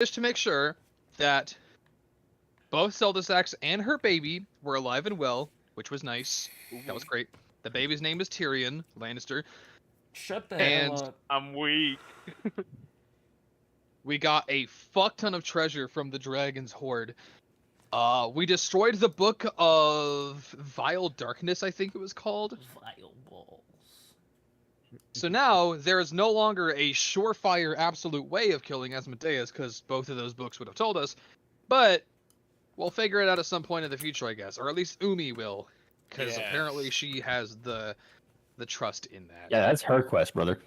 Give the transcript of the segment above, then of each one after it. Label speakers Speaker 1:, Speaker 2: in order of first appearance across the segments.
Speaker 1: Just to make sure that both Zelda Sachs and her baby were alive and well, which was nice. That was great. The baby's name is Tyrion Lannister.
Speaker 2: Shut the
Speaker 1: And
Speaker 2: hell up.
Speaker 3: I'm weak.
Speaker 1: we got a fuck ton of treasure from the Dragon's Hoard. We destroyed the Book of Vile Darkness, I think it was called.
Speaker 2: Vile balls.
Speaker 1: So now there is no longer a surefire absolute way of killing Asmodeus, because both of those books would have told us. But we'll figure it out at some point in the future, I guess, or at least Umi will, because apparently she has the trust in that.
Speaker 4: Yeah, that's her quest, brother.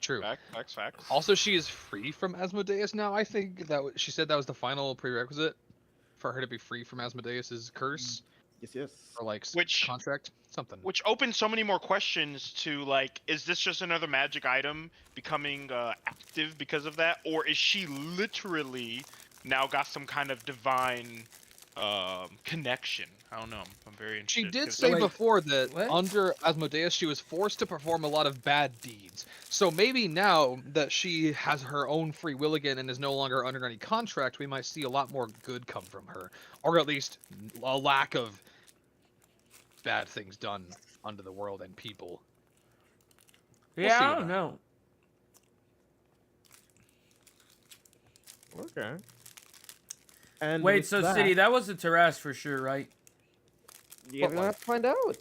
Speaker 1: True.
Speaker 3: Facts.
Speaker 1: Also, she is free from Asmodeus now. I think that she said that was the final prerequisite for her to be free from Asmodeus's curse.
Speaker 5: Yes.
Speaker 1: Or like
Speaker 3: Which-
Speaker 1: contract, something.
Speaker 3: Which opens so many more questions to like, is this just another magic item becoming active because of that, or is she literally now got some kind of divine connection? I don't know. I'm very interested.
Speaker 1: She did
Speaker 3: 'cause-
Speaker 1: say
Speaker 2: Wait,
Speaker 1: before that
Speaker 2: what?
Speaker 1: under Asmodeus she was forced to perform a lot of bad deeds. So maybe now that she has her own free will again and is no longer under any contract, we might see a lot more good come from her, or at least a lack of bad things done unto the world and people.
Speaker 2: Yeah,
Speaker 1: see
Speaker 2: I
Speaker 1: what
Speaker 2: don't know.
Speaker 5: Okay. And
Speaker 2: Wait,
Speaker 5: with
Speaker 2: so
Speaker 5: that,
Speaker 2: City, that was the Taras for sure, right?
Speaker 5: you're gonna have to find out.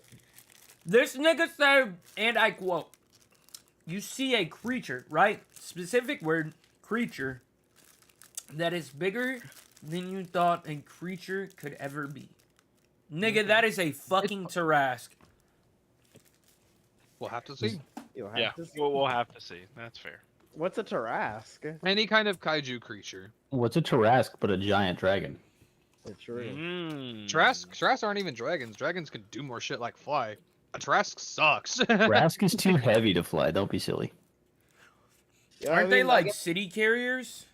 Speaker 2: This nigga said, and I quote, "You see a creature, right? Specific word, creature, that is bigger than you thought a creature could ever be." Nigga, that is a fucking Tarask.
Speaker 1: We'll have to see.
Speaker 5: You'll have
Speaker 3: Yeah,
Speaker 5: to see.
Speaker 3: we'll have to see. That's fair.
Speaker 5: What's a Tarask?
Speaker 1: Any kind of kaiju creature.
Speaker 4: What's a Tarask but a giant dragon?
Speaker 5: True.
Speaker 1: Tarask aren't even dragons. Dragons can do more shit like fly. A Tarask sucks.
Speaker 4: Tarask is too heavy to fly. Don't be silly.
Speaker 5: Yeah, I
Speaker 2: Aren't they
Speaker 5: mean,
Speaker 2: like city carriers?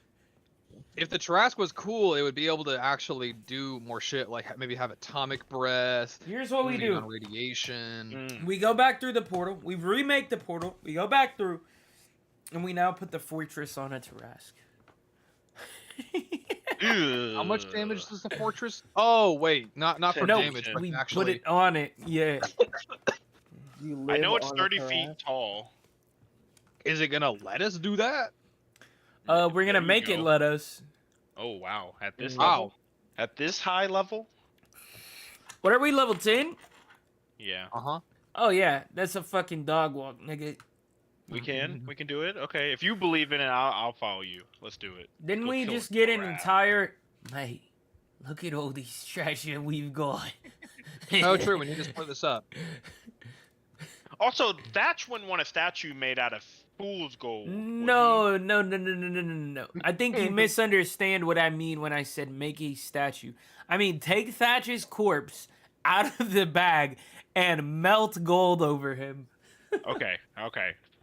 Speaker 1: If the Tarask was cool, it would be able to actually do more shit, like maybe have atomic breath,
Speaker 2: Here's what we
Speaker 1: feed
Speaker 2: do.
Speaker 1: on radiation.
Speaker 3: Mm.
Speaker 2: We go back through the portal. We remake the portal. We go back through. And we now put the fortress on a Tarask.
Speaker 1: How much damage does the fortress? Oh wait, not for
Speaker 2: No,
Speaker 1: damage, but
Speaker 2: we
Speaker 1: actually.
Speaker 2: put it on it. Yeah.
Speaker 5: you
Speaker 3: I
Speaker 5: live
Speaker 3: know it's
Speaker 5: on a
Speaker 3: 30 feet
Speaker 5: Tarask?
Speaker 3: tall.
Speaker 1: Is it gonna let us do that?
Speaker 2: We're
Speaker 3: There
Speaker 2: gonna
Speaker 3: you
Speaker 2: make it
Speaker 3: go.
Speaker 2: let us.
Speaker 3: Oh wow! At this
Speaker 1: Wow.
Speaker 3: level, at this high level,
Speaker 2: What are we, level 10?
Speaker 3: yeah,
Speaker 1: Uh-huh.
Speaker 2: Oh yeah, that's a fucking dog walk, nigga.
Speaker 3: we can do it. Okay, if you believe in it, I'll follow you. Let's do it.
Speaker 2: Didn't
Speaker 3: Go
Speaker 2: we
Speaker 3: kill
Speaker 2: just
Speaker 3: a
Speaker 2: get an
Speaker 3: rat.
Speaker 2: entire... Mate, look at all these treasure we've got.
Speaker 1: Oh, true. We need to split this up.
Speaker 3: Also, Thatch wouldn't want a statue made out of fool's gold. would he?
Speaker 2: No. I think you misunderstand what I mean when I said make a statue. I mean, take Thatch's corpse out of the bag and melt gold over him.
Speaker 3: Okay.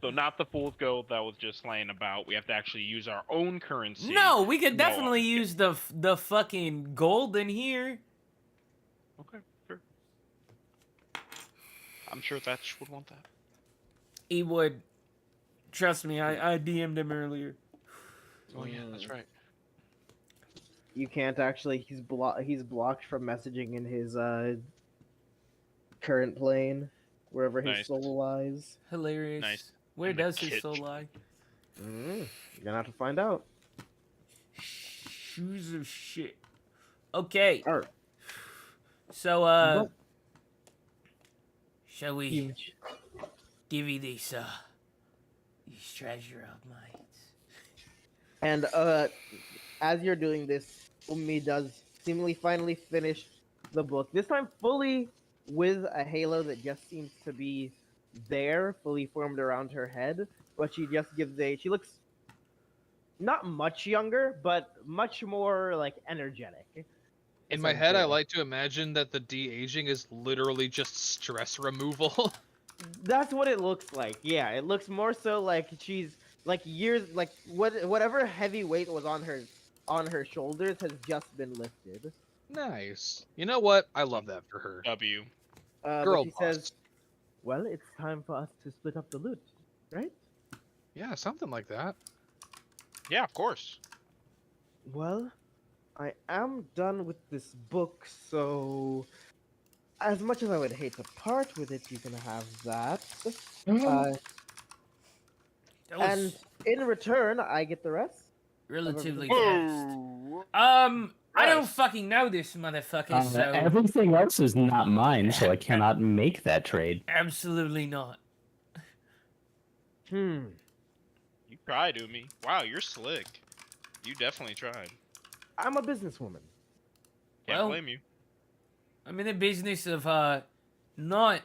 Speaker 3: So not the fool's gold that was just laying about. We have to actually use our own currency.
Speaker 2: No, we could
Speaker 3: No,
Speaker 2: definitely use the fucking gold in here.
Speaker 3: Okay, sure. I'm sure Thatch would want that.
Speaker 2: He would. Trust me, I DM'd him earlier.
Speaker 3: Oh yeah, that's right.
Speaker 5: You can't actually. He's blocked from messaging in his current plane, wherever his
Speaker 3: Nice.
Speaker 5: soul lies.
Speaker 2: Hilarious.
Speaker 3: Nice.
Speaker 2: Where
Speaker 3: In the
Speaker 2: does his
Speaker 3: kitchen.
Speaker 2: soul lie?
Speaker 5: You're gonna have to find out.
Speaker 2: Shoes of shit. Okay.
Speaker 5: Alright.
Speaker 2: So,
Speaker 5: But-
Speaker 2: shall we
Speaker 5: You-
Speaker 2: give you these treasure of mine?
Speaker 5: And as you're doing this, Umi does seemingly finally finish the book. This time fully with a halo that just seems to be there, fully formed around her head. But she just she looks not much younger, but much more like energetic.
Speaker 1: In my head, I
Speaker 5: essentially.
Speaker 1: like to imagine that the de-aging is literally just stress removal.
Speaker 5: That's what it looks like. Yeah, it looks more so like she's like years like whatever heavy weight was on her shoulders has just been lifted.
Speaker 1: Nice. You know what? I love that for her.
Speaker 3: W.
Speaker 5: But
Speaker 1: Girl
Speaker 5: she
Speaker 1: boss.
Speaker 5: says, "Well, it's time for us to split up the loot, right?"
Speaker 1: Yeah, something like that.
Speaker 3: Yeah, of course.
Speaker 5: Well, I am done with this book, so as much as I would hate to part with it, you can have that. Uh,
Speaker 2: That
Speaker 5: and
Speaker 2: was
Speaker 5: in return, I get the rest of
Speaker 2: relatively
Speaker 5: everything.
Speaker 2: fast.
Speaker 3: Whoa.
Speaker 2: I don't
Speaker 3: Rest.
Speaker 2: fucking know this motherfucker, so
Speaker 4: Everything else is not mine, so I cannot make that trade.
Speaker 2: absolutely not.
Speaker 5: Hmm.
Speaker 3: You tried, Umi. Wow, you're slick. You definitely tried.
Speaker 5: I'm a businesswoman.
Speaker 3: Can't
Speaker 2: Well,
Speaker 3: blame you.
Speaker 2: I'm in the business of not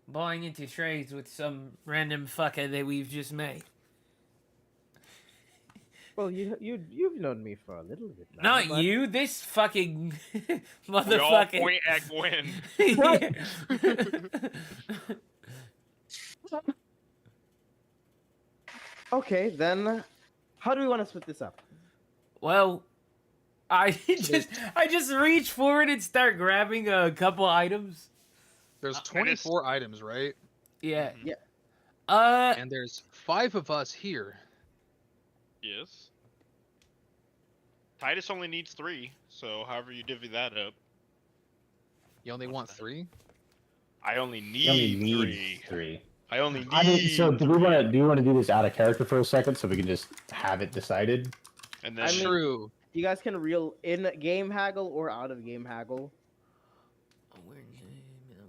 Speaker 2: buying into trades with some random fucker that we've just met.
Speaker 5: Well, you've known me for a little bit now.
Speaker 2: Not
Speaker 5: but...
Speaker 2: you, this fucking
Speaker 3: We all
Speaker 2: motherfucker.
Speaker 3: point at Gwen.
Speaker 2: Yeah.
Speaker 5: Okay, then how do we want to split this up?
Speaker 2: Well, I just reach forward and start grabbing a couple items.
Speaker 1: There's
Speaker 3: And
Speaker 1: 24 items, right?
Speaker 2: Yeah.
Speaker 3: Mhm.
Speaker 5: Yeah.
Speaker 1: And there's 5 of us here.
Speaker 3: Yes. Titus only needs 3, so however you divvy that up.
Speaker 1: You only
Speaker 3: What's
Speaker 1: want
Speaker 3: that?
Speaker 1: 3?
Speaker 3: I only
Speaker 4: You only
Speaker 3: need
Speaker 4: need
Speaker 3: 3.
Speaker 4: three.
Speaker 3: I only
Speaker 4: I mean,
Speaker 3: need.
Speaker 4: so do we want to do this out of character for a second so we can just have it decided?
Speaker 3: And then
Speaker 5: I mean-
Speaker 1: True.
Speaker 5: You guys can reel in-game haggle or out-of-game haggle.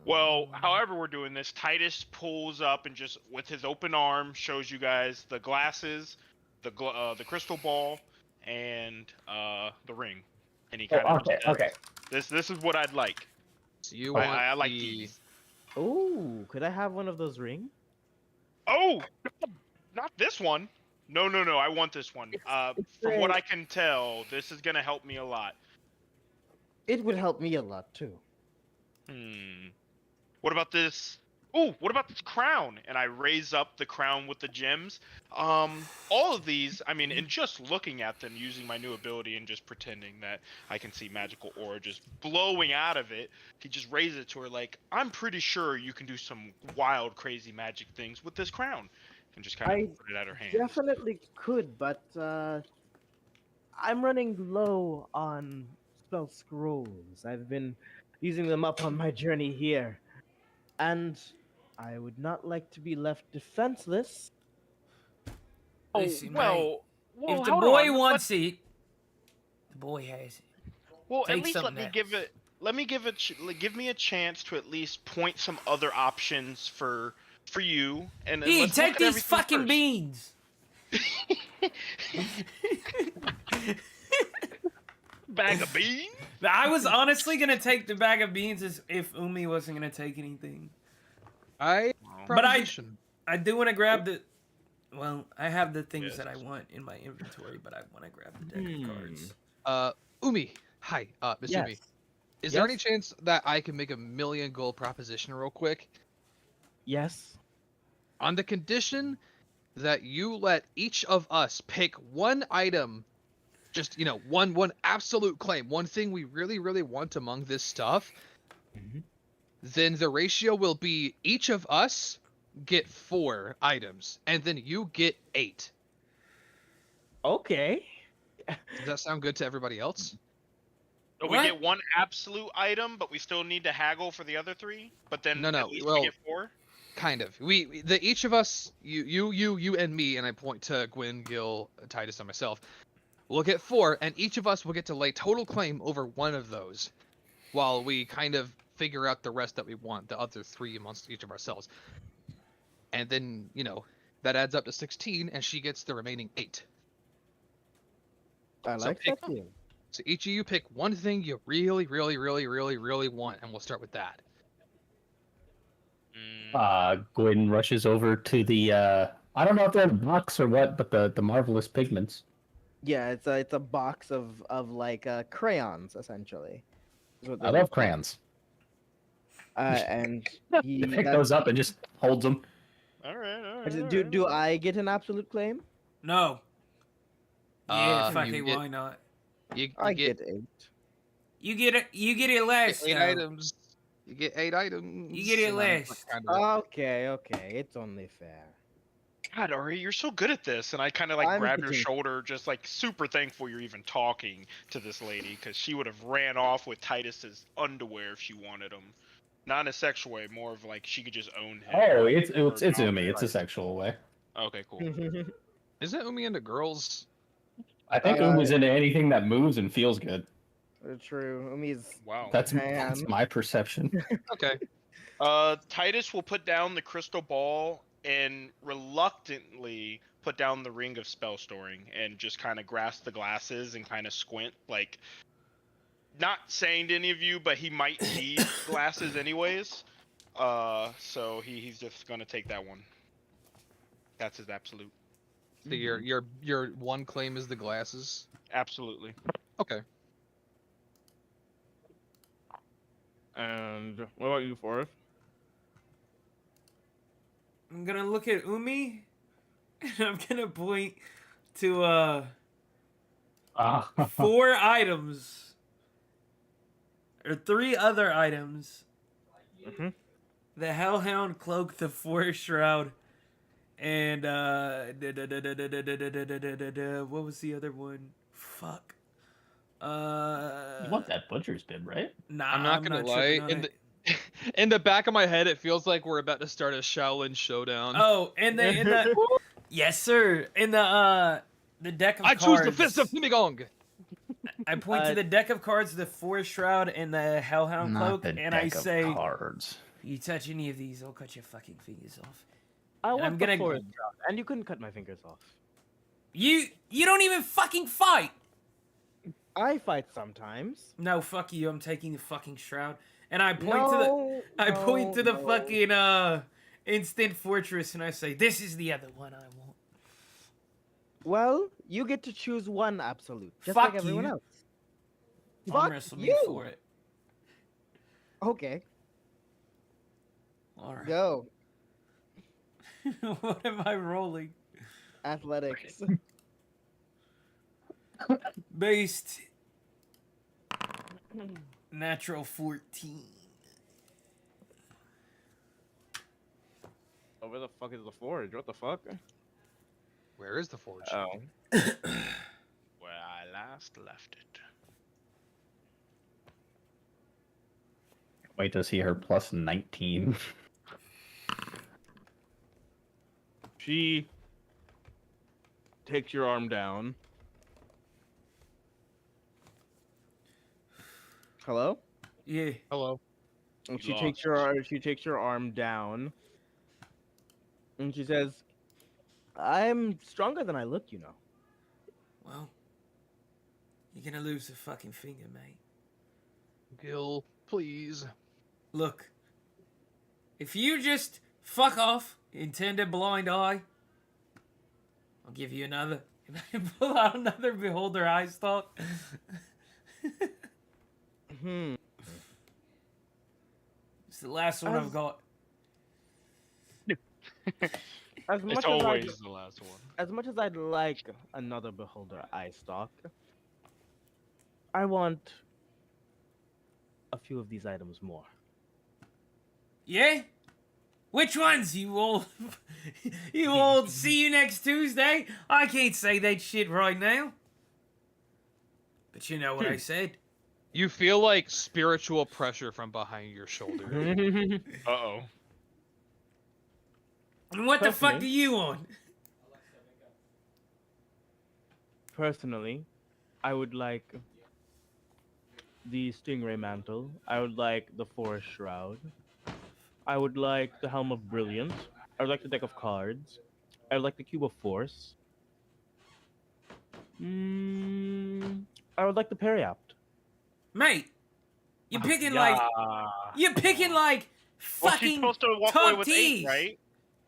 Speaker 3: well, however we're doing this, Titus pulls up and just with his open arm shows you guys the glasses, the crystal ball, and the ring. And he kind of
Speaker 4: Okay.
Speaker 3: This is what I'd like.
Speaker 1: So you
Speaker 3: I,
Speaker 1: want
Speaker 3: I like
Speaker 1: the...
Speaker 3: these.
Speaker 5: Ooh, could I have one of those rings?
Speaker 3: Oh, not this one. No. I want this one. From what I can tell, this is gonna help me a lot.
Speaker 5: It would help me a lot too.
Speaker 3: What about this? Oh, what about this crown? And I raise up the crown with the gems. All of these, I mean, and just looking at them, using my new ability and just pretending that I can see magical aura just blowing out of it, he just raise it to her like, I'm pretty sure you can do some wild, crazy magic things with this crown. And just kind of put it at her hand.
Speaker 5: Definitely could, but I'm running low on spell scrolls. I've been using them up on my journey here. And I would not like to be left defenseless.
Speaker 2: Listen,
Speaker 3: well,
Speaker 2: if the
Speaker 3: hold
Speaker 2: boy
Speaker 3: on.
Speaker 2: wants it, the boy has it.
Speaker 3: Well,
Speaker 2: Take
Speaker 3: at least let
Speaker 2: something
Speaker 3: me
Speaker 2: else.
Speaker 3: give me a chance to at least point some other options for you. And
Speaker 2: Hey,
Speaker 3: let's
Speaker 2: take
Speaker 3: look at
Speaker 2: these
Speaker 3: everything
Speaker 2: fucking
Speaker 3: first.
Speaker 2: beans.
Speaker 3: Bag of beans.
Speaker 2: I was honestly gonna take the bag of beans as if Umi wasn't gonna take anything.
Speaker 1: I
Speaker 2: But
Speaker 1: proposition.
Speaker 2: I do want to grab the. Well, I have the things
Speaker 3: Yes.
Speaker 2: that I want in my inventory, but I want to grab the deck of cards.
Speaker 1: Umi. Hi, Miss
Speaker 5: Yes.
Speaker 1: Umi. Is there any
Speaker 5: Yes?
Speaker 1: chance that I can make a million gold proposition real quick?
Speaker 5: Yes.
Speaker 1: On the condition that you let each of us pick one item, just, one absolute claim, one thing we really, really want among this stuff, then the ratio will be each of us get 4 items, and then you get 8.
Speaker 5: Okay.
Speaker 1: Does that sound good to everybody else?
Speaker 3: So we
Speaker 2: What?
Speaker 3: get one absolute item, but we still need to haggle for the other 3. But then
Speaker 1: No,
Speaker 3: at least
Speaker 1: well-
Speaker 3: we get 4.
Speaker 1: Kind of. Each of us, you and me, and I point to Gwen, Gil, Titus, and myself, we'll get 4, and each of us will get to lay total claim over one of those, while we kind of figure out the rest that we want, the other 3 amongst each of ourselves. And then, that adds up to 16, and she gets the remaining 8.
Speaker 5: I
Speaker 1: So
Speaker 5: like
Speaker 1: pick-
Speaker 5: that deal.
Speaker 1: So each of you pick one thing you really, really, really, really, really want, and we'll start with that.
Speaker 4: Gwen rushes over to the I don't know if they're in a box or what, but the marvelous pigments.
Speaker 5: Yeah, it's a box of like crayons essentially. is what
Speaker 4: I
Speaker 5: they're
Speaker 4: love crayons.
Speaker 5: And
Speaker 4: You pick those up and just holds them.
Speaker 3: All right.
Speaker 5: do I get an absolute claim?
Speaker 2: No. Yeah, fuck
Speaker 1: you
Speaker 2: it,
Speaker 1: get-
Speaker 2: why not?
Speaker 1: You
Speaker 5: I
Speaker 1: get
Speaker 5: get 8.
Speaker 2: You get it. You get it last.
Speaker 1: 8
Speaker 2: though.
Speaker 1: items. You get 8 items.
Speaker 2: You get it
Speaker 1: and I'm
Speaker 2: last.
Speaker 1: kind of-
Speaker 5: Okay, it's only fair.
Speaker 3: God, Ari, you're so good at this. And I kind of like
Speaker 5: I'm
Speaker 3: grab your
Speaker 5: pitching.
Speaker 3: shoulder, just like super thankful you're even talking to this lady, because she would have ran off with Titus's underwear if she wanted him. Not in a sexual way, more of like she could just own him.
Speaker 4: Oh,
Speaker 3: like,
Speaker 4: it's
Speaker 3: her
Speaker 4: Umi. It's a
Speaker 3: dominance.
Speaker 4: sexual way.
Speaker 3: Okay, cool.
Speaker 1: Isn't Umi into girls?
Speaker 4: I think
Speaker 5: Uh,
Speaker 4: Umi's into anything that moves and feels good.
Speaker 5: True. Umi's
Speaker 3: Wow.
Speaker 4: That's
Speaker 5: pan.
Speaker 4: my perception.
Speaker 1: Okay.
Speaker 3: Titus will put down the crystal ball and reluctantly put down the ring of spell storing and just kind of grasp the glasses and kind of squint, like not saying to any of you, but he might need glasses anyways. So he's just gonna take that one. That's his absolute.
Speaker 1: So your one claim is the glasses.
Speaker 3: Absolutely.
Speaker 1: Okay.
Speaker 6: And what about you, Forrest?
Speaker 2: I'm gonna look at Umi, and I'm gonna point to 4 items or 3 other items.
Speaker 6: Mhm.
Speaker 2: The Hellhound Cloak, the Forest Shroud, and what was the other one? Fuck.
Speaker 4: You want that butcher's bib, right?
Speaker 2: Nah,
Speaker 1: I'm not gonna lie.
Speaker 2: tripping on it.
Speaker 1: In the back of my head, it feels like we're about to start a Shaolin showdown.
Speaker 2: Oh, in the yes, sir. In the deck of
Speaker 1: I
Speaker 2: cards.
Speaker 1: choose the fist of Timigong.
Speaker 2: I point to the deck of cards, the Forest Shroud, and the Hellhound Cloak, and I say,
Speaker 4: cards.
Speaker 2: if you touch any of these, I'll cut your fucking fingers off.
Speaker 5: I
Speaker 2: And
Speaker 5: want
Speaker 2: I'm
Speaker 5: the
Speaker 2: gonna-
Speaker 5: forest shroud, and you couldn't cut my fingers off.
Speaker 2: You don't even fucking fight.
Speaker 5: I fight sometimes.
Speaker 2: No, fuck you. I'm taking the fucking shroud, and I point to the point to the fucking instant fortress, and I say, this is the other one I want.
Speaker 5: Well, you get to choose one absolute, just
Speaker 2: Fuck
Speaker 5: like everyone
Speaker 2: you.
Speaker 5: else.
Speaker 2: Arm
Speaker 5: Fuck
Speaker 2: wrestle
Speaker 5: you.
Speaker 2: me for it.
Speaker 5: Okay,
Speaker 2: All right.
Speaker 5: go.
Speaker 2: What am I rolling?
Speaker 5: Athletics.
Speaker 2: Based natural 14.
Speaker 6: Oh, where the fuck is the forge? What the fuck?
Speaker 1: Where is the forge?
Speaker 6: Oh.
Speaker 3: Where I last left it.
Speaker 4: Wait to see her plus 19.
Speaker 6: She takes your arm down.
Speaker 5: Hello.
Speaker 2: Yeah.
Speaker 1: Hello.
Speaker 5: And
Speaker 3: You
Speaker 5: she takes your arm down, and she says, "I'm stronger than I look, you know."
Speaker 2: Well, you're gonna lose a fucking finger, mate.
Speaker 1: Gil, please.
Speaker 2: Look, if you just fuck off, intended blind eye, I'll give you another. And I pull out another beholder eye stalk.
Speaker 5: Hmm.
Speaker 2: It's the last one I've got.
Speaker 5: As much
Speaker 3: It's
Speaker 5: as
Speaker 3: always the last one.
Speaker 5: as much as I'd like another beholder eye stalk, I want a few of these items more.
Speaker 2: Yeah? Which ones, you old... you old see you next Tuesday? I can't say that shit right now. But you know what I said.
Speaker 1: You feel like spiritual pressure from behind your shoulder.
Speaker 3: Uh-oh.
Speaker 2: And what the fuck
Speaker 5: Personally-
Speaker 2: do you want?
Speaker 5: Personally, I would like the stingray mantle. I would like the forest shroud. I would like the helm of brilliance. I would like the deck of cards. I would like the cube of force. I would like the periapt.
Speaker 2: Mate, you're picking like... You're picking like
Speaker 3: Well, she's
Speaker 2: fucking
Speaker 3: supposed to walk away
Speaker 2: top
Speaker 3: with
Speaker 2: tees.
Speaker 3: 8, right?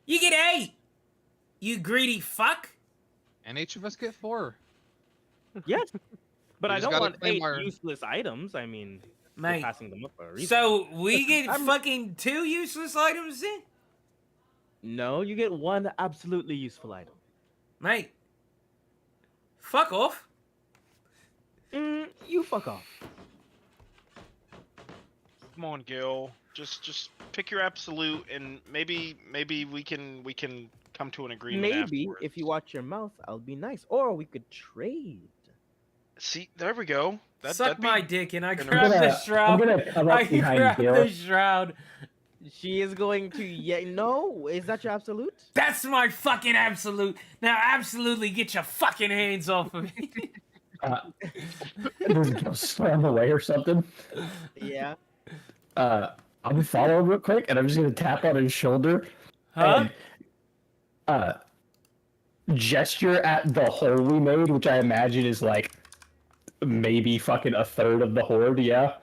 Speaker 2: You get 8. You greedy fuck.
Speaker 1: And each of us get 4.
Speaker 5: Yes, but
Speaker 1: You
Speaker 5: I
Speaker 1: just
Speaker 5: don't
Speaker 1: gotta
Speaker 5: want
Speaker 1: claim
Speaker 5: 8
Speaker 1: our-
Speaker 5: useless items. I mean, you're
Speaker 2: Mate,
Speaker 5: passing them up for a reason.
Speaker 2: so we get
Speaker 5: I'm-
Speaker 2: fucking 2 useless items then?
Speaker 5: No, you get 1 absolutely useful item.
Speaker 2: Mate, fuck off.
Speaker 5: You fuck off.
Speaker 3: Come on, Gil. Just pick your absolute, and maybe we can come to an agreement.
Speaker 5: Maybe
Speaker 3: afterwards.
Speaker 5: if you watch your mouth, I'll be nice, or we could trade.
Speaker 3: See, there we go.
Speaker 2: Suck
Speaker 3: that'd be-
Speaker 2: my dick, and I
Speaker 3: I'm
Speaker 2: grab the
Speaker 4: I'm
Speaker 2: shroud.
Speaker 4: gonna come
Speaker 2: I
Speaker 4: up behind
Speaker 2: grab
Speaker 4: Gil.
Speaker 2: the shroud.
Speaker 5: She is going to. Yeah, no, is that your absolute?
Speaker 2: That's my fucking absolute. Now, absolutely get your fucking hands off of me.
Speaker 4: Does Gil slam away or something?
Speaker 5: Yeah.
Speaker 4: I'm gonna follow him real quick, and I'm just gonna tap on his shoulder
Speaker 2: Huh?
Speaker 4: and gesture at the hole we made, which I imagine is like maybe fucking a third of the horde. Yeah,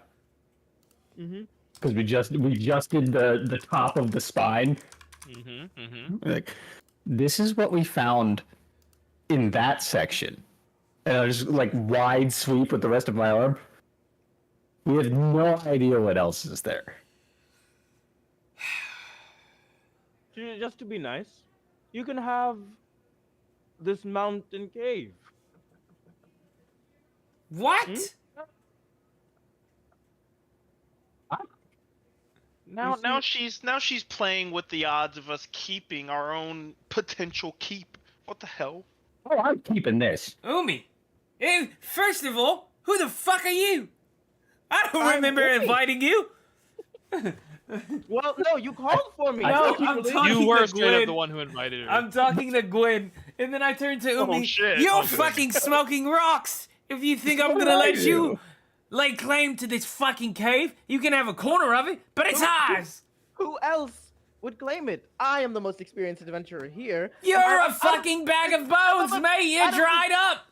Speaker 5: Mm-hmm.
Speaker 4: because we just did the top of the spine. Like, this is what we found in that section, and I just like wide sweep with the rest of my arm. We have no idea what else is there.
Speaker 6: Just to be nice, you can have this mountain cave.
Speaker 2: What?
Speaker 3: Now she's playing with the odds of us keeping our own potential keep. What the hell?
Speaker 4: Oh, I'm keeping this.
Speaker 2: Umi. First of all, who the fuck are you? I don't
Speaker 5: I'm
Speaker 2: remember
Speaker 5: Umi.
Speaker 2: inviting you.
Speaker 5: Well, no, you called for me.
Speaker 2: No,
Speaker 5: so
Speaker 2: I'm
Speaker 5: you-
Speaker 2: talking
Speaker 1: You were
Speaker 2: to
Speaker 1: straight up
Speaker 2: Gwen.
Speaker 1: the one who invited her.
Speaker 2: I'm talking to Gwen, and then I turn to Umi.
Speaker 3: Oh, shit.
Speaker 2: You're
Speaker 3: Oh, good.
Speaker 2: fucking smoking rocks. If you think I'm
Speaker 4: What
Speaker 2: gonna
Speaker 4: did I
Speaker 2: let you
Speaker 4: do?
Speaker 2: lay claim to this fucking cave, you can have a corner of it, but it's ours.
Speaker 5: Who else would claim it? I am the most experienced adventurer here.
Speaker 2: You're
Speaker 5: I-
Speaker 2: a fucking bag of bones, mate. You're
Speaker 5: out of the-
Speaker 2: dried up.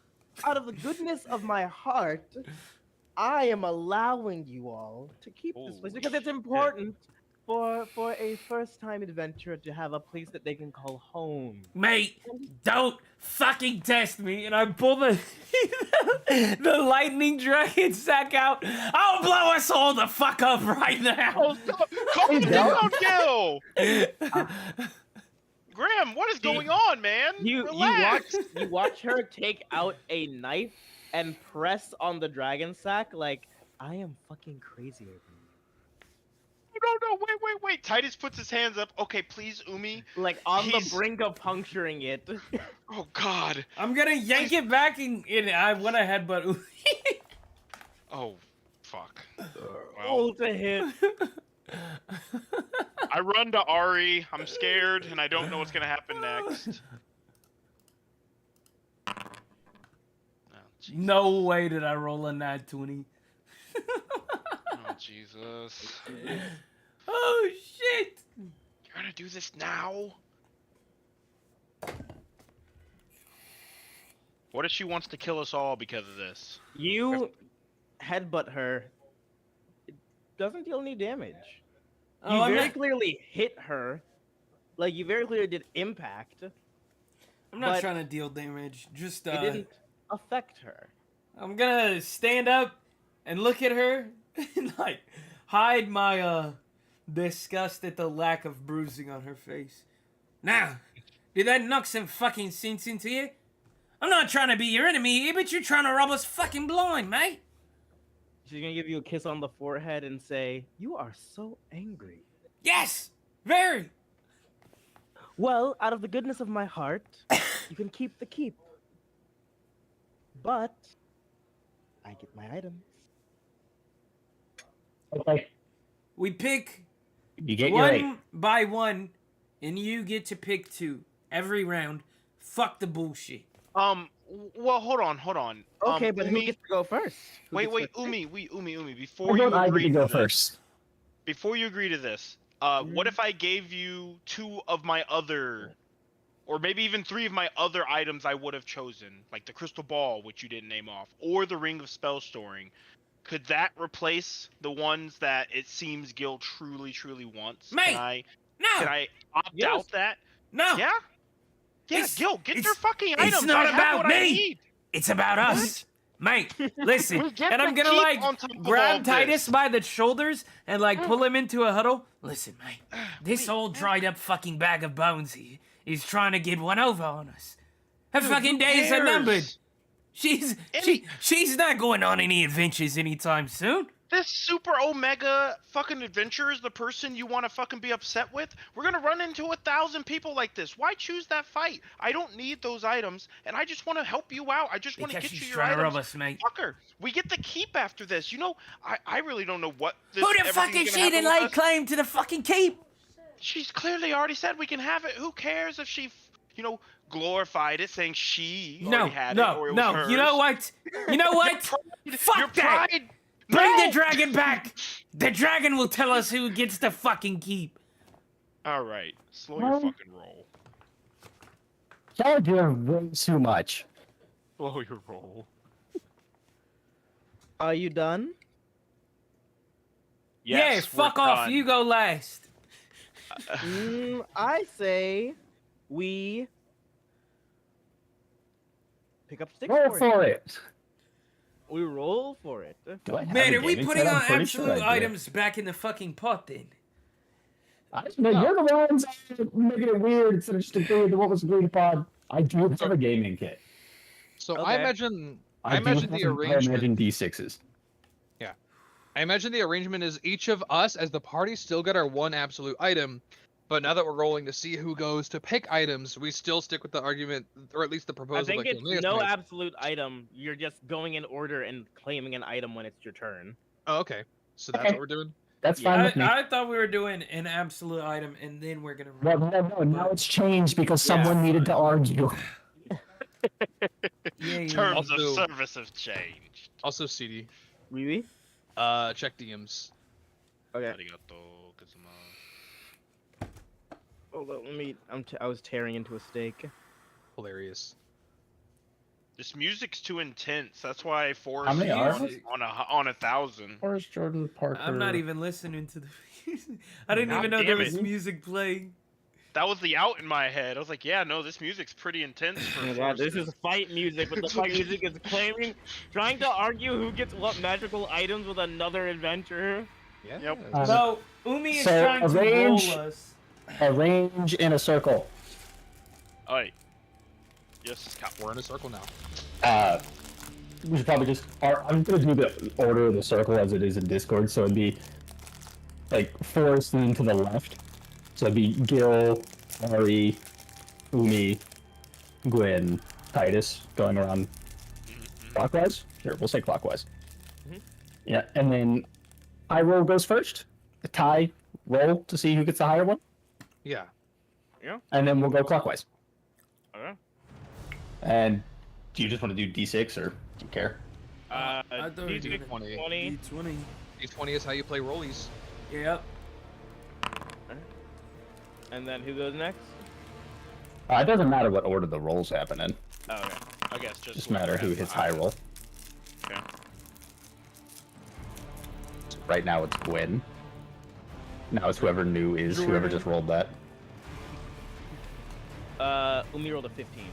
Speaker 5: Out of the goodness of my heart, I am allowing you all to keep this place
Speaker 3: Holy
Speaker 5: because it's
Speaker 3: shit.
Speaker 5: important for a first-time adventurer to have a place that they can call home.
Speaker 2: Mate, don't fucking test me. And I pull the the lightning dragon sack out. I'll blow us all the fuck up right now.
Speaker 3: Oh, calm down, Gil. Graham, what is going on, man?
Speaker 5: You
Speaker 3: Relax.
Speaker 5: watch her take out a knife and press on the dragon sack like I am fucking crazy over
Speaker 3: No, wait. Titus puts his hands up. Okay, please, Umi.
Speaker 5: you. Like on
Speaker 3: He's-
Speaker 5: the brink of puncturing it.
Speaker 3: Oh God.
Speaker 2: I'm gonna yank it back and I want to headbutt Umi.
Speaker 3: Oh, fuck. Well,
Speaker 5: Roll to hit.
Speaker 3: I run to Ari. I'm scared, and I don't know what's gonna happen next. Oh, jeez.
Speaker 2: No way did I roll a nat 20.
Speaker 3: Oh, Jesus.
Speaker 2: Oh shit!
Speaker 3: You're gonna do this now? What if she wants to kill us all because of this?
Speaker 5: You headbutt her. It doesn't deal any damage. You
Speaker 2: Oh, I'm
Speaker 5: very
Speaker 2: not,
Speaker 5: clearly hit her. Like you very clearly did impact.
Speaker 2: I'm not
Speaker 5: but-
Speaker 2: trying to deal damage. Just
Speaker 5: It didn't affect her.
Speaker 2: I'm gonna stand up and look at her and like hide my disgust at the lack of bruising on her face. Now, did that knock some fucking sense into you? I'm not trying to be your enemy here, but you're trying to rob us fucking blind, mate.
Speaker 5: She's gonna give you a kiss on the forehead and say, "You are so angry."
Speaker 2: Yes, very.
Speaker 5: Well, out of the goodness of my heart, you can keep the keep. But I get my items.
Speaker 4: Okay.
Speaker 2: We pick
Speaker 4: You get your eight.
Speaker 2: one by one, and you get to pick two every round. Fuck the bullshit.
Speaker 3: Well, hold on.
Speaker 5: Okay, but who
Speaker 3: Umi,
Speaker 5: gets to go first? Who
Speaker 3: wait,
Speaker 5: gets first?
Speaker 3: Umi,
Speaker 4: I
Speaker 3: before you
Speaker 4: thought I get
Speaker 3: agree
Speaker 4: to go
Speaker 3: to this,
Speaker 4: first.
Speaker 3: before you agree to this, what if I gave you two of my other, or maybe even three of my other items I would have chosen, like the crystal ball, which you didn't name off, or the ring of spell storing? Could that replace the ones that it seems Gil truly wants?
Speaker 2: Mate,
Speaker 3: Can
Speaker 2: No,
Speaker 3: I opt
Speaker 5: Yes.
Speaker 3: out that?
Speaker 2: no.
Speaker 3: Yeah? Yeah,
Speaker 2: It's-
Speaker 3: Gil, get
Speaker 2: it's-
Speaker 3: their fucking
Speaker 2: it's
Speaker 3: items.
Speaker 2: not
Speaker 3: I have
Speaker 2: about
Speaker 3: what I
Speaker 2: me.
Speaker 3: need.
Speaker 2: It's about us. Mate, listen,
Speaker 3: We get
Speaker 2: and I'm
Speaker 3: to
Speaker 2: gonna
Speaker 3: keep
Speaker 2: like
Speaker 3: on top of all
Speaker 2: grab Titus
Speaker 3: this.
Speaker 2: by the shoulders and like pull him into a huddle. Listen, mate, this old dried up fucking bag of bones here is trying to get one over on us. Her fucking days are numbered.
Speaker 3: cares?
Speaker 2: She's not going on any adventures anytime soon.
Speaker 3: this super omega fucking adventurer is the person you want to fucking be upset with, we're gonna run into 1,000 people like this. Why choose that fight? I don't need those items, and I just want to help you out. I just want to
Speaker 2: Because
Speaker 3: get
Speaker 2: she's
Speaker 3: you your
Speaker 2: trying to
Speaker 3: items.
Speaker 2: rob us, mate.
Speaker 3: Fucker, we get the keep after this. You know, I really don't know what this.
Speaker 2: Who the fuck
Speaker 3: everything's
Speaker 2: is
Speaker 3: gonna
Speaker 2: she to
Speaker 3: happen with
Speaker 2: lay
Speaker 3: us.
Speaker 2: claim to the fucking keep?
Speaker 3: She's clearly already said we can have it. Who cares if she, you know, glorified it, saying she
Speaker 2: No,
Speaker 3: already had it or it was
Speaker 2: no.
Speaker 3: hers.
Speaker 2: You know what? You know what?
Speaker 3: Your
Speaker 2: Fuck that!
Speaker 3: pride.
Speaker 2: Bring
Speaker 3: No!
Speaker 2: the dragon back! The dragon will tell us who gets the fucking keep.
Speaker 3: All right, slow your fucking roll.
Speaker 4: Y'all are doing way too much.
Speaker 3: Slow your roll.
Speaker 5: Are you done?
Speaker 2: Yeah,
Speaker 3: Yes, we're
Speaker 2: fuck off.
Speaker 3: done.
Speaker 2: You go last.
Speaker 5: I say we pick up sticks
Speaker 4: Roll
Speaker 5: for it.
Speaker 4: for it.
Speaker 5: We roll for it.
Speaker 4: Do I have
Speaker 2: Man,
Speaker 4: a
Speaker 2: are we
Speaker 4: gaming
Speaker 2: putting
Speaker 4: set? I'm
Speaker 2: our
Speaker 4: pretty sure
Speaker 2: absolute
Speaker 4: I do.
Speaker 2: items back in the fucking pot then?
Speaker 4: You're the ones making it weird instead of just agreeing to what was agreed upon. I do have a gaming kit.
Speaker 1: So
Speaker 5: Okay.
Speaker 1: I imagine
Speaker 4: I do
Speaker 1: imagine
Speaker 4: have
Speaker 1: the
Speaker 4: I
Speaker 1: arrangement.
Speaker 4: imagine D6s.
Speaker 1: I imagine the arrangement is each of us as the party still get our one absolute item, but now that we're rolling to see who goes to pick items, we still stick with the argument, or at least the proposal.
Speaker 6: I think
Speaker 1: that
Speaker 6: it's
Speaker 1: Cornelius
Speaker 6: no
Speaker 1: made.
Speaker 6: absolute item. You're just going in order and claiming an item when it's your turn.
Speaker 1: Oh, okay. So that's
Speaker 4: Okay.
Speaker 1: what we're doing.
Speaker 4: That's fine with me.
Speaker 2: I thought we were doing an absolute item and then we're gonna
Speaker 4: Well,
Speaker 2: roll.
Speaker 4: no, now it's changed because
Speaker 6: Yeah,
Speaker 4: someone needed to argue.
Speaker 2: Yeah.
Speaker 3: Terms
Speaker 1: Also-
Speaker 3: of service have changed.
Speaker 1: Also, CD.
Speaker 5: Really?
Speaker 1: Check DMs.
Speaker 5: Okay.
Speaker 3: Arigato gozaimasu.
Speaker 5: Hold on, let me. I was tearing into a steak.
Speaker 1: Hilarious.
Speaker 3: This music's too intense. That's why Forrest
Speaker 4: How many
Speaker 3: is
Speaker 4: are
Speaker 3: on 1,000.
Speaker 4: Where's Jordan Parker?
Speaker 2: I'm not even listening to the music. I didn't
Speaker 3: God
Speaker 2: even know there
Speaker 3: damn
Speaker 2: was
Speaker 3: it.
Speaker 2: music playing.
Speaker 3: That was the out in my head. I was like, yeah, no, this music's pretty intense for
Speaker 6: Oh my god, this
Speaker 3: Forrest.
Speaker 6: is fight music, but the fight music is trying to argue who gets what magical items with another adventurer.
Speaker 1: Yeah.
Speaker 3: Yep.
Speaker 2: No, Umi is
Speaker 4: So,
Speaker 2: trying to
Speaker 4: arrange-
Speaker 2: roll us.
Speaker 4: Arrange in a circle.
Speaker 3: Alright. Yes, Cap.
Speaker 1: We're in a circle now.
Speaker 4: We should probably just. I'm gonna do the order of the circle as it is in Discord, so it'd be like Forrest and then to the left. So it'd be Gil, Ari, Umi, Gwen, Titus going around clockwise. Sure, we'll say clockwise. Yeah, and then high roll goes first. A tie roll to see who gets the higher one,
Speaker 1: Yeah.
Speaker 4: and then we'll go clockwise.
Speaker 6: Okay.
Speaker 4: And do you just want to do D6 or do you care?
Speaker 2: I thought we were
Speaker 6: D6
Speaker 2: doing
Speaker 1: 20.
Speaker 6: 20.
Speaker 2: D20.
Speaker 1: D20 is how you play rollies.
Speaker 2: Yep.
Speaker 6: And then who goes next?
Speaker 4: It doesn't matter what order the rolls happen in.
Speaker 6: Oh, okay.
Speaker 3: I guess just
Speaker 4: Matter who hits high roll.
Speaker 3: Okay.
Speaker 4: So right now it's Gwen. Now it's whoever new is whoever just rolled that.
Speaker 6: Umi rolled a 15.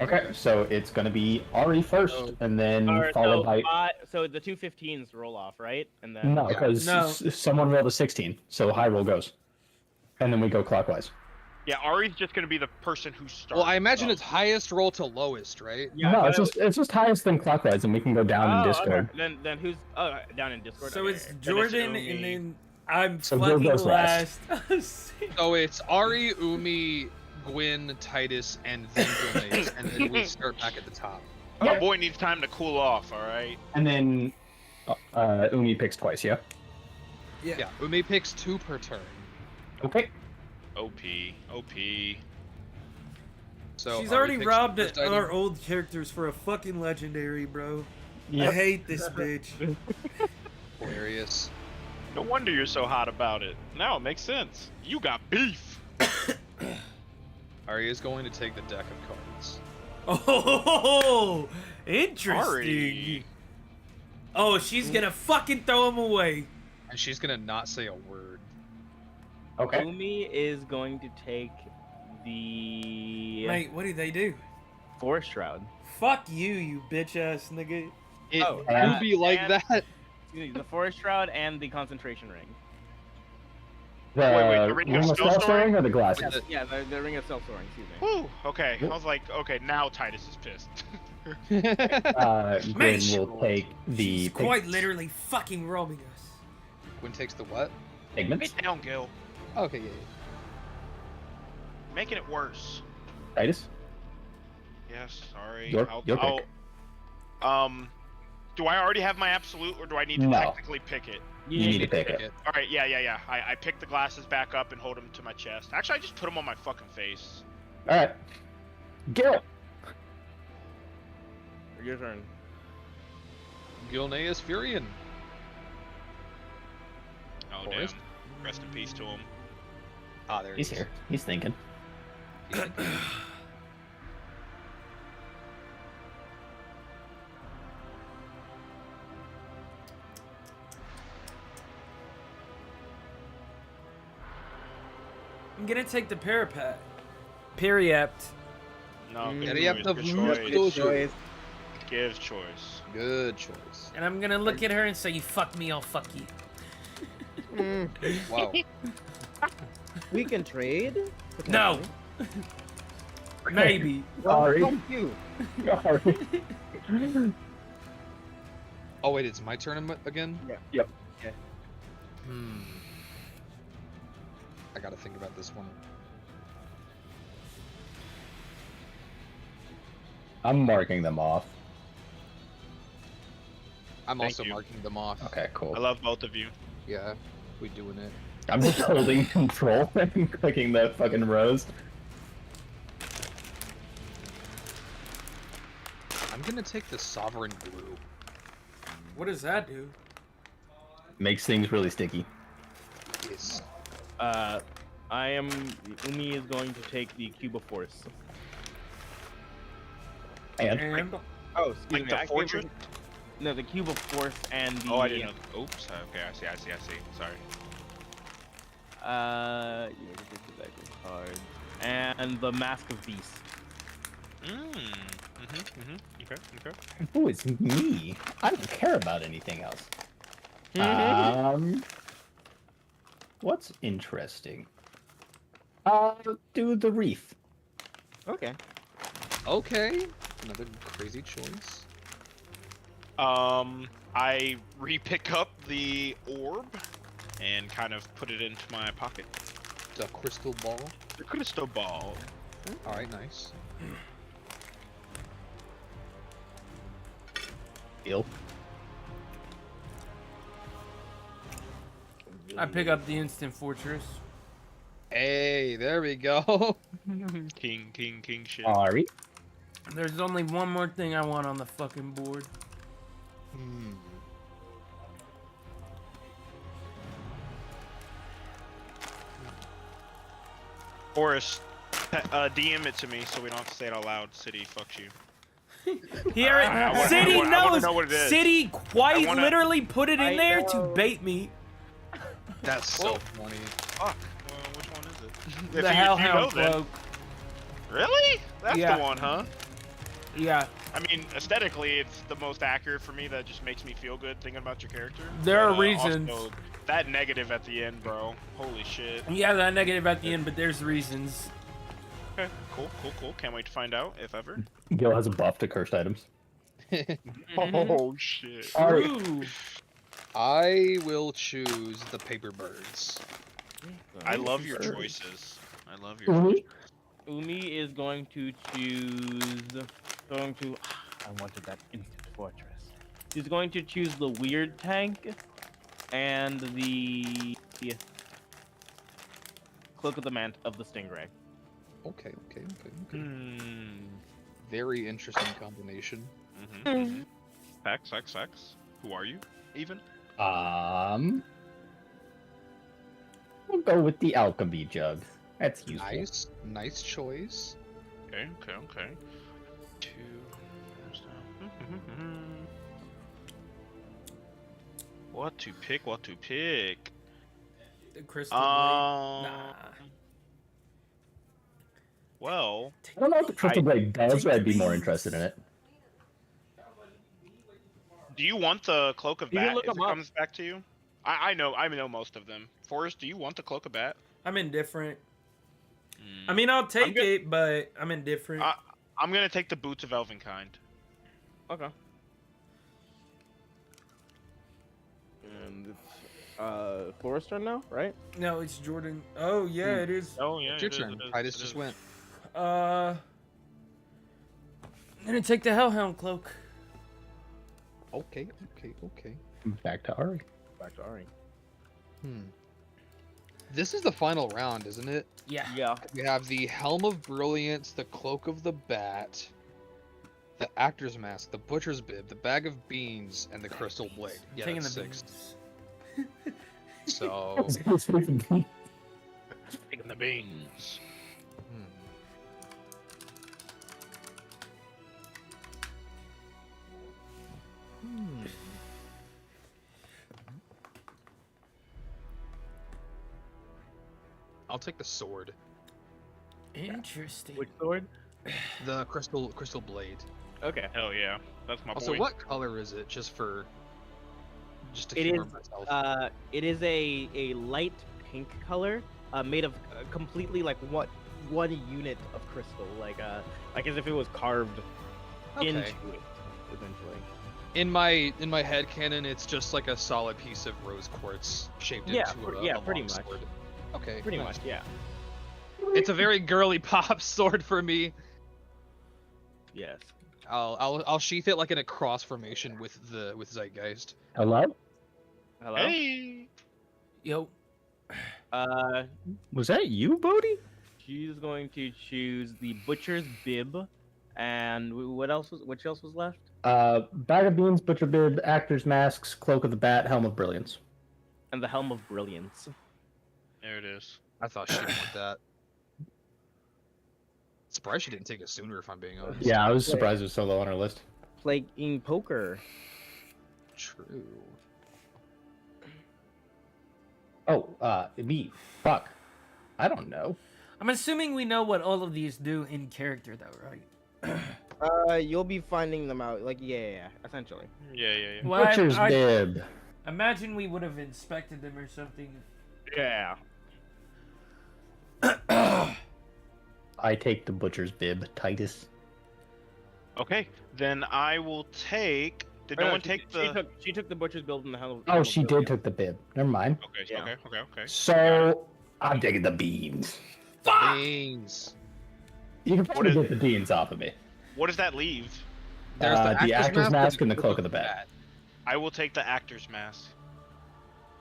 Speaker 4: Okay, so it's gonna be Ari first,
Speaker 1: Oh.
Speaker 4: and then
Speaker 6: Alright,
Speaker 4: followed by
Speaker 6: so the two 15s roll off, right? And then
Speaker 4: no, because
Speaker 2: No.
Speaker 4: someone rolled a 16, so high roll goes, and then we go clockwise.
Speaker 3: Yeah, Ari's just gonna be the person who starts.
Speaker 1: Well, I imagine
Speaker 3: off.
Speaker 1: it's highest roll to lowest, right?
Speaker 6: Yeah,
Speaker 4: no,
Speaker 6: but
Speaker 4: it's just highest then clockwise, and we can go down in Discord.
Speaker 6: Okay. Then who's down in Discord?
Speaker 2: So
Speaker 6: Okay,
Speaker 2: it's
Speaker 6: then it's
Speaker 2: Jordan
Speaker 6: Umi.
Speaker 2: and then I'm
Speaker 4: So Gil
Speaker 2: fucking
Speaker 4: goes last.
Speaker 2: last.
Speaker 1: So it's Ari, Umi, Gwyn, Titus, and then Gilmaze, and then we start back at the top.
Speaker 3: My boy needs time to cool off. All right.
Speaker 4: And then Umi picks twice, yeah.
Speaker 1: Yeah, Umi picks 2 per turn.
Speaker 4: Okay.
Speaker 3: OP. OP.
Speaker 1: So
Speaker 2: She's
Speaker 1: Ari
Speaker 2: already
Speaker 1: picks
Speaker 2: robbed
Speaker 1: the first item.
Speaker 2: our old characters for a fucking legendary, bro. I
Speaker 4: Yep.
Speaker 2: hate this bitch.
Speaker 1: Hilarious.
Speaker 3: No wonder you're so hot about it. Now it makes sense. You got beef.
Speaker 1: Ari is going to take the deck of cards.
Speaker 2: Oh, interesting.
Speaker 3: Ari.
Speaker 2: Oh, she's gonna fucking throw him away.
Speaker 1: And she's gonna not say a word.
Speaker 4: Okay.
Speaker 6: Umi is going to take the
Speaker 2: Mate, what did they do?
Speaker 6: Forest Shroud.
Speaker 2: Fuck you, you bitch ass nigga.
Speaker 1: It
Speaker 6: Oh,
Speaker 1: do be like
Speaker 6: and-
Speaker 1: that.
Speaker 6: Excuse me, the Forest Shroud and the Concentration Ring.
Speaker 4: The
Speaker 3: Wait, the ring of
Speaker 4: ring of
Speaker 3: spell
Speaker 4: spell
Speaker 3: storing?
Speaker 4: storing or the glasses?
Speaker 1: Yes.
Speaker 6: Yeah, the Ring of Self Soaring, excuse me.
Speaker 3: Whew. Okay. I was like, okay, now Titus is pissed.
Speaker 4: Grin
Speaker 2: Mate!
Speaker 4: will take the
Speaker 2: She's quite literally fucking robbing us.
Speaker 1: Gwen takes the what?
Speaker 4: pigments.
Speaker 3: Get down, Gil.
Speaker 1: Okay, yeah.
Speaker 3: Making it worse.
Speaker 4: Titus,
Speaker 3: Yes, sorry.
Speaker 4: your pick.
Speaker 3: Do I already have my absolute, or do I need to
Speaker 4: No.
Speaker 3: technically pick it?
Speaker 4: You need to pick it.
Speaker 3: All right, yeah. I pick the glasses back up and hold them to my chest. Actually, I just put them on my fucking face.
Speaker 4: All right, Gil.
Speaker 6: Your turn.
Speaker 1: Gilneas Furion.
Speaker 3: Oh
Speaker 1: Forrest?
Speaker 3: damn! Rest in peace to him.
Speaker 1: Ah, there
Speaker 4: He's
Speaker 1: he is.
Speaker 4: here. He's thinking.
Speaker 2: I'm gonna take the parapet. Periapt.
Speaker 3: No,
Speaker 5: Mm.
Speaker 3: good
Speaker 1: Yeah,
Speaker 3: choice.
Speaker 1: the
Speaker 3: Good
Speaker 1: view
Speaker 3: choice.
Speaker 1: goes-
Speaker 5: Choice.
Speaker 3: Give choice.
Speaker 1: Good choice.
Speaker 2: And I'm gonna look at her and say, you fuck me, I'll fuck you.
Speaker 5: Mm,
Speaker 1: Wow.
Speaker 5: we can trade.
Speaker 2: No. Maybe.
Speaker 5: Well,
Speaker 4: Sorry.
Speaker 5: fuck you.
Speaker 4: Sorry.
Speaker 1: Oh wait, it's my turn again?
Speaker 5: Yeah.
Speaker 4: Yep.
Speaker 1: Hmm. I gotta think about this one.
Speaker 4: I'm marking them off.
Speaker 1: I'm
Speaker 3: Thank
Speaker 1: also
Speaker 3: you.
Speaker 1: marking them off.
Speaker 4: Okay, cool.
Speaker 3: I love both of you.
Speaker 1: Yeah, we doing it.
Speaker 4: I'm just holding control and clicking the fucking rows.
Speaker 1: I'm gonna take the Sovereign Glue.
Speaker 2: What does that do?
Speaker 4: Makes things really sticky.
Speaker 1: Yes.
Speaker 6: Umi is going to take the Cube of Force.
Speaker 4: And
Speaker 2: And
Speaker 6: Oh, excuse
Speaker 3: Like
Speaker 6: me.
Speaker 3: the
Speaker 6: I can't
Speaker 3: fortress?
Speaker 6: remember- No, the Cube of Force and the.
Speaker 3: Oh, I didn't know. Oops. Okay, I see. Sorry.
Speaker 6: Yeah, this is the deck of cards. And the Mask of Beast.
Speaker 3: Okay.
Speaker 4: oh, it's me. I don't care about anything else. What's interesting? Do the wreath.
Speaker 6: Okay.
Speaker 1: Okay. Another crazy choice.
Speaker 3: I re-pick up the orb and kind of put it into my pocket.
Speaker 1: The crystal ball.
Speaker 3: The crystal ball.
Speaker 1: All right, nice.
Speaker 4: Deal.
Speaker 2: I pick up the instant fortress.
Speaker 1: Hey, there we go.
Speaker 3: King shit.
Speaker 4: Sorry.
Speaker 2: There's only one more thing I want on the fucking board.
Speaker 1: Hmm.
Speaker 3: Forrest, DM it to me so we don't have to say it out loud. City, fucks you.
Speaker 2: Here,
Speaker 3: I wanna-
Speaker 2: City
Speaker 3: I wanna
Speaker 2: knows.
Speaker 3: know what it is.
Speaker 2: City quite
Speaker 3: I wanna-
Speaker 2: literally put it in
Speaker 5: I
Speaker 2: there to
Speaker 5: know.
Speaker 2: bait me.
Speaker 1: That's so funny.
Speaker 3: Fuck. Well, which one is it?
Speaker 2: The
Speaker 3: If you
Speaker 2: Hellhound
Speaker 3: know, then-
Speaker 2: cloak.
Speaker 3: Really? That's
Speaker 2: Yeah.
Speaker 3: the one, huh?
Speaker 2: Yeah,
Speaker 3: I mean, aesthetically, it's the most accurate for me. That just makes me feel good thinking about your character.
Speaker 2: There are
Speaker 3: But,
Speaker 2: reasons.
Speaker 3: Also, that negative at the end, bro. Holy shit.
Speaker 2: yeah, that negative at the end, but there's reasons.
Speaker 3: Okay, cool. Can't wait to find out, if ever.
Speaker 4: Gil has a buff to cursed items.
Speaker 3: Oh, shit.
Speaker 4: Sorry.
Speaker 2: Ooh.
Speaker 1: I will choose the paper birds.
Speaker 3: I love your
Speaker 4: Sure.
Speaker 3: choices. I love your
Speaker 4: Umi?
Speaker 3: choices.
Speaker 6: Umi is going to choose. I wanted that instant fortress. He's going to choose the weird tank and the cloak of the of the stingray.
Speaker 1: Okay.
Speaker 3: Hmm.
Speaker 1: Very interesting combination.
Speaker 3: Facts. Who are you, even?
Speaker 4: We'll go with the alchemy jug. That's useful.
Speaker 1: Nice choice.
Speaker 3: Okay. Two. What to pick?
Speaker 2: The crystal blade. Nah.
Speaker 3: Well,
Speaker 4: I don't know what the crystal blade does, but I'd be more
Speaker 2: Take
Speaker 4: interested in it.
Speaker 3: do you want the cloak of
Speaker 6: You can
Speaker 3: bat
Speaker 6: look
Speaker 3: if it
Speaker 6: 'em up.
Speaker 3: comes back to you? I know most of them. Forrest, do you want the cloak of bat?
Speaker 2: I'm indifferent.
Speaker 3: Mm.
Speaker 2: I mean, I'll take
Speaker 3: good.
Speaker 2: it, but I'm indifferent.
Speaker 3: I'm gonna take the boots of Elvenkind.
Speaker 6: Okay. And it's Forrest turn now, right?
Speaker 2: No, it's Jordan. Oh yeah, it is.
Speaker 3: Oh yeah,
Speaker 1: It's your
Speaker 3: it is,
Speaker 1: turn.
Speaker 3: it is,
Speaker 1: Titus
Speaker 3: it
Speaker 1: just
Speaker 3: is.
Speaker 1: went.
Speaker 2: I'm gonna take the Hellhound cloak.
Speaker 1: Okay.
Speaker 4: Back to Ari.
Speaker 6: Back to Ari.
Speaker 1: This is the final round, isn't it?
Speaker 2: Yeah.
Speaker 6: Yeah.
Speaker 1: We have the Helm of Brilliance, the Cloak of the Bat, the Actor's Mask, the Butcher's Bib, the Bag of Beans, and the Crystal Blade.
Speaker 2: I'm
Speaker 1: Yeah,
Speaker 2: taking
Speaker 1: that's
Speaker 2: the
Speaker 1: 6.
Speaker 2: beans.
Speaker 1: So,
Speaker 3: Taking the beans.
Speaker 1: I'll take the sword,
Speaker 2: Interesting.
Speaker 6: Which sword?
Speaker 1: the Crystal Blade.
Speaker 6: Okay.
Speaker 3: Hell yeah, that's my
Speaker 1: Also,
Speaker 3: boy.
Speaker 1: what color is it? Just to
Speaker 6: It
Speaker 1: humor
Speaker 6: is,
Speaker 1: myself.
Speaker 6: It is a light pink color, made of completely like one unit of crystal, like as if it was carved into
Speaker 1: Okay.
Speaker 6: it, essentially.
Speaker 1: In my head canon, it's just like a solid piece of rose quartz shaped
Speaker 6: Yeah,
Speaker 1: into a
Speaker 6: pretty
Speaker 1: long
Speaker 6: much.
Speaker 1: sword. Okay,
Speaker 6: Pretty
Speaker 1: nice.
Speaker 6: much, yeah.
Speaker 1: It's a very girly pop sword for me.
Speaker 6: Yes.
Speaker 1: I'll sheath it like in a cross formation with Zeitgeist.
Speaker 4: Hello?
Speaker 6: Hello.
Speaker 3: Hey.
Speaker 2: Yo.
Speaker 4: Was that you, Bodhi?
Speaker 6: She's going to choose the butcher's bib, and which else was left?
Speaker 4: Bag of Beans, Butcher Bib, Actor's Masks, Cloak of the Bat, Helm of Brilliance.
Speaker 6: And the helm of brilliance.
Speaker 3: There it is.
Speaker 1: I thought she'd want that. Surprised she didn't take it sooner, if I'm being honest.
Speaker 4: Yeah, I was surprised it was so low on our list.
Speaker 6: Playing poker.
Speaker 1: True.
Speaker 4: Oh, me. Fuck. I don't know.
Speaker 2: I'm assuming we know what all of these do in character, though, right?
Speaker 5: You'll be finding them out. Like, yeah, essentially.
Speaker 3: Yeah.
Speaker 2: Well,
Speaker 4: Butcher's
Speaker 2: I
Speaker 4: Bib.
Speaker 2: imagine we would have inspected them or something.
Speaker 6: Yeah.
Speaker 4: I take the Butcher's Bib, Titus.
Speaker 3: Okay, then I will take. Did
Speaker 6: Oh,
Speaker 3: no
Speaker 6: no,
Speaker 3: one
Speaker 6: she-
Speaker 3: take the?
Speaker 6: She took the butcher's build and the helm.
Speaker 4: Oh, she did took the bib. Never mind.
Speaker 3: Okay,
Speaker 6: Yeah.
Speaker 3: okay.
Speaker 4: So, I'm taking the beans.
Speaker 1: Beans.
Speaker 4: You can probably
Speaker 3: is-
Speaker 4: get the beans off of me.
Speaker 3: What does that leave?
Speaker 1: There's
Speaker 4: The Actor's
Speaker 1: or
Speaker 4: Mask and the Cloak of the Bat.
Speaker 3: I will take the actor's mask.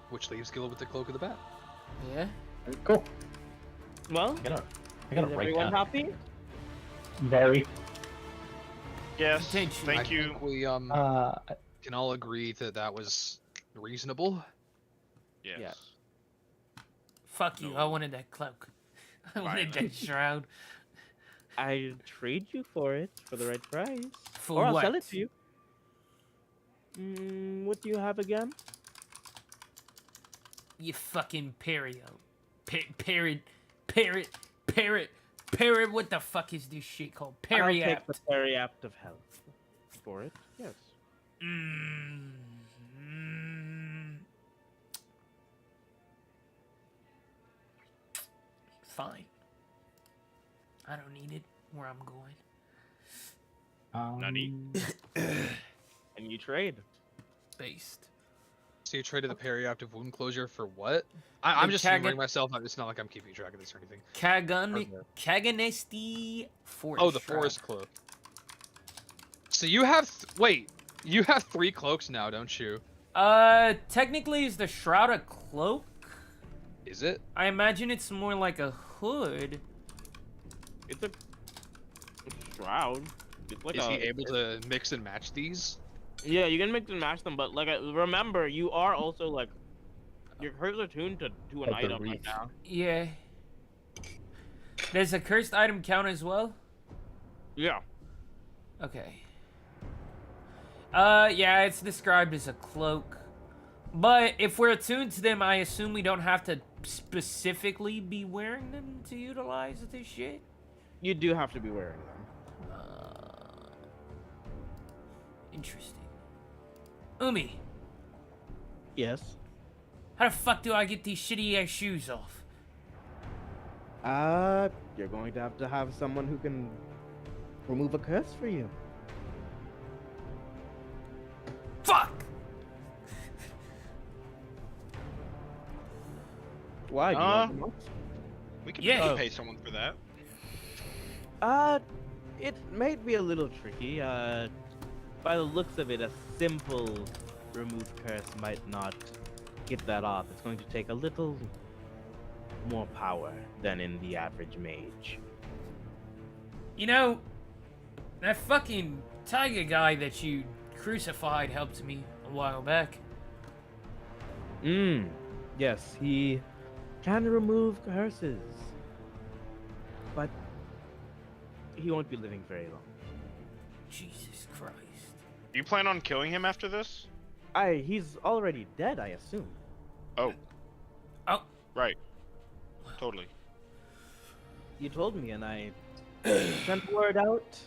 Speaker 1: Which leaves Gil with the Cloak of the Bat.
Speaker 2: Yeah.
Speaker 4: Cool.
Speaker 6: Well,
Speaker 4: I gotta
Speaker 6: is
Speaker 4: write
Speaker 6: everyone
Speaker 4: down.
Speaker 6: happy?
Speaker 4: Very.
Speaker 3: Yes.
Speaker 2: Attention.
Speaker 3: Thank
Speaker 1: I
Speaker 3: you.
Speaker 1: think we can all agree that was reasonable.
Speaker 3: Yes.
Speaker 6: Yeah.
Speaker 2: Fuck you. I wanted that cloak. I wanted that shroud.
Speaker 6: I trade you for it for the right price,
Speaker 2: For
Speaker 6: or I'll
Speaker 2: what?
Speaker 6: sell it to you. What do you have again?
Speaker 2: You fucking Perio. Parrot. What the fuck is this shit called?
Speaker 6: I'll
Speaker 2: Periapt.
Speaker 6: take the Periapt of Health for it. Yes.
Speaker 2: Fine. I don't need it where I'm going.
Speaker 3: Nutty.
Speaker 6: And you trade.
Speaker 2: Based.
Speaker 1: So you traded the perioptive wound closure for what? I'm
Speaker 2: The
Speaker 1: just humoring myself. It's not like I'm keeping track of this or anything.
Speaker 2: Kaganesti Forest.
Speaker 1: Oh, the forest cloak. So you have wait, you have 3 cloaks now, don't you?
Speaker 2: Technically, is the shroud a cloak?
Speaker 1: Is it?
Speaker 2: I imagine it's more like a hood.
Speaker 6: It's a shroud. It's like
Speaker 1: Is he able to mix and match these?
Speaker 6: Yeah, you can mix and match them, but like remember, you are also like your curves are tuned to an
Speaker 4: Like the
Speaker 6: item right
Speaker 4: wreath.
Speaker 6: now.
Speaker 2: Yeah. Does a cursed item count as well?
Speaker 6: Yeah.
Speaker 2: Okay. Yeah, it's described as a cloak. But if we're attuned to them, I assume we don't have to specifically be wearing them to utilize this shit?
Speaker 6: You do have to be wearing them.
Speaker 2: Interesting. Umi,
Speaker 5: Yes.
Speaker 2: how the fuck do I get these shitty ass shoes off?
Speaker 5: You're going to have someone who can remove a curse for you.
Speaker 6: Why? Do you want them all?
Speaker 3: We could
Speaker 2: Yeah.
Speaker 3: pay someone for that.
Speaker 6: It might be a little tricky. By the looks of it, a simple remove curse might not get that off. It's going to take a little more power than in the average mage.
Speaker 2: You know, that fucking tiger guy that you crucified helped me a while back.
Speaker 6: Yes, he can remove curses. But he won't be living very long.
Speaker 2: Jesus Christ.
Speaker 3: Do you plan on killing him after this?
Speaker 6: He's already dead, I assume.
Speaker 3: Oh.
Speaker 2: Oh.
Speaker 3: Right. Totally.
Speaker 6: You told me, and I sent word out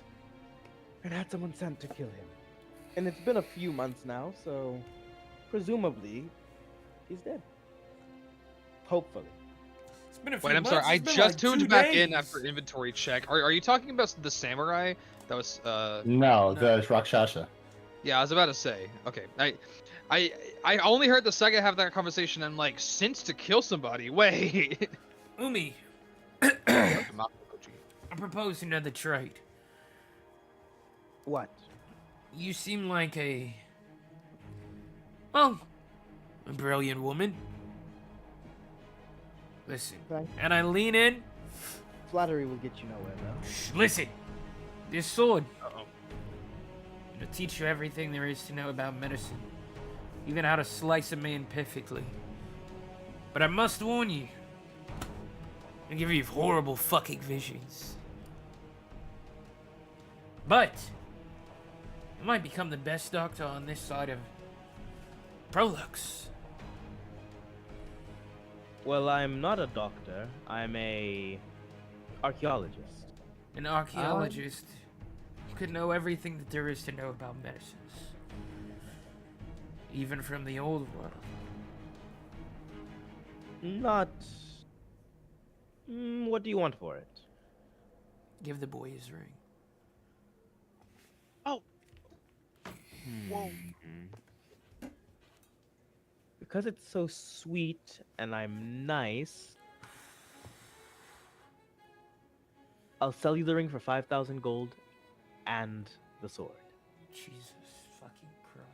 Speaker 6: and had someone sent to kill him. And it's been a few months now, so presumably he's dead. Hopefully.
Speaker 2: It's been a few
Speaker 1: Wait, I'm
Speaker 2: months.
Speaker 1: sorry. I
Speaker 2: It's been
Speaker 1: just
Speaker 2: like
Speaker 1: tuned
Speaker 2: 2
Speaker 1: back in
Speaker 2: days.
Speaker 1: after inventory check. Are you talking about the samurai that was?
Speaker 4: No, the Rakshasa.
Speaker 1: Yeah, I was about to say. Okay, I only heard the second half of that conversation. I'm like, since to kill somebody. Wait.
Speaker 2: Umi,
Speaker 1: Okay.
Speaker 2: I propose another trade.
Speaker 6: What?
Speaker 2: You seem like a brilliant woman. Listen,
Speaker 6: Thank-
Speaker 2: and I lean in.
Speaker 6: Flattery will get you nowhere, though.
Speaker 2: Shh, listen, this sword.
Speaker 3: Uh-oh.
Speaker 2: It'll teach you everything there is to know about medicine, even how to slice a man perfectly. But I must warn you, it'll give you horrible fucking visions. But you might become the best doctor on this side of Prolux.
Speaker 6: Well, I'm not a doctor. I'm a archaeologist.
Speaker 2: An archaeologist who could know everything that there is to know about medicines, even from the old world.
Speaker 6: Not. What do you want for it?
Speaker 2: Give the boy his ring.
Speaker 3: Whoa.
Speaker 6: Because it's so sweet and I'm nice, I'll sell you the ring for 5,000 gold and the sword.
Speaker 2: Jesus fucking Christ.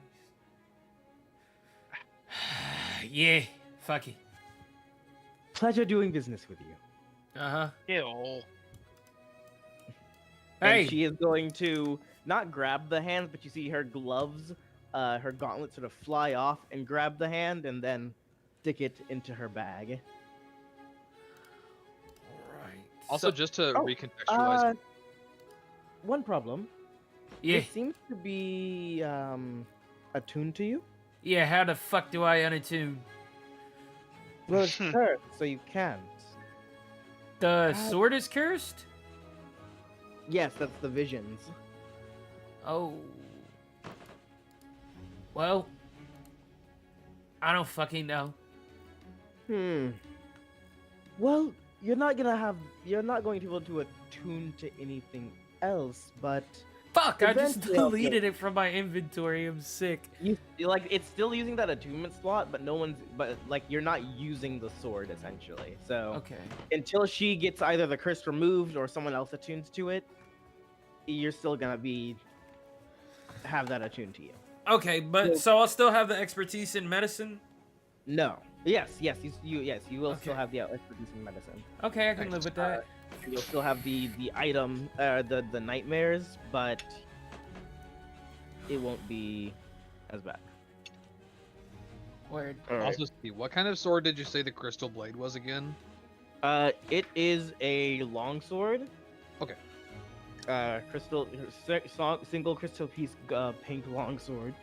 Speaker 2: Yeah, fuck it.
Speaker 6: Pleasure doing business with you.
Speaker 2: Uh-huh.
Speaker 3: Ew.
Speaker 2: Hey!
Speaker 6: And she is going to not grab the hands, but you see her gloves, her gauntlet sort of fly off and grab the hand and then stick it into her bag.
Speaker 2: Alright.
Speaker 1: Also,
Speaker 2: So-
Speaker 1: just to recontextualize,
Speaker 6: One problem.
Speaker 2: yeah,
Speaker 6: It seems to be attuned to you.
Speaker 2: yeah, how the fuck do I unattune?
Speaker 6: Well, it's cursed, so you can't.
Speaker 2: The sword is cursed?
Speaker 6: Yes, that's the visions.
Speaker 2: Oh. Well, I don't fucking know.
Speaker 6: Well, you're not going to be able to attune to anything else, but
Speaker 2: Fuck, I just
Speaker 6: Eventually I'll
Speaker 2: deleted it from my inventory. I'm sick.
Speaker 6: it's still using that attunement slot, but you're not using the sword essentially. So
Speaker 2: Okay.
Speaker 6: until she gets either the curse removed or someone else attunes to it, you're still gonna have that attuned to you.
Speaker 2: Okay, but so I'll still have the expertise in medicine?
Speaker 6: No. Yes, you will still
Speaker 2: Okay.
Speaker 6: have the expertise in medicine.
Speaker 2: Okay, I can live with that.
Speaker 6: You'll still have the item, the nightmares, but it won't be as bad.
Speaker 2: Word.
Speaker 1: also, Steve, what kind of sword did you say the crystal blade was again?
Speaker 6: It is a longsword.
Speaker 1: Okay.
Speaker 6: Single crystal piece, pink longsword.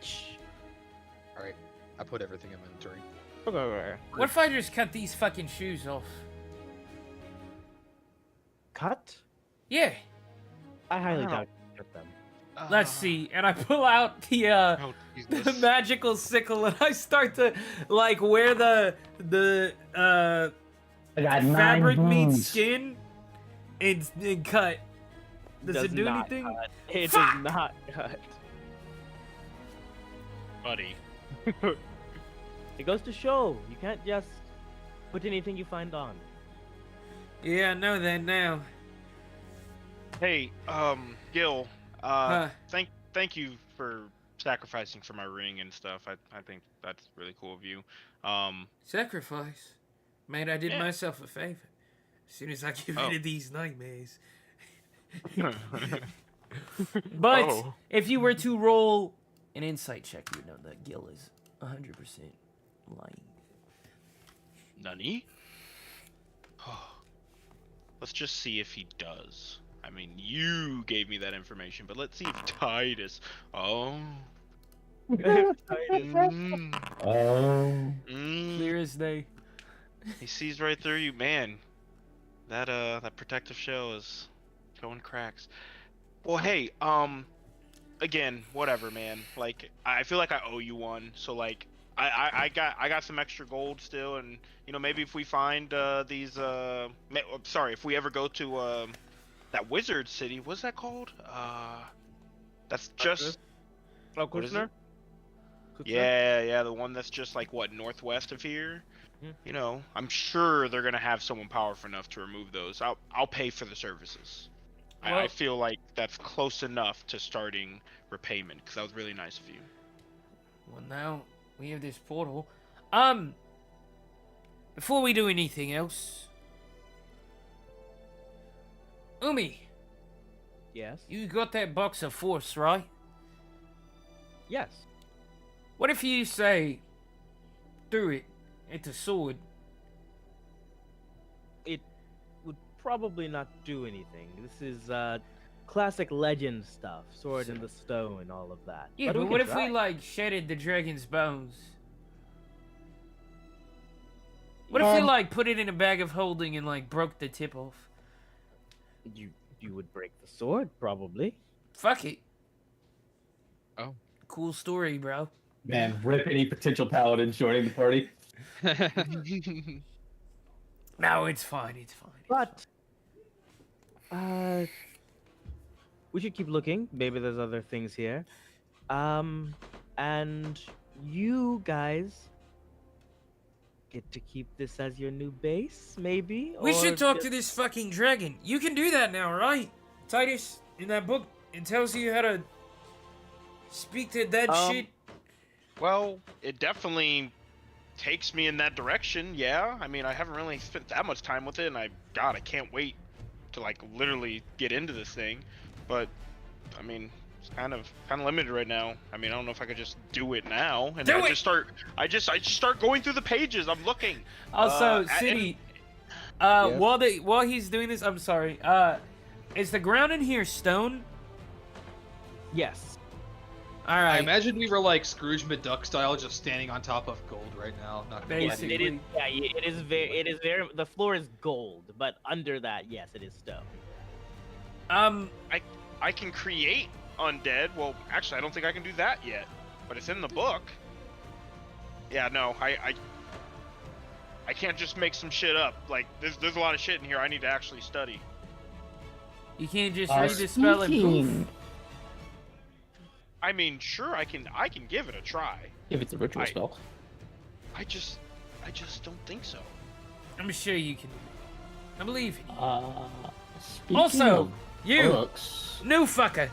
Speaker 1: All right, I put everything in inventory.
Speaker 6: Okay.
Speaker 2: What if I just cut these fucking shoes off?
Speaker 6: Cut?
Speaker 2: Yeah.
Speaker 6: I highly
Speaker 3: Wow.
Speaker 6: doubt you cut them.
Speaker 2: Let's see. And I pull out the
Speaker 3: Oh,
Speaker 2: the
Speaker 3: Jesus.
Speaker 2: magical sickle and I start to like where the
Speaker 4: I got 9
Speaker 2: fabric meets
Speaker 4: wounds.
Speaker 2: skin and cut. Does it do
Speaker 6: not
Speaker 2: anything?
Speaker 6: cut. It
Speaker 2: Fuck!
Speaker 6: does not cut.
Speaker 3: Buddy.
Speaker 6: It goes to show you can't just Put anything you find on.
Speaker 2: Yeah, I know that now.
Speaker 3: Hey, Gil,
Speaker 2: Huh.
Speaker 3: thank you for sacrificing for my ring and stuff. I think that's really cool of you.
Speaker 2: Sacrifice. Man, I did
Speaker 3: Yeah.
Speaker 2: myself a favor. As soon as I get
Speaker 3: Oh.
Speaker 2: rid of these nightmares. But
Speaker 3: Oh.
Speaker 2: if you were to roll an insight check, you would know that Gil is 100% lying.
Speaker 3: Nani? Let's just see if he does. I mean, you gave me that information, but let's see if Titus. Oh. Mm,
Speaker 4: Oh.
Speaker 2: Clear as day.
Speaker 3: he sees right through you, man. That protective shell is showing cracks. Well, hey, again, whatever, man. Like, I feel like I owe you one. So like, I got some extra gold still, and maybe if we find these sorry, if we ever go to that wizard city, what's that called? That's just
Speaker 6: Oh,
Speaker 3: what is it?
Speaker 6: Kusner?
Speaker 3: Yeah, the one that's just like what, northwest of here.
Speaker 6: Mhm.
Speaker 3: I'm sure they're gonna have someone powerful enough to remove those. I'll pay for the services. I
Speaker 2: Well-
Speaker 3: feel like that's close enough to starting repayment because that was really nice of you.
Speaker 2: Well, now we have this portal. Before we do anything else, Umi,
Speaker 6: Yes.
Speaker 2: you got that box of force, right?
Speaker 6: Yes.
Speaker 2: What if you say, threw it at the sword?
Speaker 6: It would probably not do anything. This is classic legend stuff. Sword in the stone and all of that.
Speaker 2: Yeah,
Speaker 6: we
Speaker 2: but what
Speaker 6: can
Speaker 2: if we
Speaker 6: try.
Speaker 2: like shedded the dragon's bones? What if we like put it in a bag of holding and like broke the tip off?
Speaker 6: You would break the sword probably.
Speaker 2: Fuck it.
Speaker 1: Oh.
Speaker 2: Cool story, bro.
Speaker 4: Man, rip any potential paladins joining the party.
Speaker 2: No, it's fine. It's fine.
Speaker 6: But we should keep looking. Maybe there's other things here. And you guys get to keep this as your new base, maybe?
Speaker 2: We
Speaker 6: Or
Speaker 2: should talk to
Speaker 6: just-
Speaker 2: this fucking dragon. You can do that now, right? Titus, in that book, it tells you how to speak to dead shit.
Speaker 3: Well, it definitely takes me in that direction. Yeah, I mean, I haven't really spent that much time with it, and I can't wait to like literally get into this thing. But I mean, it's kind of limited right now. I mean, I don't know if I could just do it now, and
Speaker 2: Do
Speaker 3: I
Speaker 2: it!
Speaker 3: just start going through the pages. I'm looking.
Speaker 2: Also,
Speaker 3: and-
Speaker 2: City,
Speaker 6: Yes?
Speaker 2: while he's doing this, I'm sorry. Is the ground in here stone?
Speaker 6: Yes.
Speaker 2: All
Speaker 1: I
Speaker 2: right.
Speaker 1: imagine we were like Scrooge McDuck style, just standing on top of gold right now. Not gonna lie.
Speaker 6: Yes, it is. Yeah, it is very. It is very. The floor is gold, but under that, yes, it is stone.
Speaker 3: I can create undead. Well, actually, I don't think I can do that yet, but it's in the book. Yeah, no, I can't just make some shit up. Like, there's a lot of shit in here I need to actually study.
Speaker 2: You can't just read the spell and poof.
Speaker 3: I mean, sure, I can give it a try.
Speaker 4: If it's a ritual
Speaker 3: I-
Speaker 4: spell.
Speaker 3: I just don't think so.
Speaker 2: I'm sure you can do it. I believe in you.
Speaker 4: Speaking
Speaker 2: Also,
Speaker 4: of
Speaker 2: you,
Speaker 4: books,
Speaker 2: new fucker.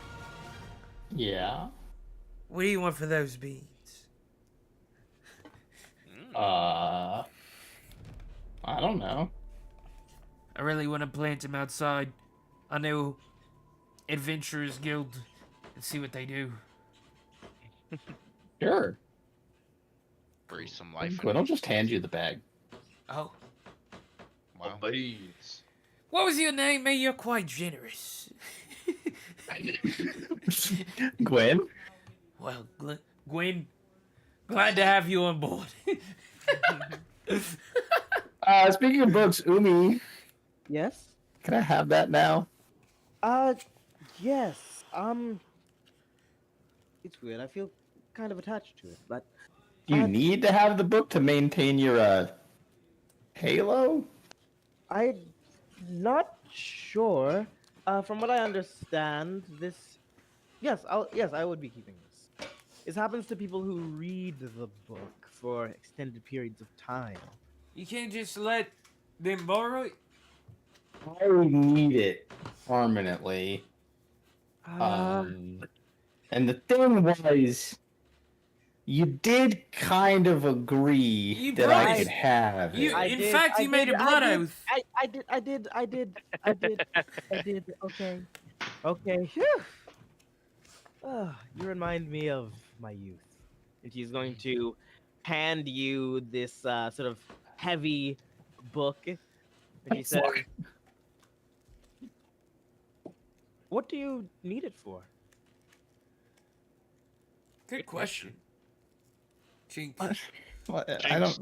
Speaker 4: yeah.
Speaker 2: What do you want for those beans?
Speaker 4: I don't know.
Speaker 2: I really want to plant them outside. I know Adventurers Guild and see what they do.
Speaker 4: Sure.
Speaker 3: Breathe some life in
Speaker 4: Gwen, I'll
Speaker 3: it.
Speaker 4: just hand you the bag.
Speaker 2: Oh.
Speaker 3: Wow.
Speaker 1: Beans.
Speaker 2: What was your name? Man, you're quite generous.
Speaker 4: Gwen?
Speaker 2: Well, Gwen, glad to have you on board.
Speaker 4: Speaking of books, Umi,
Speaker 5: Yes.
Speaker 4: can I have that now?
Speaker 5: Yes. It's weird. I feel kind of attached to it, but
Speaker 4: Do you
Speaker 5: Uh,
Speaker 4: need to have the book to maintain your halo?
Speaker 5: I'm not sure. From what I understand, this. Yes, I would be keeping this. This happens to people who read the book for extended periods of time.
Speaker 2: You can't just let them borrow it?
Speaker 4: I need it permanently.
Speaker 5: Uh,
Speaker 4: And the thing was, you did kind of agree
Speaker 2: You
Speaker 4: that I
Speaker 2: promised.
Speaker 4: could have
Speaker 2: You,
Speaker 4: it.
Speaker 2: in fact, you made a blood oath.
Speaker 5: I did. Okay. Phew. You remind me of my youth. And she's going to hand you this sort of heavy book. And she says,
Speaker 4: Fuck.
Speaker 5: "What do you need it for?"
Speaker 2: Good question. Jinx.
Speaker 4: What? I
Speaker 3: Jinx.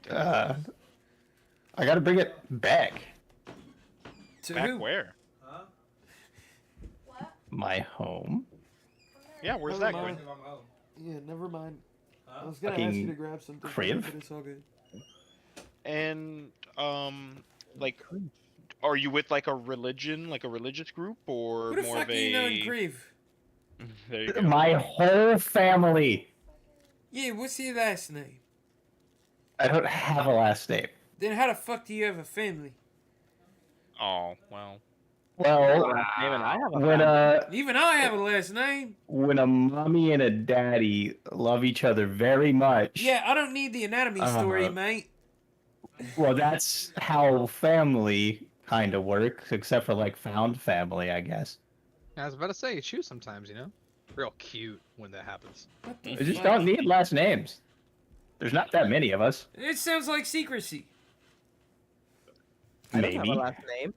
Speaker 4: don't. I gotta bring it back.
Speaker 2: To
Speaker 3: Back
Speaker 2: who?
Speaker 3: where?
Speaker 4: My home.
Speaker 3: Yeah, where's
Speaker 7: Never
Speaker 3: that going?
Speaker 7: mind. Yeah, never mind. I was gonna ask
Speaker 4: Fucking
Speaker 7: you to grab something,
Speaker 4: crib?
Speaker 7: but it's all good.
Speaker 3: And like, are you with like a religion, like a religious group, or
Speaker 2: Who the
Speaker 3: more
Speaker 2: fuck
Speaker 3: of
Speaker 2: do you know in
Speaker 3: a?
Speaker 2: Creve?
Speaker 3: There you go.
Speaker 4: My whole family.
Speaker 2: Yeah, what's your last name?
Speaker 4: I don't have a last name.
Speaker 2: Then how the fuck do you have a family?
Speaker 3: Oh well.
Speaker 4: Well,
Speaker 5: Name and I have a
Speaker 4: when
Speaker 5: family.
Speaker 2: Even I have a last name.
Speaker 4: when a mommy and a daddy love each other very much.
Speaker 2: Yeah, I don't need the anatomy story, mate.
Speaker 4: Well, that's how family kind of works, except for like found family, I guess.
Speaker 1: I was about to say, it's you sometimes, you know? Real cute when that happens.
Speaker 2: What the
Speaker 4: We just
Speaker 2: fuck?
Speaker 4: don't need last names. There's not that many of us.
Speaker 2: It sounds like secrecy.
Speaker 5: I don't have a
Speaker 4: Maybe.
Speaker 5: last name.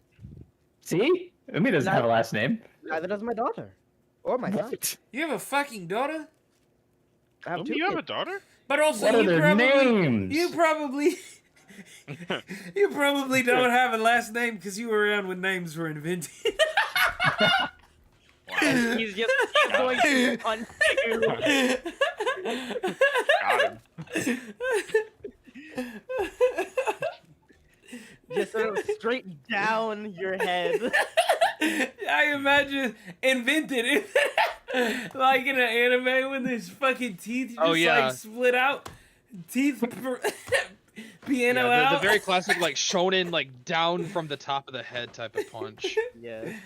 Speaker 4: See? Umi doesn't have a last name.
Speaker 5: Neither does my daughter. Or my son.
Speaker 4: What?
Speaker 2: You have a fucking daughter?
Speaker 5: I have
Speaker 3: Don't
Speaker 5: two
Speaker 3: you have a
Speaker 5: kids.
Speaker 3: daughter?
Speaker 2: But also,
Speaker 4: What are
Speaker 2: you
Speaker 4: their
Speaker 2: probably,
Speaker 4: names?
Speaker 2: you probably, you probably don't have a last name because you were around when names were invented.
Speaker 5: He's going to hunt you.
Speaker 3: Got him.
Speaker 5: Just sort of straight down your head.
Speaker 2: I imagine invented it like in an anime when there's fucking teeth just
Speaker 1: Oh, yeah.
Speaker 2: like split out, teeth piano
Speaker 1: Yeah,
Speaker 2: out.
Speaker 1: the very classic, like, shonen, like, down from the top of the head type of punch.
Speaker 5: Yes.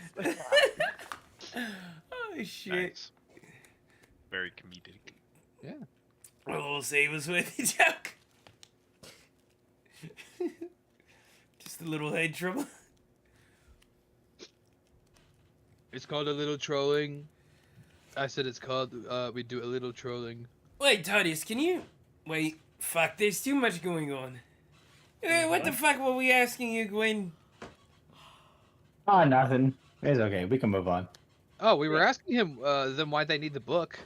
Speaker 2: Oh shit!
Speaker 3: Nice. Very comedic.
Speaker 1: Yeah.
Speaker 2: We'll say it was with the joke. Just a little head trouble.
Speaker 1: It's called a little trolling. I said it's called, we do a little trolling.
Speaker 2: Wait, Titus, can you... Wait, fuck, there's too much going on. What the fuck were we asking you, Gwen?
Speaker 4: Ah, nothing. It's okay. We can move on.
Speaker 1: Oh, we were asking him, then why they need the book.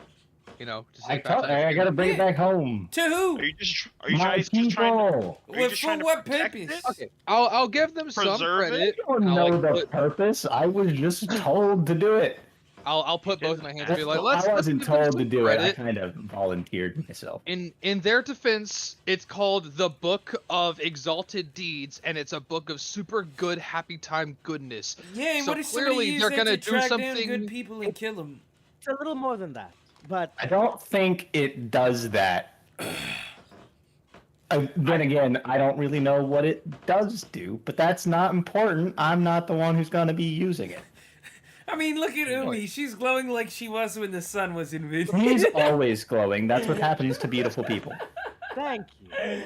Speaker 1: You know, to
Speaker 4: I
Speaker 1: save back
Speaker 4: I gotta bring it back home.
Speaker 2: To who?
Speaker 3: Are you just? Are you
Speaker 4: My
Speaker 3: guys just trying to?
Speaker 4: people.
Speaker 3: Are you just
Speaker 2: For
Speaker 3: trying to
Speaker 2: what
Speaker 3: protect
Speaker 2: purpose?
Speaker 3: this?
Speaker 1: Okay, I'll give them some
Speaker 3: Preserve it?
Speaker 1: credit.
Speaker 4: I don't
Speaker 1: I'll,
Speaker 4: know
Speaker 1: like,
Speaker 4: the
Speaker 1: put-
Speaker 4: purpose. I was just told to do it.
Speaker 1: I'll put both my hands and be like, let's
Speaker 4: I wasn't
Speaker 1: give them
Speaker 4: told
Speaker 1: some
Speaker 4: to do it. I
Speaker 1: credit.
Speaker 4: kind of volunteered myself.
Speaker 1: In their defense, it's called the Book of Exalted Deeds, and it's a book of super good, happy time goodness.
Speaker 2: Yeah, and
Speaker 1: So
Speaker 2: what if somebody
Speaker 1: clearly
Speaker 2: used
Speaker 1: they're
Speaker 2: that
Speaker 1: gonna
Speaker 2: to
Speaker 1: do
Speaker 2: track down
Speaker 1: something-
Speaker 2: good people and kill them?
Speaker 5: It's a little more than that. But
Speaker 4: I don't think it does that. Then again, I don't really know what it does do, but that's not important. I'm not the one who's going to be using it.
Speaker 2: I mean, look at Umi. She's glowing like she was when the sun was invented.
Speaker 4: He's always glowing. That's what happens to beautiful people.
Speaker 5: thank you.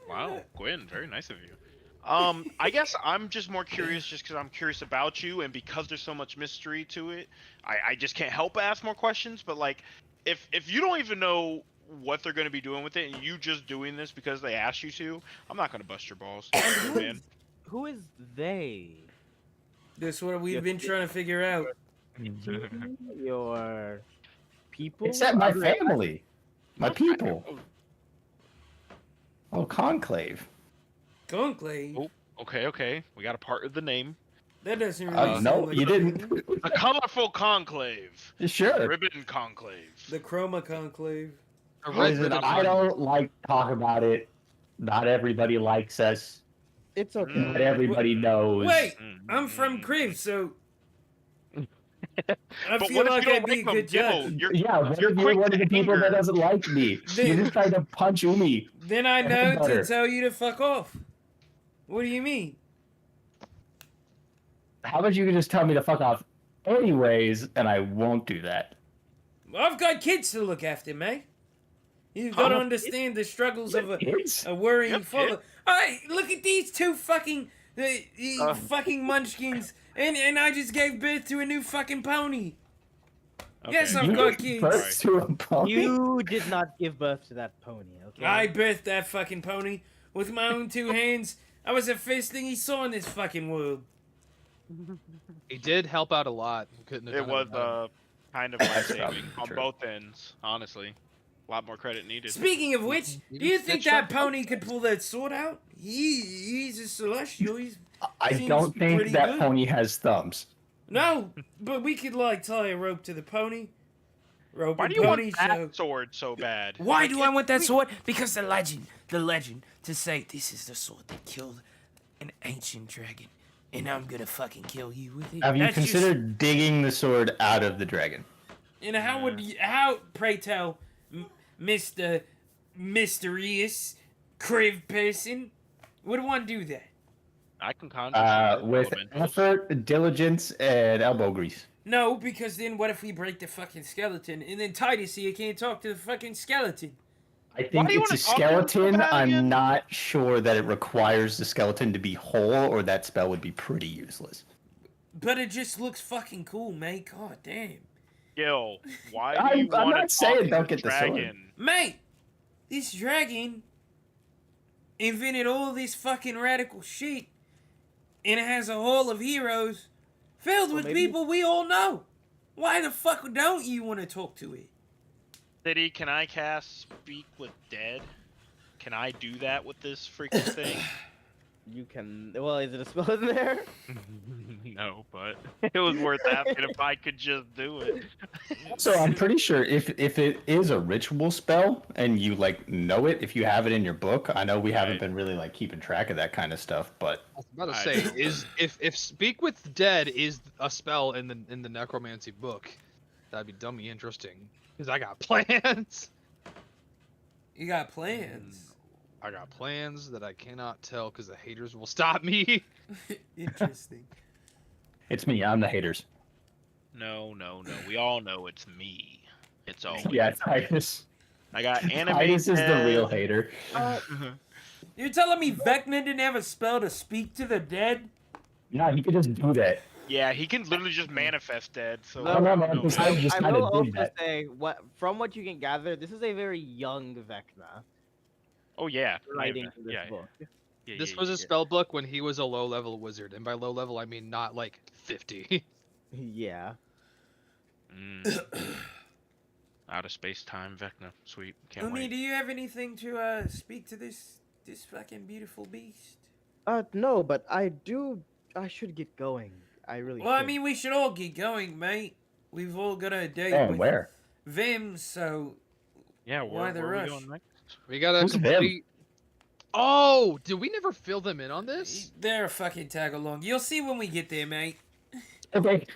Speaker 3: Wow, Gwen, very nice of you. I guess I'm just more curious just because I'm curious about you, and because there's so much mystery to it, I just can't help but ask more questions. But like, if you don't even know what they're going to be doing with it, and you just doing this because they asked you to, I'm not going to bust your balls, man.
Speaker 5: Who is they?
Speaker 2: That's what we've been trying to figure out.
Speaker 5: Your people?
Speaker 4: Except my
Speaker 5: Other-
Speaker 4: family. My people. Oh, conclave.
Speaker 2: Conclave?
Speaker 3: Oh, okay, we got a part of the name.
Speaker 2: That doesn't really sound
Speaker 4: No,
Speaker 2: like
Speaker 4: you
Speaker 2: a
Speaker 4: didn't.
Speaker 2: family.
Speaker 3: The colorful conclave.
Speaker 4: Sure.
Speaker 3: Ribbon conclave.
Speaker 2: The Chroma Conclave.
Speaker 1: A red
Speaker 4: Listen,
Speaker 1: ribbon
Speaker 4: I
Speaker 1: on-
Speaker 4: don't like to talk about it. Not everybody likes us.
Speaker 5: It's okay.
Speaker 4: Not everybody knows.
Speaker 2: Wait,
Speaker 3: Mm,
Speaker 2: I'm from
Speaker 3: mm,
Speaker 2: Creve, so I
Speaker 3: But
Speaker 2: feel
Speaker 3: what if
Speaker 2: like
Speaker 3: you
Speaker 2: I'd
Speaker 3: don't
Speaker 2: be a
Speaker 3: like them,
Speaker 2: good
Speaker 3: Gil?
Speaker 2: judge.
Speaker 3: You're,
Speaker 4: Yeah, what
Speaker 3: you're
Speaker 4: if you're
Speaker 3: quick
Speaker 4: one
Speaker 3: to
Speaker 4: of the people that
Speaker 3: anger.
Speaker 4: doesn't like me? You're just trying to punch Umi.
Speaker 2: Then I
Speaker 4: And
Speaker 2: know to
Speaker 4: butter.
Speaker 2: tell you to fuck off. What do you mean?
Speaker 4: How about you can just tell me to fuck off anyways, and I won't do that.
Speaker 2: I've got kids to look after, mate. You've got to understand the struggles of
Speaker 4: Kids?
Speaker 2: a worrying
Speaker 3: Yep,
Speaker 2: father. Hey, look at these two fucking fucking munchkins, and I just gave birth to a new fucking pony. Yes,
Speaker 3: Okay.
Speaker 2: I've
Speaker 4: You
Speaker 2: got
Speaker 4: gave
Speaker 2: kids.
Speaker 4: birth to a pony?
Speaker 5: You did not give birth to that pony, okay?
Speaker 2: I birthed that fucking pony with my own two hands. I was the first thing he saw in this fucking world.
Speaker 1: He did help out a lot. Couldn't have
Speaker 3: It
Speaker 1: done
Speaker 3: was
Speaker 1: without him.
Speaker 3: kind of
Speaker 4: That's
Speaker 3: life-saving
Speaker 4: probably
Speaker 3: on
Speaker 4: true.
Speaker 3: both ends, honestly. A lot more credit needed.
Speaker 2: Speaking of which,
Speaker 1: You
Speaker 2: do you
Speaker 1: just
Speaker 2: think
Speaker 1: stitched
Speaker 2: that
Speaker 1: up
Speaker 2: pony could pull that sword out? He's a celestial.
Speaker 4: I
Speaker 2: Seems
Speaker 4: don't think
Speaker 2: pretty
Speaker 4: that
Speaker 2: good.
Speaker 4: pony has thumbs.
Speaker 2: No, but we could like tie a rope to the pony. Rope
Speaker 3: Why
Speaker 2: and
Speaker 3: do you want
Speaker 2: pony
Speaker 3: that
Speaker 2: show.
Speaker 3: sword so bad?
Speaker 2: Why
Speaker 3: Like,
Speaker 2: do I want that sword? Because the legend to say this is the sword that killed an ancient dragon, and I'm gonna fucking kill you with it.
Speaker 4: Have you
Speaker 2: That's just-
Speaker 4: considered digging the sword out of the dragon?
Speaker 2: And how would you, how pray tell, Mr. Mysterious Criv person, would one do that?
Speaker 3: I can conjure some
Speaker 4: With
Speaker 3: elementals.
Speaker 4: effort, diligence, and elbow grease.
Speaker 2: No, because then what if we break the fucking skeleton and then Titus here can't talk to the fucking skeleton?
Speaker 4: I
Speaker 3: Why
Speaker 4: think
Speaker 3: do you
Speaker 4: it's a
Speaker 3: wanna talk to him so
Speaker 4: skeleton.
Speaker 3: bad
Speaker 4: I'm
Speaker 3: again?
Speaker 4: not sure that it requires the skeleton to be whole, or that spell would be pretty useless.
Speaker 2: But it just looks fucking cool, mate. God damn.
Speaker 3: Gil, why do
Speaker 4: I'm
Speaker 3: you want
Speaker 4: not
Speaker 3: to
Speaker 4: saying
Speaker 3: talk to
Speaker 4: don't
Speaker 3: the
Speaker 4: get the sword.
Speaker 3: dragon?
Speaker 2: Mate, this dragon invented all this fucking radical shit, and it has a hall of heroes filled with
Speaker 5: maybe-
Speaker 2: people we all know. Why the fuck don't you want to talk to it?
Speaker 3: City, can I cast Speak with Dead? Can I do that with this freaking thing?
Speaker 5: You can. Well, is it a spell in there?
Speaker 3: No, but it was worth asking if I could just do it.
Speaker 4: So I'm pretty sure if it is a ritual spell and you like know it, if you have it in your book, I know we haven't
Speaker 3: Right.
Speaker 4: been really like keeping track of that kind of stuff, but
Speaker 1: I was about to
Speaker 3: I
Speaker 1: say,
Speaker 3: know.
Speaker 1: is if Speak with Dead is a spell in the necromancy book, that'd be dummy interesting. Cause I got plans.
Speaker 2: You got plans.
Speaker 1: I got plans that I cannot tell because the haters will stop me.
Speaker 2: Interesting.
Speaker 4: it's me. I'm the haters.
Speaker 3: No. We all know it's me. It's always
Speaker 4: Yeah,
Speaker 3: me.
Speaker 4: Titus.
Speaker 3: I got anime.
Speaker 4: Titus is the
Speaker 3: Dead.
Speaker 4: real hater.
Speaker 2: You're telling me Vecna didn't have a spell to speak to the dead?
Speaker 4: No, he could just do that.
Speaker 3: Yeah, he can literally just manifest dead. So
Speaker 5: No,
Speaker 3: I don't
Speaker 4: man,
Speaker 3: know.
Speaker 4: because I just
Speaker 5: I
Speaker 4: kind
Speaker 5: will
Speaker 4: of
Speaker 5: also
Speaker 4: did that.
Speaker 5: say, from what you can gather, this is a very young Vecna
Speaker 3: Oh yeah,
Speaker 5: writing this
Speaker 3: yeah,
Speaker 5: book.
Speaker 3: yeah,
Speaker 1: This
Speaker 3: yeah,
Speaker 1: was a
Speaker 3: yeah.
Speaker 1: spell book when he was a low level wizard, and by low level I mean not like 50.
Speaker 5: Yeah.
Speaker 3: Out of space time, Vecna. Sweet. Can't
Speaker 2: Umi,
Speaker 3: wait.
Speaker 2: do you have anything to speak to this fucking beautiful beast?
Speaker 5: No, but I do. I should get going. I really.
Speaker 2: Well, I
Speaker 5: should.
Speaker 2: mean, we should all get going, mate. We've all got a date
Speaker 4: And
Speaker 2: with
Speaker 4: where?
Speaker 2: Vim, so
Speaker 3: Yeah,
Speaker 2: Why the
Speaker 3: where are we
Speaker 2: rush?
Speaker 3: going next?
Speaker 1: We gotta
Speaker 4: Who's him?
Speaker 1: complete. Oh, did we never fill them in on this?
Speaker 2: they're a fucking tag along. You'll see when we get there, mate.
Speaker 4: Okay.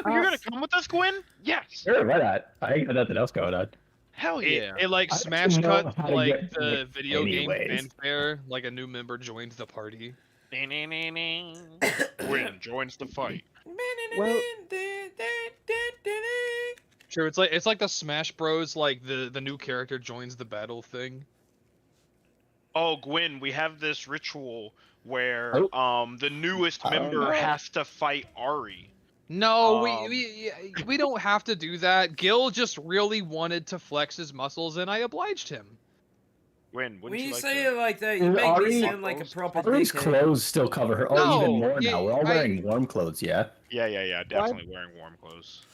Speaker 3: You're gonna come with us, Gwen? Yes.
Speaker 4: Sure, why not? I ain't got nothing else going on.
Speaker 3: Hell yeah.
Speaker 1: It like
Speaker 4: I
Speaker 1: smash
Speaker 4: don't know
Speaker 1: cut
Speaker 4: how to
Speaker 1: like
Speaker 4: get
Speaker 1: the
Speaker 4: it
Speaker 1: video game
Speaker 4: anyways.
Speaker 1: fanfare, like a new member joined the party.
Speaker 3: Gwen joins the fight.
Speaker 5: Well-
Speaker 1: Sure, it's like the Smash Bros. Like the new character joins the battle thing.
Speaker 3: Oh, Gwen, we have this ritual where
Speaker 4: Oh.
Speaker 3: the newest
Speaker 4: Oh,
Speaker 3: member
Speaker 4: no.
Speaker 3: has to fight Ari.
Speaker 1: No,
Speaker 3: Um,
Speaker 1: we don't have to do that. Gil just really wanted to flex his muscles, and I obliged him.
Speaker 3: Gwen,
Speaker 2: When
Speaker 3: wouldn't
Speaker 2: you
Speaker 3: you like
Speaker 2: say
Speaker 3: to?
Speaker 2: it like that, you
Speaker 4: Is
Speaker 2: make
Speaker 4: Ari-
Speaker 2: me sound like a proper
Speaker 4: Ari's
Speaker 2: dickhead.
Speaker 4: clothes still cover her. Oh, even
Speaker 1: No,
Speaker 4: more
Speaker 1: yeah,
Speaker 4: now. We're all
Speaker 1: I-
Speaker 4: wearing warm clothes, yeah?
Speaker 3: Yeah, definitely wearing warm clothes.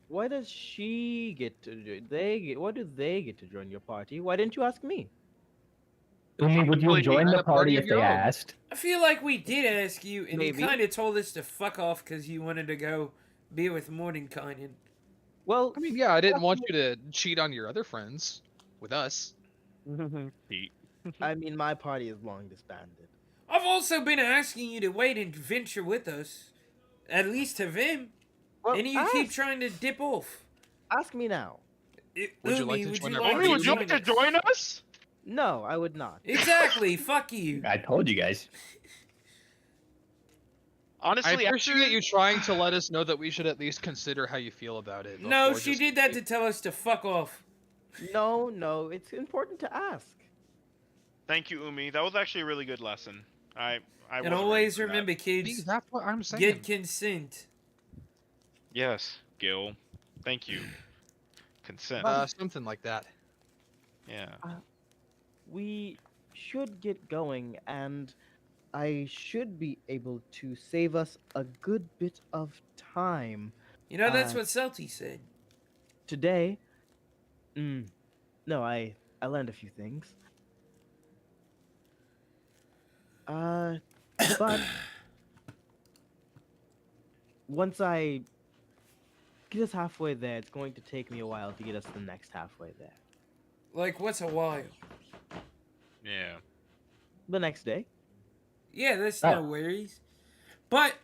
Speaker 5: Why does she get to? Why do they get to join your party? Why didn't you ask me?
Speaker 4: Umi, would you
Speaker 1: Probably
Speaker 4: have joined
Speaker 1: had
Speaker 4: the
Speaker 1: a party
Speaker 4: party
Speaker 1: of
Speaker 4: if
Speaker 1: your
Speaker 4: they
Speaker 1: own.
Speaker 4: asked?
Speaker 2: I feel like we did ask you, and
Speaker 5: Maybe.
Speaker 2: you kind of told us to fuck off because you wanted to go be with Mordenkainen.
Speaker 5: Well,
Speaker 1: I mean, yeah, I didn't want you to cheat on your other friends with us.
Speaker 3: Pete.
Speaker 5: I mean, my party is long disbanded.
Speaker 2: I've also been asking you to wait and venture with us. At least of him.
Speaker 5: Well,
Speaker 2: And you keep trying to dip off.
Speaker 5: ask me now.
Speaker 1: Would you
Speaker 2: Umi,
Speaker 1: like to
Speaker 2: would
Speaker 1: join
Speaker 2: you
Speaker 1: our
Speaker 2: like
Speaker 1: party?
Speaker 3: Umi,
Speaker 2: to
Speaker 3: would you like to
Speaker 2: join
Speaker 3: join us?
Speaker 5: No, I would not.
Speaker 2: Exactly, fuck you.
Speaker 4: I told you guys.
Speaker 1: I
Speaker 3: Honestly,
Speaker 1: appreciate
Speaker 3: after-
Speaker 1: you trying to let us know that we should at least consider how you feel about it.
Speaker 2: No,
Speaker 1: before
Speaker 2: she
Speaker 1: just-
Speaker 2: did that to tell us to fuck off.
Speaker 5: No, it's important to ask.
Speaker 3: Thank you, Umi. That was actually a really good lesson. I
Speaker 2: And
Speaker 3: wasn't ready
Speaker 2: always
Speaker 3: for that.
Speaker 2: remember,
Speaker 1: See,
Speaker 2: kids,
Speaker 1: that's what I'm saying.
Speaker 2: get consent.
Speaker 3: Yes, Gil. Thank you. Consent.
Speaker 1: Something like that.
Speaker 3: Yeah.
Speaker 5: We should get going, and I should be able to save us a good bit of time
Speaker 2: You know, that's
Speaker 5: Uh,
Speaker 2: what Celty said.
Speaker 5: today. No, I learned a few things. But once I get us halfway there, it's going to take me a while to get us the next halfway there.
Speaker 2: Like, what's a while?
Speaker 3: Yeah.
Speaker 5: The next day.
Speaker 2: Yeah, that's
Speaker 4: Oh.
Speaker 2: no worries. But,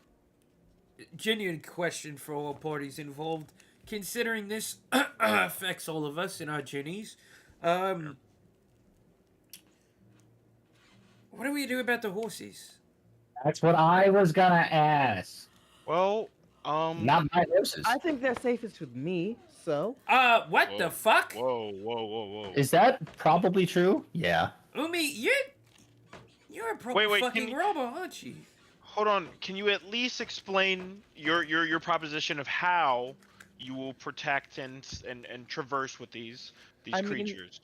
Speaker 2: genuine question for all parties involved. Considering this affects all of us in our journeys, what do we do about the horses?
Speaker 4: That's what I was gonna ask.
Speaker 3: Well,
Speaker 4: Not my horses.
Speaker 5: I think they're safest with me, so
Speaker 2: What
Speaker 3: Whoa.
Speaker 2: the fuck?
Speaker 3: Whoa.
Speaker 4: Is that probably true? Yeah.
Speaker 2: Umi, you're a proper
Speaker 3: Wait, can
Speaker 2: fucking
Speaker 3: you-
Speaker 2: robot, aren't you?
Speaker 3: Hold on. Can you at least explain your proposition of how you will protect and traverse with these
Speaker 5: I mean-
Speaker 3: creatures?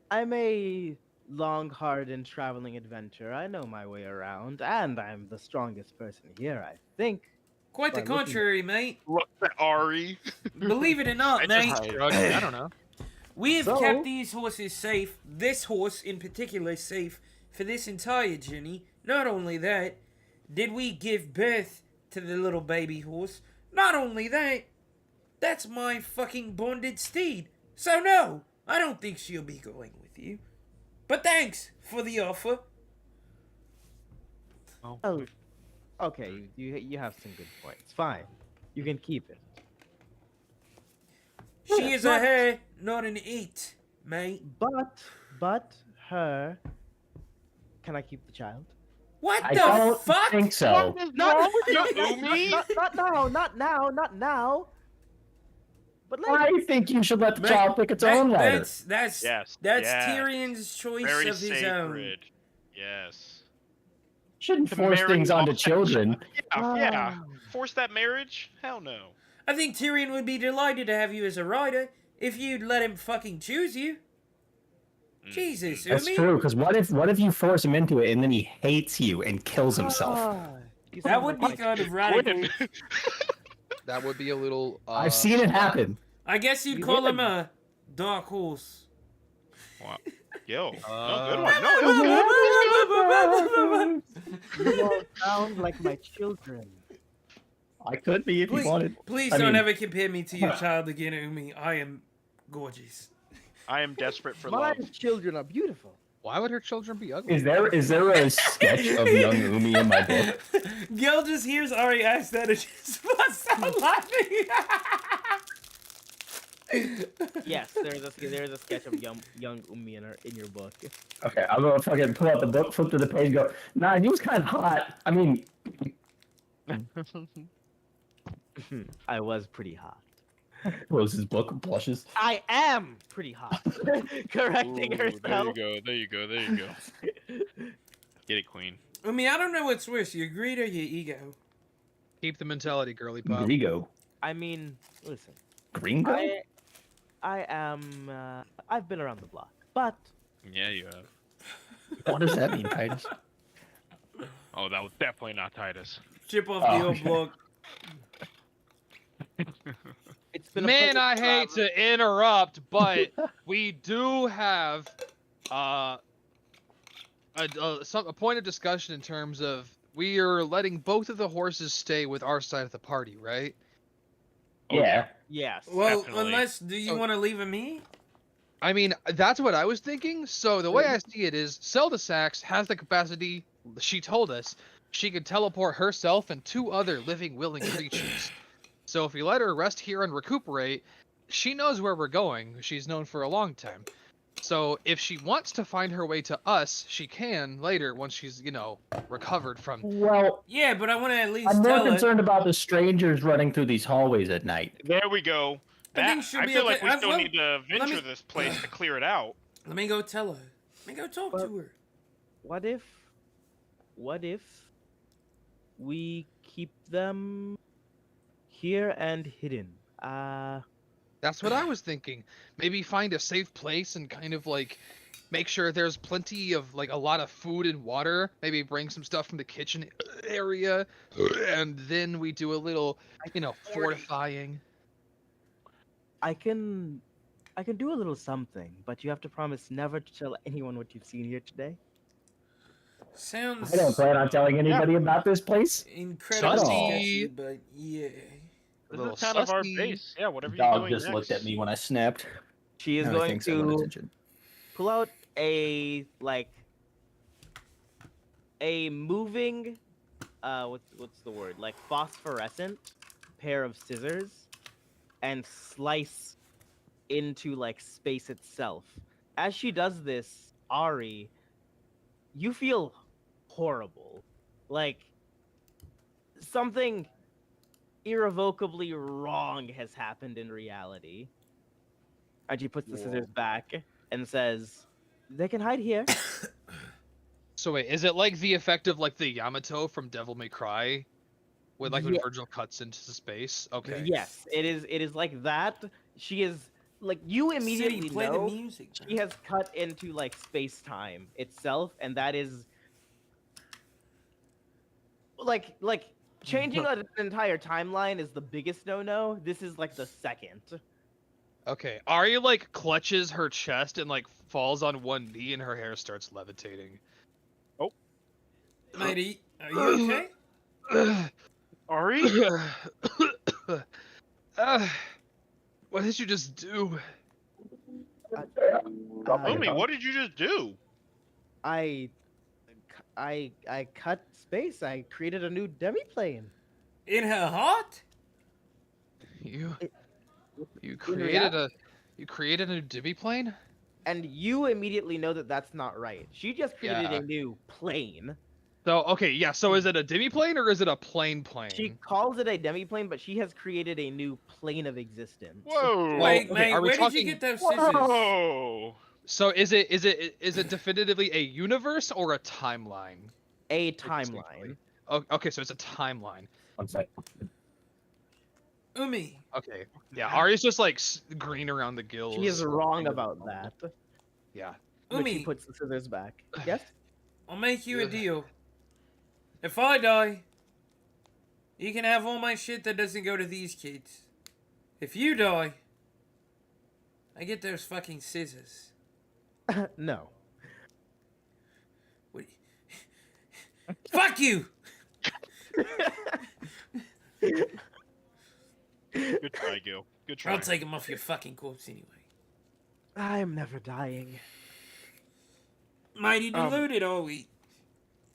Speaker 5: I'm a long, hard, and traveling adventurer. I know my way around, and I'm the strongest person here, I think.
Speaker 2: Quite the
Speaker 5: By looking-
Speaker 2: contrary, mate.
Speaker 3: Look at Ari.
Speaker 2: Believe it or not,
Speaker 3: I
Speaker 2: mate.
Speaker 3: just-
Speaker 1: I don't know.
Speaker 2: We have
Speaker 5: So-
Speaker 2: kept these horses safe, this horse in particular safe, for this entire journey. Not only that, did we give birth to the little baby horse? Not only that, that's my fucking bonded steed. So no, I don't think she'll be going with you. But thanks for the offer.
Speaker 5: Oh, okay. You have some good points. Fine, you can keep it.
Speaker 2: She is a her, not an it, mate.
Speaker 5: But her. Can I keep the child?
Speaker 2: What
Speaker 4: I
Speaker 2: the
Speaker 4: don't
Speaker 2: fuck?
Speaker 4: think so.
Speaker 5: Not,
Speaker 3: Umi?
Speaker 5: not now, not now. But later.
Speaker 4: I think you should let the
Speaker 2: Mate,
Speaker 4: child pick its own ladder.
Speaker 2: That's
Speaker 3: Yes.
Speaker 2: that's
Speaker 3: yes.
Speaker 2: Tyrion's choice
Speaker 3: Very
Speaker 2: of his own.
Speaker 3: sacred. Yes.
Speaker 4: Shouldn't
Speaker 3: To
Speaker 4: force
Speaker 3: marry
Speaker 4: things onto
Speaker 3: off that
Speaker 4: children.
Speaker 3: Yeah.
Speaker 5: Ah.
Speaker 3: Force that marriage? Hell no.
Speaker 2: I think Tyrion would be delighted to have you as a rider if you'd let him fucking choose you. Jesus,
Speaker 4: That's
Speaker 2: Umi.
Speaker 4: true. Because what if you force him into it and then he hates you and kills himself?
Speaker 5: You
Speaker 2: That
Speaker 5: sound
Speaker 2: would
Speaker 5: like
Speaker 2: be
Speaker 5: my
Speaker 2: kind of radical.
Speaker 3: Quinn.
Speaker 1: That would be a little.
Speaker 4: I've seen it happen.
Speaker 2: I guess you'd
Speaker 5: You
Speaker 2: call
Speaker 5: would.
Speaker 2: him a dark horse.
Speaker 3: Wow. Yo.
Speaker 1: Uh,
Speaker 3: no, good one. No, it was good.
Speaker 5: You all sound like my children.
Speaker 4: I could be if
Speaker 2: Please,
Speaker 4: you wanted.
Speaker 2: please
Speaker 4: I
Speaker 2: don't
Speaker 4: mean-
Speaker 2: ever compare me to your child again, Umi. I am gorgeous.
Speaker 3: I am desperate for
Speaker 5: My
Speaker 3: love.
Speaker 5: children are beautiful.
Speaker 1: Why would her children be ugly?
Speaker 4: Is there a sketch of young Umi in my book?
Speaker 2: Gil just hears Ari ask that and just busts out laughing.
Speaker 5: Yes, there's a sketch of young Umi in your book.
Speaker 4: Okay, I'm gonna fucking pull out the book, flip to the page, and go. Nah, he was kind of hot. I mean,
Speaker 5: I was pretty hot.
Speaker 4: closes his book, blushes.
Speaker 5: I am pretty hot. Correcting
Speaker 3: Ooh,
Speaker 5: herself.
Speaker 3: There you go. Get it, Queen.
Speaker 2: Umi, I don't know what's worse, your greed or your ego.
Speaker 1: Keep the mentality, girly pop.
Speaker 4: Grigo.
Speaker 5: I mean, listen.
Speaker 4: Gringo?
Speaker 5: I am. I've been around the block, but
Speaker 3: Yeah, you have.
Speaker 4: What does that mean, Titus?
Speaker 3: Oh, that was definitely not Titus.
Speaker 2: Chip off
Speaker 4: Oh,
Speaker 2: the old
Speaker 4: okay.
Speaker 2: block.
Speaker 5: it's been.
Speaker 1: Man,
Speaker 5: a
Speaker 1: I
Speaker 5: pleasure
Speaker 1: hate to interrupt, but we do have a point of discussion in terms of we are letting both of the horses stay with our side of the party, right?
Speaker 4: Yeah.
Speaker 5: Yes.
Speaker 2: Well,
Speaker 3: Definitely.
Speaker 2: unless, do you
Speaker 1: So-
Speaker 2: want to leave him here?
Speaker 1: I mean, that's what I was thinking. So the way I see it is, Zelda Sax has the capacity, she told us, she can teleport herself and 2 other living, willing creatures. So if we let her rest here and recuperate, she knows where we're going. She's known for a long time. So if she wants to find her way to us, she can later once she's, recovered from.
Speaker 4: Well,
Speaker 2: Yeah, but I want to at least
Speaker 4: I'm more
Speaker 2: tell her.
Speaker 4: concerned about the strangers running through these hallways at night.
Speaker 3: There we go.
Speaker 2: I think she'll
Speaker 3: I
Speaker 2: be
Speaker 3: feel
Speaker 2: okay.
Speaker 3: like we
Speaker 2: I
Speaker 3: still
Speaker 2: will-
Speaker 3: need to
Speaker 2: let
Speaker 3: venture
Speaker 2: me-
Speaker 3: this place to clear it out.
Speaker 2: Let me go tell her. Let me go talk
Speaker 6: But-
Speaker 2: to her.
Speaker 6: What if we keep them here and hidden?
Speaker 1: That's what I was thinking. Maybe find a safe place and kind of like make sure there's plenty of like a lot of food and water. Maybe bring some stuff from the kitchen area, and then we do a little, fortifying.
Speaker 6: I can do a little something, but you have to promise never to tell anyone what you've seen here today.
Speaker 2: Sounds
Speaker 4: I don't plan on telling anybody about this place.
Speaker 2: incredibly
Speaker 1: Sussy.
Speaker 2: sketchy, but yeah.
Speaker 1: A
Speaker 3: This
Speaker 1: little
Speaker 3: is kind of our
Speaker 1: sussy.
Speaker 3: base. Yeah, whatever
Speaker 4: The
Speaker 3: you're
Speaker 4: dog
Speaker 3: doing
Speaker 4: just
Speaker 3: next.
Speaker 4: looked at me when I snapped.
Speaker 6: She is
Speaker 4: Now he
Speaker 6: going
Speaker 4: thinks I want
Speaker 6: to
Speaker 4: attention.
Speaker 6: pull out a moving what's the word, like phosphorescent pair of scissors and slice into like space itself. As she does this, Ari, you feel horrible, like something irrevocably wrong has happened in reality. And she puts the scissors back and says, "They can hide here."
Speaker 1: So wait, is it like the effect of like the Yamato from Devil May Cry, with like when
Speaker 6: Yeah.
Speaker 1: Virgil cuts into space? Okay.
Speaker 6: Yes, it is. It is like that. She is like, you immediately
Speaker 2: City, play
Speaker 6: know
Speaker 2: the music.
Speaker 6: she has cut into like space time itself, and that is like changing an entire timeline is the biggest no-no. This is like the second.
Speaker 1: Okay. Ari like clutches her chest and like falls on one knee, and her hair starts levitating.
Speaker 2: Lady, are you okay?
Speaker 3: Ari?
Speaker 1: What did you just do?
Speaker 3: Tell me, what did you just do?
Speaker 6: I cut space. I created a new demi-plane.
Speaker 2: In her heart?
Speaker 1: You
Speaker 6: In
Speaker 1: created a new Divi plane?
Speaker 6: And you immediately know that that's not right. She just created
Speaker 1: Yeah.
Speaker 6: a new plane.
Speaker 1: So okay, yeah. So is it a Divi plane or is it a plane?
Speaker 6: She calls it a demi-plane, but she has created a new plane of existence.
Speaker 3: Whoa.
Speaker 2: Wait,
Speaker 1: okay,
Speaker 2: mate,
Speaker 1: are we
Speaker 2: where did you
Speaker 1: talking-
Speaker 2: get those scissors?
Speaker 3: Whoa.
Speaker 1: So is it definitively a universe or a timeline?
Speaker 6: A
Speaker 1: Distinctly.
Speaker 6: timeline.
Speaker 1: Oh, okay, so it's a timeline.
Speaker 4: One sec.
Speaker 2: Umi,
Speaker 1: Okay. Yeah, Ari's just like green around the gills.
Speaker 6: She is wrong about that.
Speaker 1: Yeah.
Speaker 6: But she
Speaker 2: Umi,
Speaker 6: puts the scissors back. Yes?
Speaker 2: I'll make you a
Speaker 1: Ugh.
Speaker 2: deal. If I die, you can have all my shit that doesn't go to these kids. If you die, I get those fucking scissors.
Speaker 6: No.
Speaker 2: What? Fuck you!
Speaker 3: Good try, Gil. Good try.
Speaker 2: I'll take them off your fucking corpse anyway.
Speaker 6: I'm never dying.
Speaker 2: Mighty deluded, are we?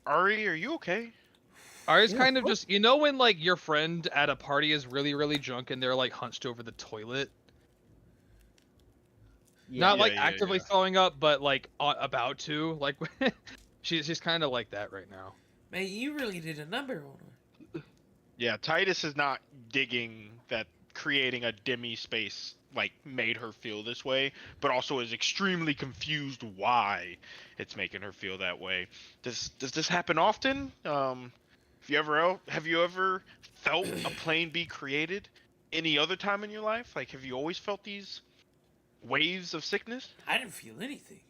Speaker 3: Ari, are you okay?
Speaker 1: Ari's kind of just, when like your friend at a party is really, really drunk and they're like hunched over the toilet? Not
Speaker 3: Yeah,
Speaker 1: like
Speaker 3: yeah,
Speaker 1: actively
Speaker 3: yeah.
Speaker 1: throwing up, but like about to. Like she's kind of like that right now.
Speaker 2: Mate, you really did a number on her.
Speaker 3: Yeah, Titus is not digging that creating a demi space like made her feel this way, but also is extremely confused why it's making her feel that way. Does this happen often? Have you ever felt a plane be created any other time in your life? Like, have you always felt these waves of sickness?
Speaker 2: I didn't feel anything.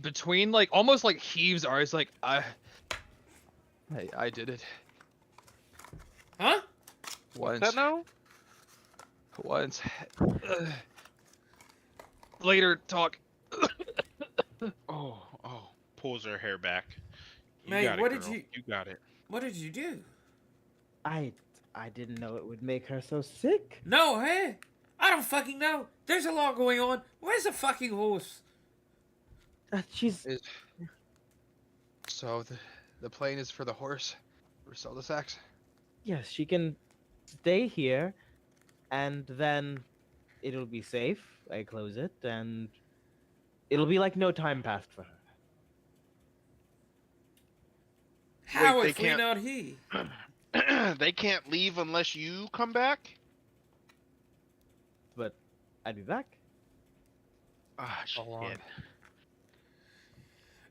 Speaker 1: Between like almost like heaves, Ari's like I did it
Speaker 2: Huh?
Speaker 1: once.
Speaker 3: That now?
Speaker 1: Once. Later talk.
Speaker 3: Oh, pulls her hair back. You
Speaker 2: Mate,
Speaker 3: got it,
Speaker 2: what did
Speaker 3: girl.
Speaker 2: you-
Speaker 3: You got it.
Speaker 2: What did you do?
Speaker 6: I didn't know it would make her so sick.
Speaker 2: No, hey? I don't fucking know. There's a lot going on. Where's the fucking horse?
Speaker 6: She's
Speaker 1: So the plane is for the horse. Resell this axe.
Speaker 6: Yes, she can stay here, and then it'll be safe. I close it, and it'll be like no time passed for her.
Speaker 2: How
Speaker 3: they
Speaker 2: if we're
Speaker 3: can't-
Speaker 2: not here?
Speaker 3: They can't leave unless you come back.
Speaker 6: But I'd be back.
Speaker 3: Ah,
Speaker 1: How long?
Speaker 3: shit.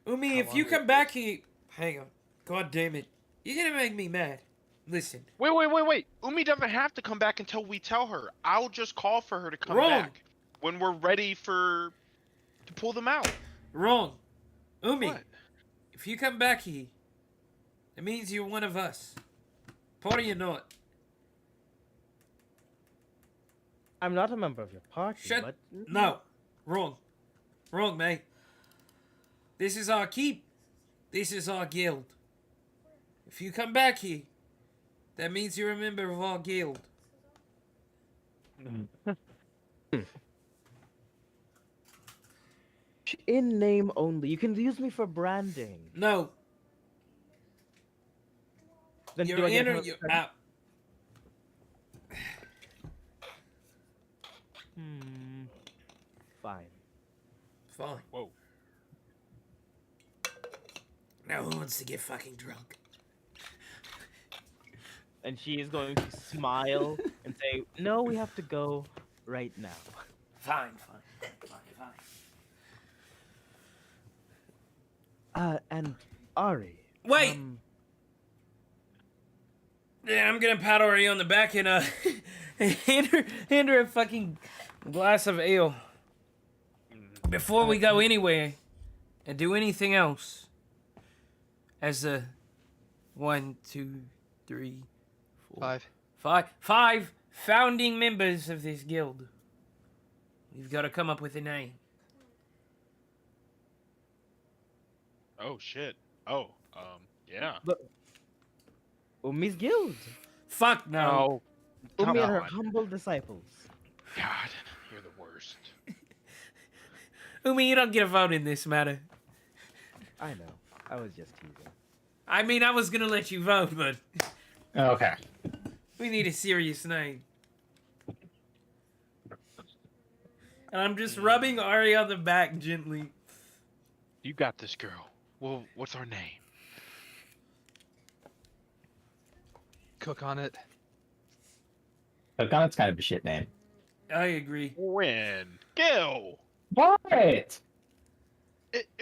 Speaker 2: Umi,
Speaker 1: How
Speaker 2: if
Speaker 1: long
Speaker 2: you
Speaker 1: will
Speaker 2: come
Speaker 1: it
Speaker 2: back here, hang on. God damn it, you're gonna make me mad. Listen,
Speaker 3: Wait. Umi doesn't have to come back until we tell her. I'll just call for her to come
Speaker 2: Wrong.
Speaker 3: back when we're ready to pull them out.
Speaker 2: wrong. Umi,
Speaker 3: What?
Speaker 2: if you come back here, it means you're one of us. Party or not.
Speaker 6: I'm not a member of your party,
Speaker 2: Shut.
Speaker 6: but
Speaker 2: No, wrong. Wrong, mate. This is our keep. This is our guild. If you come back here, that means you're a member of our guild.
Speaker 6: in name only. You can use me for branding.
Speaker 2: No,
Speaker 6: Then
Speaker 2: you're
Speaker 6: do I get
Speaker 2: in or
Speaker 6: another
Speaker 2: you're
Speaker 6: credit?
Speaker 2: out.
Speaker 6: Fine.
Speaker 2: Fine.
Speaker 3: Whoa.
Speaker 2: Now who wants to get fucking drunk?
Speaker 6: And she is going to smile and say, "No, we have to go right now."
Speaker 2: Fine.
Speaker 6: And Ari.
Speaker 2: Wait! Yeah, I'm gonna pat Ori on the back and hand her a fucking glass of ale before we go anywhere and do anything else. As the 1, 2, 3, 4,
Speaker 1: 5.
Speaker 2: five founding members of this guild, we've got to come up with a name.
Speaker 3: Oh shit. Oh. Yeah.
Speaker 6: Umi's guild.
Speaker 2: Fuck no.
Speaker 3: Come
Speaker 6: Umi and her
Speaker 3: on.
Speaker 6: humble disciples.
Speaker 3: God, you're the worst.
Speaker 2: Umi, you don't get a vote in this matter.
Speaker 6: I know. I was just teasing.
Speaker 2: I mean, I was gonna let you vote, but
Speaker 4: Okay.
Speaker 2: we need a serious name. And I'm just rubbing Ari on the back gently.
Speaker 3: You got this, girl. Well, what's our name?
Speaker 1: Cook on it.
Speaker 4: That's kind of a shit name.
Speaker 2: I agree.
Speaker 3: When? Gil.
Speaker 4: What?
Speaker 3: It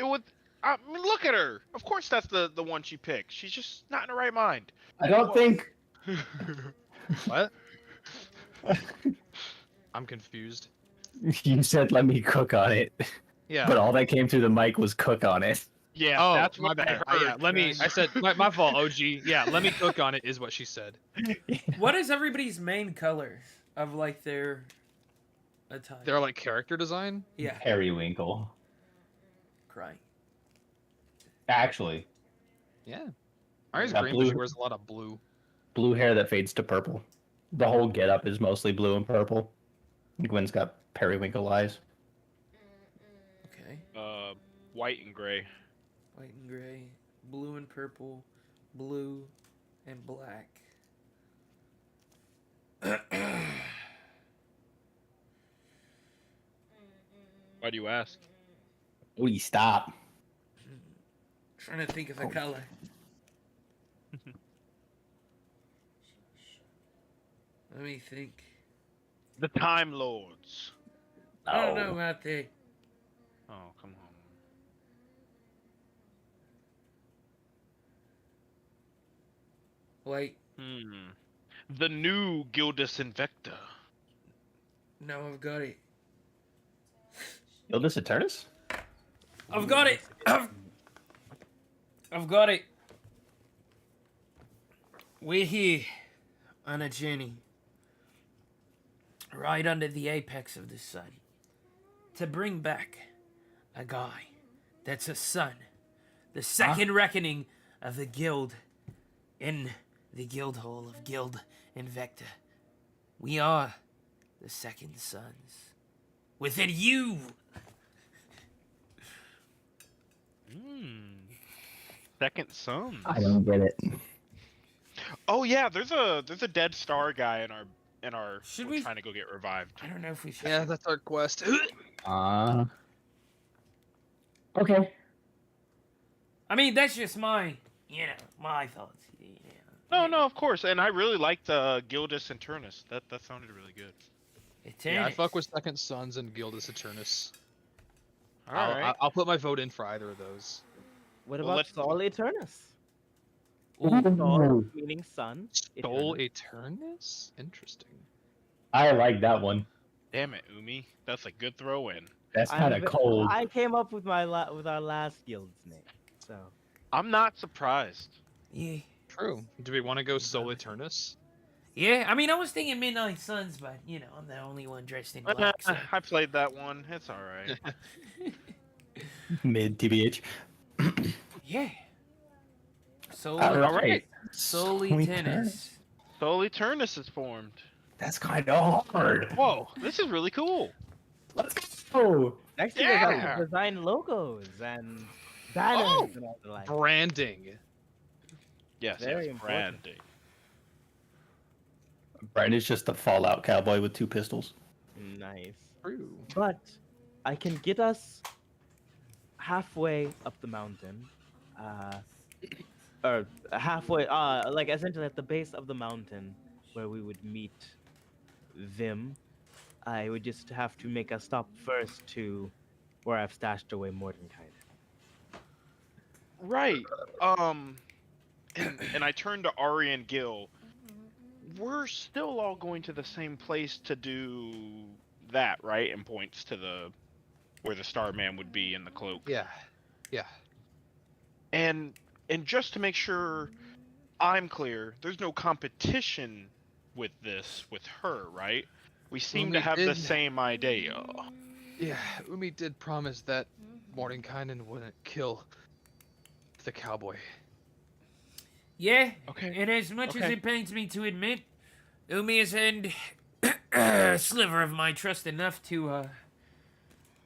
Speaker 3: would. I mean, look at her. Of course, that's the one she picked. She's just not in the right mind.
Speaker 4: I don't think.
Speaker 1: What? I'm confused.
Speaker 4: You said let me cook on it,
Speaker 1: Yeah.
Speaker 4: but all that came through the mic was cook on it.
Speaker 3: Yeah,
Speaker 1: Oh,
Speaker 3: that's
Speaker 1: my
Speaker 3: what I
Speaker 1: bad.
Speaker 3: heard.
Speaker 1: Yeah, let me. I said my fault. OG. Yeah, let me cook on it is what she said.
Speaker 2: What is everybody's main color of like their attire?
Speaker 1: They're like character design.
Speaker 2: Yeah,
Speaker 4: Periwinkle.
Speaker 2: crying.
Speaker 4: Actually,
Speaker 1: Yeah. Ari's
Speaker 4: That
Speaker 1: green, but she
Speaker 4: blue-
Speaker 1: wears a lot of blue.
Speaker 4: blue hair that fades to purple. The whole getup is mostly blue and purple. Gwen's got periwinkle eyes.
Speaker 2: Okay,
Speaker 3: White and gray.
Speaker 2: white and gray, blue and purple, blue and black.
Speaker 3: Why do you ask?
Speaker 4: We stop.
Speaker 2: Trying to think of the color. Let me think.
Speaker 3: The Time Lords.
Speaker 2: I don't know about the.
Speaker 3: Oh, come on.
Speaker 2: Wait,
Speaker 3: The new Gildus Invecta.
Speaker 2: no, I've got it.
Speaker 4: Ildis Eternus?
Speaker 2: I've got it. I've got it. We're here on a journey right under the apex of the sun to bring back a guy that's a son, the second reckoning of the guild in the guild hall of Guild Invecta. We are the second sons within you.
Speaker 3: Second son.
Speaker 4: I don't get it.
Speaker 3: Oh yeah, there's a dead star guy in our
Speaker 2: Should
Speaker 3: we're
Speaker 2: we-
Speaker 3: trying to go get revived.
Speaker 2: I don't know if we should.
Speaker 1: Yeah, that's our quest.
Speaker 4: Okay.
Speaker 2: I mean, that's just my, my thoughts.
Speaker 3: No, of course. And I really liked Gildus and Turnus. That sounded really good.
Speaker 1: Yeah, I
Speaker 2: Eternus.
Speaker 1: fuck with Second Sons and Gildus Eternus.
Speaker 3: All right.
Speaker 1: I'll put my vote in for either of those.
Speaker 6: What
Speaker 3: Well,
Speaker 6: about
Speaker 3: let's-
Speaker 6: Sol Eternus?
Speaker 2: Ooh,
Speaker 6: Sol meaning sun.
Speaker 1: Soul
Speaker 6: Eternus.
Speaker 1: Eternus? Interesting.
Speaker 4: I like that one.
Speaker 3: Damn it, Umi. That's a good throw in.
Speaker 4: That's
Speaker 6: I'm
Speaker 4: kind of
Speaker 6: ve-
Speaker 4: cold.
Speaker 6: I came up with with our last guild's name. So
Speaker 3: I'm not surprised.
Speaker 2: yeah.
Speaker 1: True. Do we want to go Soul Eternus?
Speaker 2: Yeah, I mean, I was thinking Midnight Suns, but, I'm the only one dressed in black, so.
Speaker 3: I played that one. It's all right.
Speaker 4: Mid TBH.
Speaker 2: Yeah. Soul,
Speaker 4: All right.
Speaker 2: Soul Tennis.
Speaker 3: Soul Eternus is formed.
Speaker 4: That's kind of hard.
Speaker 3: Whoa, this is really cool.
Speaker 4: Let's go.
Speaker 6: next you guys have
Speaker 3: Yeah.
Speaker 6: to design logos and banners
Speaker 3: Oh.
Speaker 6: and all the like.
Speaker 1: Branding.
Speaker 3: Yes,
Speaker 6: Very
Speaker 3: yes,
Speaker 6: important.
Speaker 3: branding.
Speaker 4: Brandon's just a Fallout cowboy with 2 pistols.
Speaker 6: Nice.
Speaker 1: True.
Speaker 6: But I can get us halfway up the mountain. Or halfway, like essentially at the base of the mountain where we would meet Vim. I would just have to make a stop first to where I've stashed away Mordenkainen.
Speaker 3: Right. And I turned to Ari and Gil. We're still all going to the same place to do that, right? And points to where the Starman would be in the cloak.
Speaker 1: Yeah. Yeah.
Speaker 3: And just to make sure I'm clear, there's no competition with this with her, right? We seem
Speaker 1: Umi
Speaker 3: to have the
Speaker 1: did-
Speaker 3: same idea.
Speaker 1: Yeah, Umi did promise that Mordenkainen wouldn't kill the cowboy.
Speaker 2: Yeah,
Speaker 3: Okay.
Speaker 2: and as much as
Speaker 3: Okay.
Speaker 2: it pains me to admit, Umi has earned a sliver of my trust enough to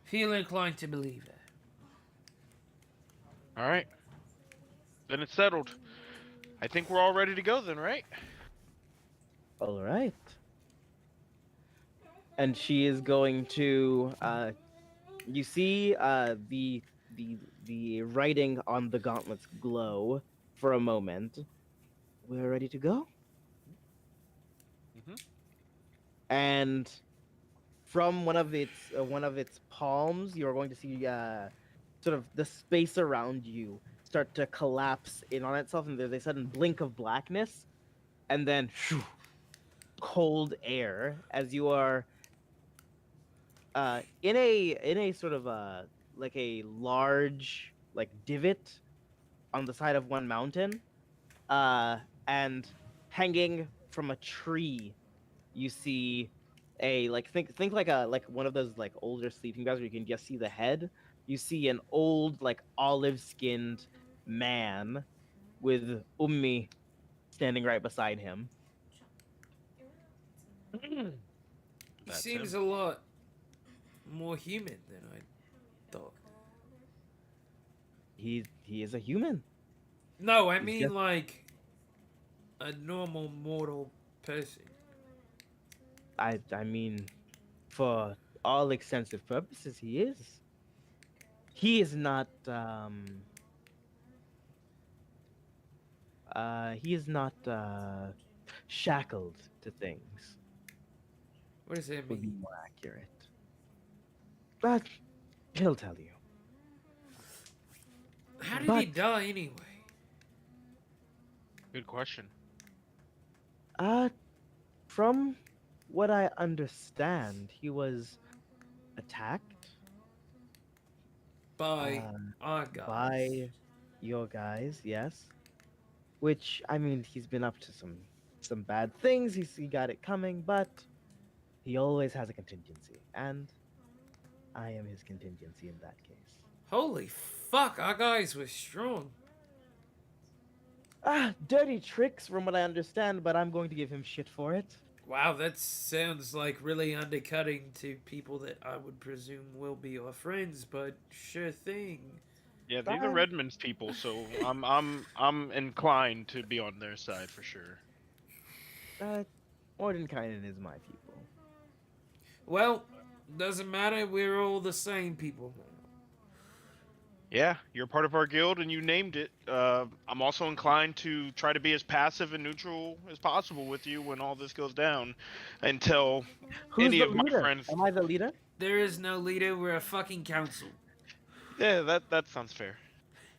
Speaker 2: feel inclined to believe that.
Speaker 3: All right. Then it's settled. I think we're all ready to go then, right?
Speaker 6: All right. And she is going to. You see the writing on the gauntlets glow for a moment. We're ready to go.
Speaker 3: Mhm.
Speaker 6: And from one of its palms, you're going to see sort of the space around you start to collapse in on itself, and there's a sudden blink of blackness, and then cold air as you are in a sort of like a large like divot on the side of one mountain, and hanging from a tree, you see a think like one of those like older sleeping bags where you can just see the head. You see an old like olive skinned man with Ummi standing right beside him.
Speaker 2: He
Speaker 3: That's
Speaker 2: seems
Speaker 3: him.
Speaker 2: a lot more human than I thought.
Speaker 6: He is a human.
Speaker 2: No, I
Speaker 6: He's
Speaker 2: mean
Speaker 6: just-
Speaker 2: like a normal mortal person.
Speaker 6: I mean, for all extensive purposes, he is. He is not shackled to things.
Speaker 2: What does that
Speaker 6: Would be
Speaker 2: mean?
Speaker 6: more accurate. But he'll tell you.
Speaker 2: How did he
Speaker 6: but-
Speaker 2: die anyway?
Speaker 3: Good question.
Speaker 6: From what I understand, he was attacked
Speaker 2: By
Speaker 6: uh,
Speaker 2: our gods.
Speaker 6: by your guys, yes. Which I mean, he's been up to some bad things. He got it coming, but he always has a contingency, and I am his contingency in that case.
Speaker 2: Holy fuck, our guys were strong.
Speaker 6: Dirty tricks, from what I understand, but I'm going to give him shit for it.
Speaker 2: Wow, that sounds like really undercutting to people that I would presume will be our friends, but sure thing.
Speaker 3: Yeah, these are
Speaker 6: Fine.
Speaker 3: Redmond's people, so I'm inclined to be on their side for sure.
Speaker 6: Mordenkainen is my people.
Speaker 2: Well, doesn't matter. We're all the same people.
Speaker 3: Yeah, you're part of our guild, and you named it. I'm also inclined to try to be as passive and neutral as possible with you when all this goes down, until
Speaker 6: Who's
Speaker 3: any
Speaker 6: the
Speaker 3: of my
Speaker 6: leader?
Speaker 3: friends.
Speaker 6: Am I the leader?
Speaker 2: There is no leader. We're a fucking council.
Speaker 3: Yeah, that sounds fair.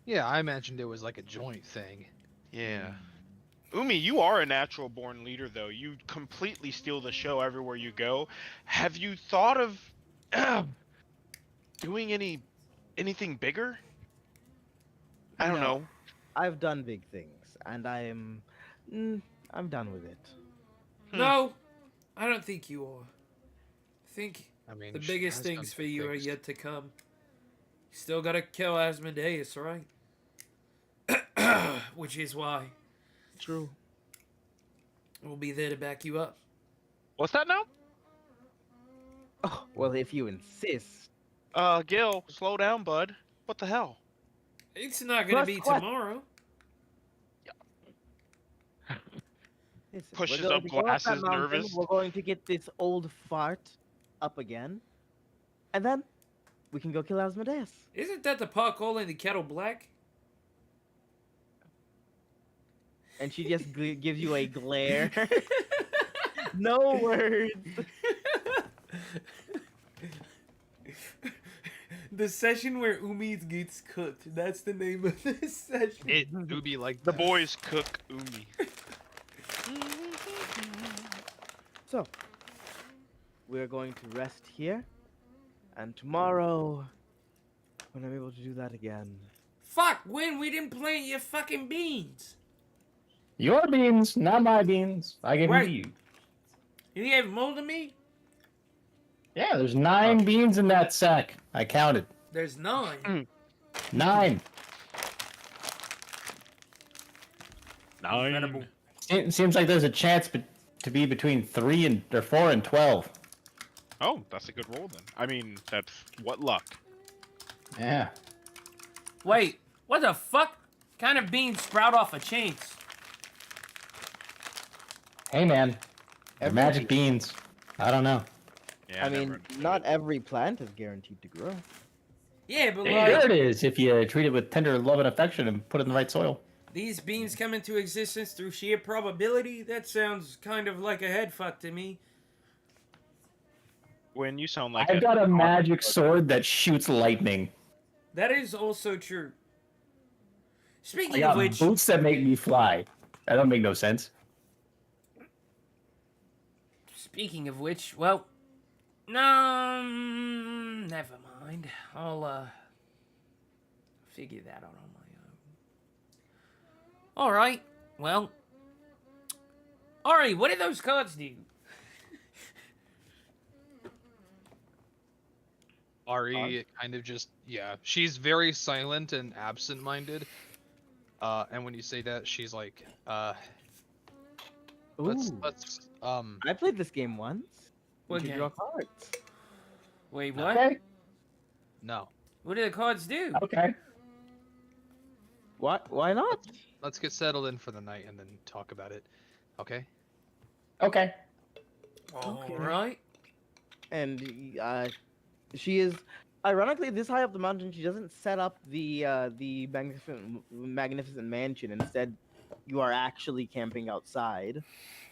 Speaker 1: Yeah, I imagined it was like a joint thing.
Speaker 3: Yeah. Umi, you are a natural born leader, though. You completely steal the show everywhere you go. Have you thought of doing anything bigger? I don't
Speaker 6: No.
Speaker 3: know.
Speaker 6: I've done big things, and I'm done with it.
Speaker 3: Hmm.
Speaker 2: No, I don't think you are. I think
Speaker 1: I mean,
Speaker 2: the
Speaker 1: she
Speaker 2: biggest
Speaker 1: has done
Speaker 2: things for
Speaker 1: big
Speaker 2: you are
Speaker 1: things.
Speaker 2: yet to come. You still gotta kill Asmodeus, right? Which is why
Speaker 6: True.
Speaker 2: we'll be there to back you up.
Speaker 3: What's that now?
Speaker 6: Oh, well, if you insist.
Speaker 3: Gil, slow down, bud. What the hell?
Speaker 2: It's not gonna
Speaker 6: Plus
Speaker 2: be
Speaker 6: what?
Speaker 2: tomorrow.
Speaker 6: Listen,
Speaker 3: Pushes
Speaker 6: we're going
Speaker 3: up
Speaker 6: to go up that
Speaker 3: glasses,
Speaker 6: mountain,
Speaker 3: nervous.
Speaker 6: We're going to get this old fart up again, and then we can go kill Asmodeus.
Speaker 2: Isn't that the pot calling the kettle black?
Speaker 6: And she just gives you a glare. No words.
Speaker 2: The session where Umi gets cooked. That's the name of this session.
Speaker 1: It do be like
Speaker 3: The
Speaker 1: that.
Speaker 3: boys cook Umi.
Speaker 6: So, we're going to rest here, and tomorrow, when I'm able to do that again.
Speaker 2: Fuck, when we didn't plant your fucking beans.
Speaker 4: Your beans, not my beans. I gave them
Speaker 2: Right.
Speaker 4: to you.
Speaker 2: You gave mold to me?
Speaker 4: Yeah, there's 9 beans in that sack. I counted.
Speaker 2: There's 9.
Speaker 4: 9.
Speaker 2: Incredible.
Speaker 4: It seems like there's a chance to be between 4 and 12.
Speaker 3: Oh, that's a good roll then. I mean, that's what luck.
Speaker 4: Yeah.
Speaker 2: Wait, what the fuck kind of beans sprout off a chance?
Speaker 4: Hey, man. They're
Speaker 6: Every
Speaker 4: magic beans. I don't know.
Speaker 3: Yeah,
Speaker 6: I mean,
Speaker 3: never
Speaker 6: not
Speaker 3: understood.
Speaker 6: every plant is guaranteed to grow.
Speaker 2: Yeah, but
Speaker 4: There
Speaker 2: like,
Speaker 4: it is, if you treat it with tender love and affection and put it in the right soil.
Speaker 2: these beans come into existence through sheer probability? That sounds kind of like a head fuck to me.
Speaker 3: When you sound like
Speaker 4: I've got a magic sword that shoots lightning.
Speaker 2: That is also true.
Speaker 4: I
Speaker 2: Speaking
Speaker 4: got
Speaker 2: of which,
Speaker 4: boots that make me fly. That don't make no sense.
Speaker 2: well, no, never mind. I'll figure that out on my own. All right. Well, Ari, what did those cards do?
Speaker 1: Ari kind of just, yeah, she's very silent and absent-minded. And when you say that, she's like, let's
Speaker 6: I played this game once.
Speaker 2: What
Speaker 6: You
Speaker 2: game?
Speaker 6: draw cards.
Speaker 2: Wait, what?
Speaker 4: Okay.
Speaker 1: no.
Speaker 2: What do the cards do?
Speaker 4: Okay.
Speaker 6: What? Why not?
Speaker 1: Let's get settled in for the night and then talk about it. Okay?
Speaker 4: Okay.
Speaker 2: All
Speaker 6: Okay.
Speaker 2: right.
Speaker 6: And she is ironically this high up the mountain. She doesn't set up the magnificent mansion. Instead, you are actually camping outside.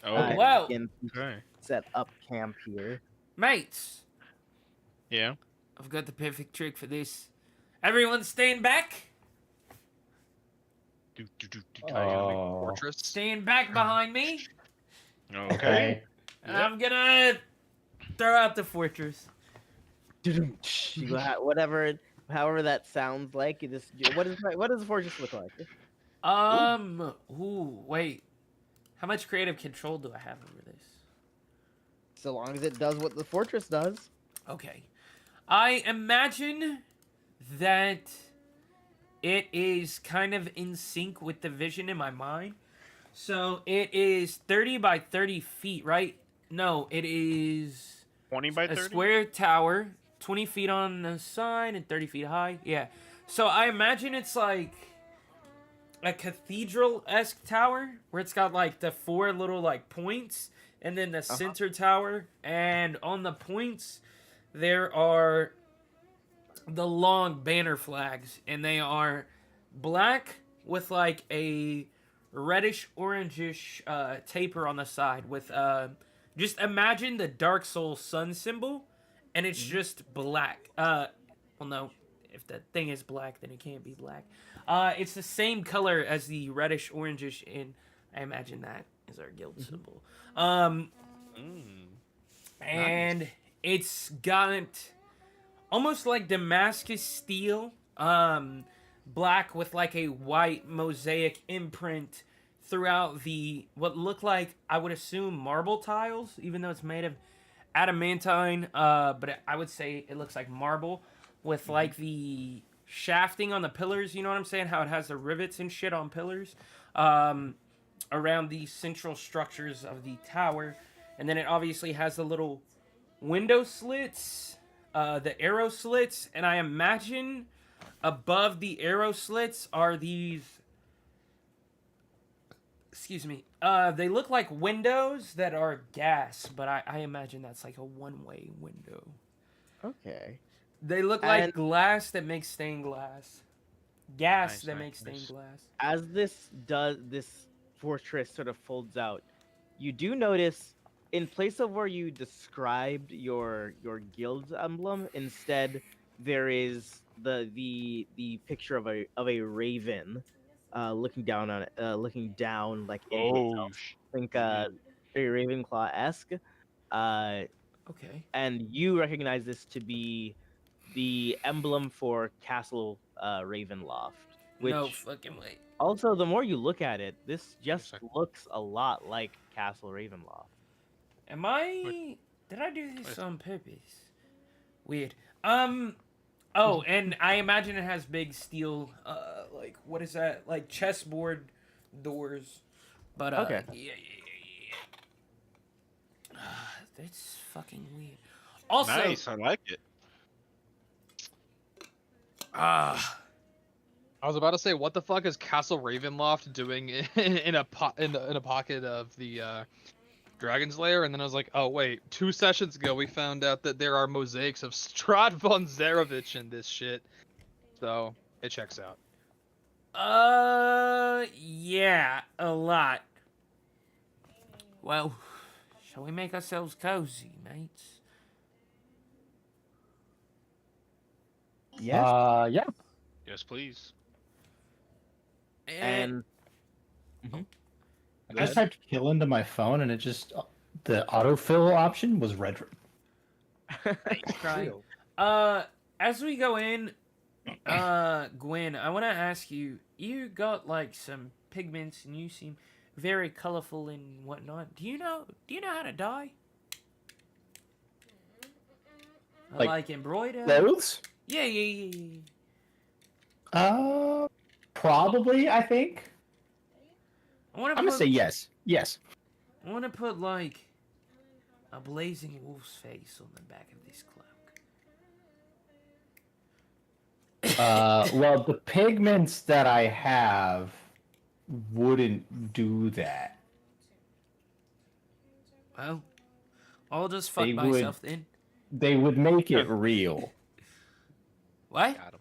Speaker 3: Oh,
Speaker 2: Wow.
Speaker 6: You can
Speaker 3: okay.
Speaker 6: set up camp here.
Speaker 2: Mates,
Speaker 3: Yeah.
Speaker 2: I've got the perfect trick for this. Everyone stand back.
Speaker 4: Oh.
Speaker 1: Fortress.
Speaker 2: Stand back behind me.
Speaker 3: Okay.
Speaker 2: And I'm gonna throw out the fortress.
Speaker 6: However that sounds like. What does the fortress look like?
Speaker 2: Wait. How much creative control do I have over this?
Speaker 6: So long as it does what the fortress does.
Speaker 2: Okay. I imagine that it is kind of in sync with the vision in my mind. So it is 30 by 30 feet, right? No, it is
Speaker 3: 20 by
Speaker 2: a
Speaker 3: 30?
Speaker 2: square tower, 20 feet on the side and 30 feet high. Yeah. So I imagine it's like a cathedral-esque tower where it's got like the 4 little like points, and then the center tower, and on the points there are the long banner flags, and they are black with like a reddish orangish taper on the side with just imagine the Dark Souls sun symbol, and it's just black. Well, no, if the thing is black, then it can't be black. It's the same color as the reddish orangish, and I imagine that is our guild symbol. And it's got almost like Damascus steel, black with like a white mosaic imprint throughout the what look like, I would assume, marble tiles, even though it's made of adamantine. But I would say it looks like marble with like the shafting on the pillars. You know what I'm saying? How it has the rivets and shit on pillars around the central structures of the tower, and then it obviously has the little window slits, the arrow slits, and I imagine above the arrow slits are these. Excuse me. They look like windows that are gas, but I imagine that's like a one-way window.
Speaker 5: Okay.
Speaker 2: They look like glass that makes stained glass. Gas that makes stained glass.
Speaker 5: As this fortress sort of folds out, you do notice, in place of where you described your guild emblem, instead there is the picture of a raven, looking down on it, looking down like I think a Ravenclaw-esque.
Speaker 2: Okay.
Speaker 5: And you recognize this to be the emblem for Castle Ravenloft. Which,
Speaker 2: no fucking way.
Speaker 5: also, the more you look at it, this just looks a lot like Castle Ravenloft.
Speaker 2: Am I? Did I do this on purpose? Weird. Oh, and I imagine it has big steel, like what is that? Like chessboard doors. But
Speaker 5: Okay.
Speaker 2: Yeah. That's fucking weird. Also,
Speaker 3: Nice, I like it.
Speaker 1: I was about to say, what the fuck is Castle Ravenloft doing in a pocket of the Dragon's Lair? And then I was like, oh wait, 2 sessions ago we found out that there are mosaics of Strahd von Zarevich in this shit. So it checks out.
Speaker 2: yeah, a lot. Well, shall we make ourselves cozy, mates?
Speaker 5: Yes.
Speaker 4: Yeah.
Speaker 3: Yes, please.
Speaker 5: And
Speaker 4: I just typed kill into my phone, and it just the autofill option was red.
Speaker 2: Right. As we go in, Gwen, I want to ask you. You got like some pigments, and you seem very colorful and whatnot. Do you know how to dye? Like embroider?
Speaker 4: Clothes?
Speaker 2: Yeah.
Speaker 4: Probably. I think.
Speaker 2: I'm
Speaker 4: gonna say yes. Yes.
Speaker 2: I want to put like a blazing wolf's face on the back of this cloak.
Speaker 4: Well, the pigments that I have wouldn't do that.
Speaker 2: Well, I'll just fuck
Speaker 4: They
Speaker 2: myself then.
Speaker 4: They would make it real.
Speaker 2: What?
Speaker 3: Got him.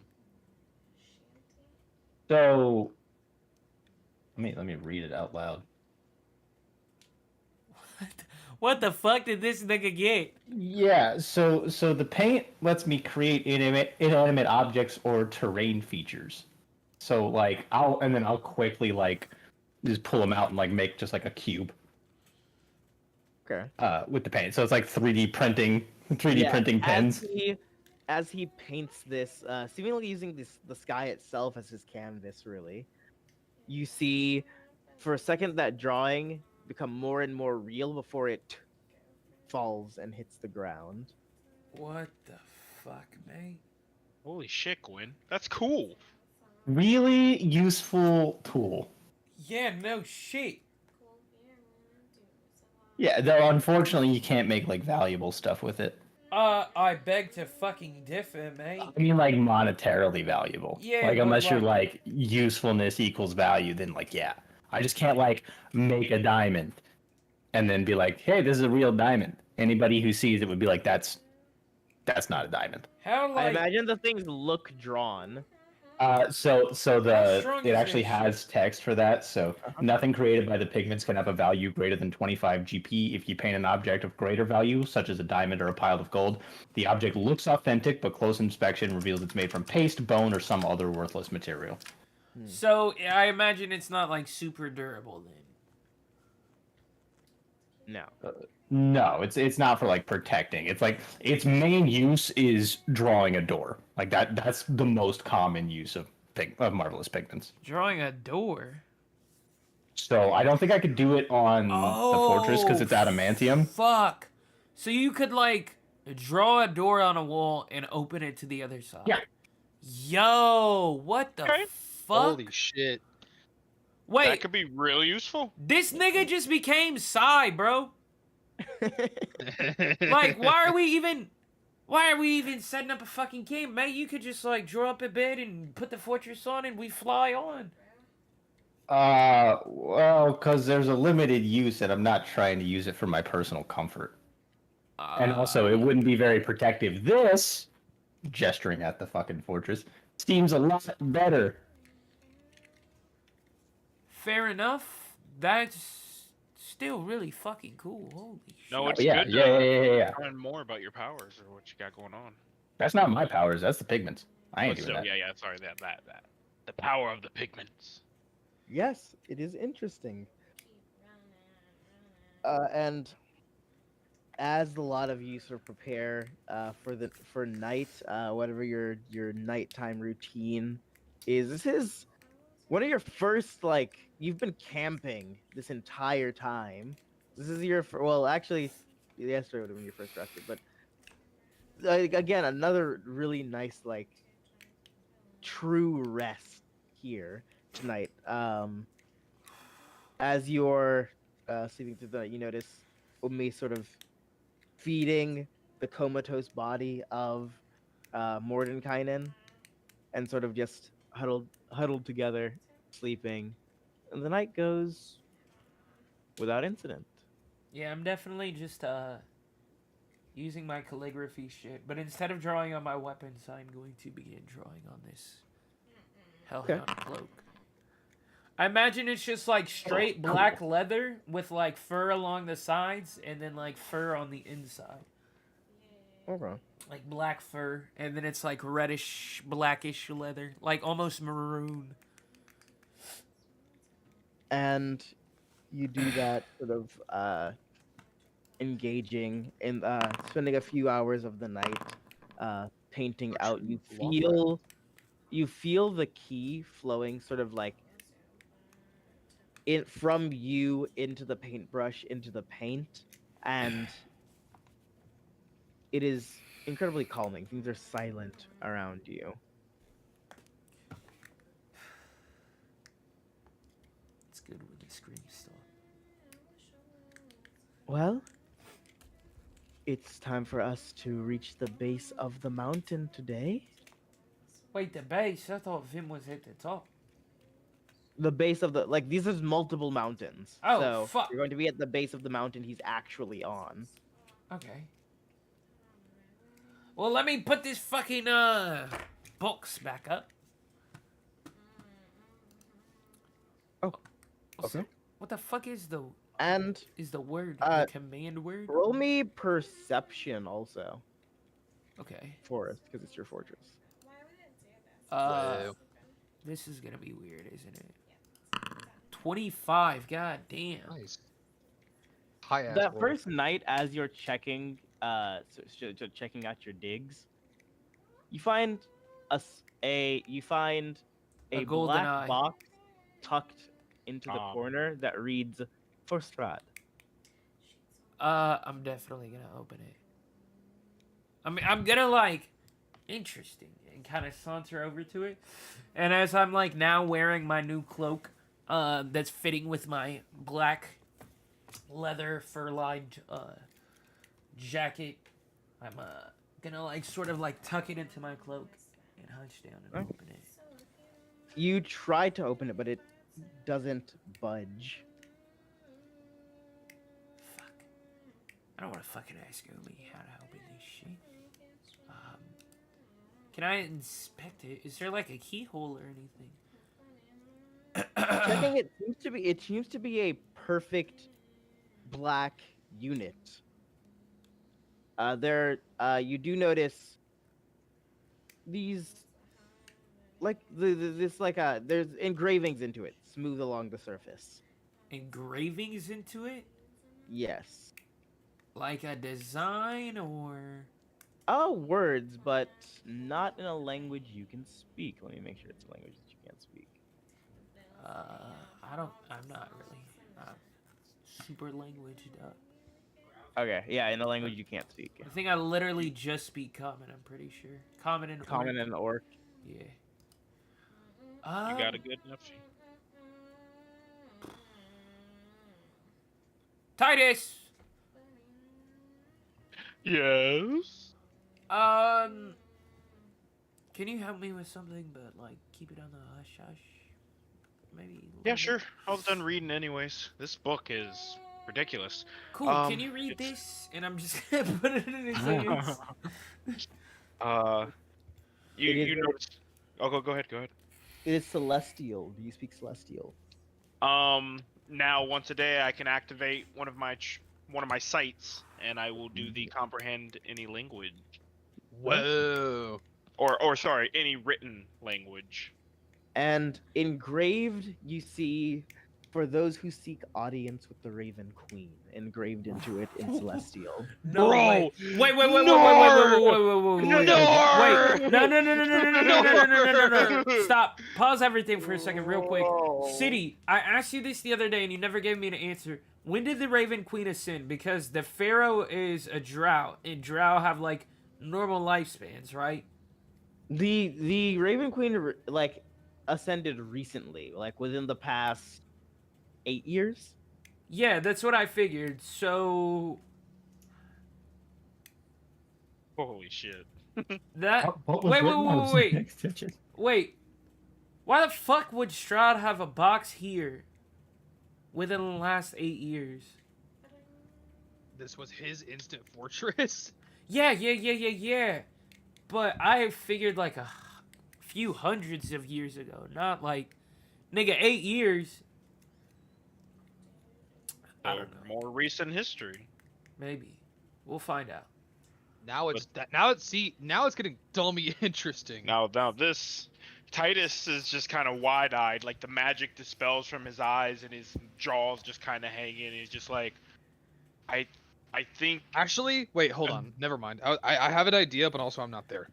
Speaker 4: So, let me read it out loud.
Speaker 2: What the fuck did this nigga get?
Speaker 4: Yeah, so the paint lets me create inanimate objects or terrain features. So like I'll quickly like just pull them out and like make just like a cube.
Speaker 5: Okay.
Speaker 4: With the paint. So it's like 3D printing pens.
Speaker 5: As he paints this, seemingly using the sky itself as his canvas, really, you see for a second that drawing become more and more real before it falls and hits the ground.
Speaker 2: What the fuck, man?
Speaker 3: Holy shit, Gwen. That's cool.
Speaker 4: Really useful tool.
Speaker 2: Yeah, no shit.
Speaker 4: Yeah, though unfortunately you can't make like valuable stuff with it.
Speaker 2: I beg to fucking differ, mate.
Speaker 4: I mean, like monetarily valuable.
Speaker 2: Yeah,
Speaker 4: like
Speaker 2: but,
Speaker 4: unless you're
Speaker 2: like-
Speaker 4: like usefulness equals value, then like yeah, I just can't like make a diamond and then be like, hey, this is a real diamond. Anybody who sees it would be like, that's not a diamond.
Speaker 2: How
Speaker 5: I
Speaker 2: like
Speaker 5: imagine the things look drawn.
Speaker 4: So
Speaker 2: How strong
Speaker 4: it
Speaker 2: is
Speaker 4: actually
Speaker 2: this
Speaker 4: has text for that. So
Speaker 5: Uh-huh.
Speaker 4: nothing created by the pigments can have a value greater than 25 GP. If you paint an object of greater value, such as a diamond or a pile of gold, the object looks authentic, but close inspection reveals it's made from paste, bone, or some other worthless material.
Speaker 2: so I imagine it's not like super durable then.
Speaker 5: No.
Speaker 4: No, it's not for like protecting. It's like its main use is drawing a door. Like that's the most common use of marvelous pigments.
Speaker 2: Drawing a door.
Speaker 4: So I don't think I could do it on the fortress because it's adamantium.
Speaker 2: Fuck. So you could like draw a door on a wall and open it to the other side.
Speaker 4: Yeah.
Speaker 2: Yo, what the
Speaker 3: Okay.
Speaker 2: fuck?
Speaker 1: Holy shit.
Speaker 3: That
Speaker 2: Wait,
Speaker 3: could be really useful.
Speaker 2: this nigga just became Psy, bro. Like, why are we even setting up a fucking camp, mate? You could just like draw up a bed and put the fortress on and we fly on.
Speaker 4: Well, because there's a limited use, and I'm not trying to use it for my personal comfort. And also, it wouldn't be very protective. This, gesturing at the fucking fortress, seems a lot better.
Speaker 2: Fair enough. That's still really fucking cool. Holy shit.
Speaker 3: No, it's
Speaker 4: Yeah,
Speaker 3: good
Speaker 4: yeah,
Speaker 3: to
Speaker 4: yeah.
Speaker 3: learn more about your powers or what you got going on.
Speaker 4: That's not my powers. That's the pigments. I ain't
Speaker 3: But
Speaker 4: doing
Speaker 3: still,
Speaker 4: that.
Speaker 3: yeah, sorry, that. The power of the pigments.
Speaker 6: Yes, it is interesting. And as a lot of you sort of prepare for night, whatever your nighttime routine is, this is one of your first like you've been camping this entire time. This is your well, actually, yesterday would have been your first rested, but like again, another really nice like true rest here tonight. As you're sleeping through the night, you notice Umi sort of feeding the comatose body of Mordenkainen, and sort of just huddled together, sleeping, and the night goes without incident.
Speaker 2: Yeah, I'm definitely just using my calligraphy shit, but instead of drawing on my weapons, I'm going to begin drawing on this hellhound cloak. I imagine it's just like straight black leather with like fur along the sides and then like fur on the inside.
Speaker 6: Okay.
Speaker 2: Like black fur, and then it's like reddish, blackish leather, like almost maroon.
Speaker 6: And you do that sort of engaging in spending a few hours of the night painting out. You feel the key flowing sort of like it from you into the paintbrush into the paint, and it is incredibly calming. Things are silent around you.
Speaker 2: It's good when you scream still.
Speaker 6: Well, it's time for us to reach the base of the mountain today.
Speaker 2: Wait, the base? I thought Vim was at the top.
Speaker 6: The base of the like these is multiple mountains.
Speaker 2: Oh,
Speaker 6: so
Speaker 2: fuck.
Speaker 6: you're going to be at the base of the mountain he's actually on.
Speaker 2: Okay. Well, let me put this fucking box back up.
Speaker 6: Oh, okay.
Speaker 2: What the fuck is the
Speaker 6: And
Speaker 2: word? The command word?
Speaker 6: roll me perception also
Speaker 2: Okay.
Speaker 6: for us because it's your fortress.
Speaker 1: Wow.
Speaker 2: This is gonna be weird, isn't it? 25. God damn.
Speaker 1: Nice. High ass.
Speaker 5: That
Speaker 1: roll.
Speaker 5: first night, as you're checking, checking out your digs, you find a
Speaker 2: A golden
Speaker 5: black
Speaker 2: eye.
Speaker 5: box tucked into the
Speaker 3: Um.
Speaker 5: corner that reads "For Strahd."
Speaker 2: I'm definitely gonna open it. I'm gonna like interesting and kind of saunter over to it. And as I'm like now wearing my new cloak, that's fitting with my black leather fur-lined jacket, I'm gonna like sort of like tuck it into my cloak and hunch down and open it.
Speaker 6: You try to open it, but it doesn't budge.
Speaker 2: Fuck. I don't want to fucking ask Omi how to open this shit. Can I inspect it? Is there like a keyhole or anything?
Speaker 6: Checking it seems to be a perfect black unit. You do notice these there's engravings into it, smooth along the surface.
Speaker 2: Engravings into it?
Speaker 6: Yes.
Speaker 2: Like a design or?
Speaker 6: Words, but not in a language you can speak. Let me make sure it's a language that you can't speak.
Speaker 2: I'm not really super languaged up.
Speaker 6: Okay, yeah, in a language you can't speak.
Speaker 2: I think I literally just speak Common, I'm pretty sure. Common and
Speaker 6: Common
Speaker 2: Orc.
Speaker 6: and Orc.
Speaker 2: Yeah.
Speaker 3: You got a good enough.
Speaker 2: Titus!
Speaker 3: Yes.
Speaker 2: Can you help me with something, but like keep it on the hush hush? Maybe. a
Speaker 3: Yeah,
Speaker 2: little
Speaker 3: sure.
Speaker 2: bit?
Speaker 3: I was done reading anyways. This book is ridiculous.
Speaker 2: Cool. Can you read
Speaker 3: it's-
Speaker 2: this? And I'm just gonna put it in his hands.
Speaker 3: You noticed? Oh, go ahead.
Speaker 6: It is celestial. Do you speak celestial?
Speaker 3: Now once a day I can activate one of my sites, and I will do the comprehend any language,
Speaker 1: Whoa.
Speaker 3: or sorry, any written language.
Speaker 6: And engraved, you see, for those who seek audience with the Raven Queen, engraved into it in celestial.
Speaker 2: No,
Speaker 3: Bro!
Speaker 2: wait, wait,
Speaker 3: Nor!
Speaker 2: No. Stop. Pause everything for a second, real quick. City, I asked you this the other day and you never gave me an answer. When did the Raven Queen ascend? Because the Pharaoh is a drow, and drow have like normal lifespans, right?
Speaker 6: The Raven Queen ascended recently, like within the past 8 years.
Speaker 2: Yeah, that's what I figured. So
Speaker 3: Holy shit!
Speaker 2: that
Speaker 4: What was
Speaker 2: wait,
Speaker 4: written on the
Speaker 2: wait.
Speaker 4: next section?
Speaker 2: Wait, why the fuck would Strahd have a box here within the last 8 years?
Speaker 1: This was his instant fortress.
Speaker 2: Yeah. But I figured like a few hundreds of years ago, not like, nigga, 8 years. I don't know.
Speaker 3: More recent history.
Speaker 2: Maybe. We'll find out.
Speaker 1: Now it's getting dummy interesting.
Speaker 3: Now this Titus is just kind of wide-eyed, like the magic dispels from his eyes and his jaws just kind of hanging. And he's just like, I think
Speaker 1: Actually, wait, hold on. Never mind. I have an idea, but also I'm not there.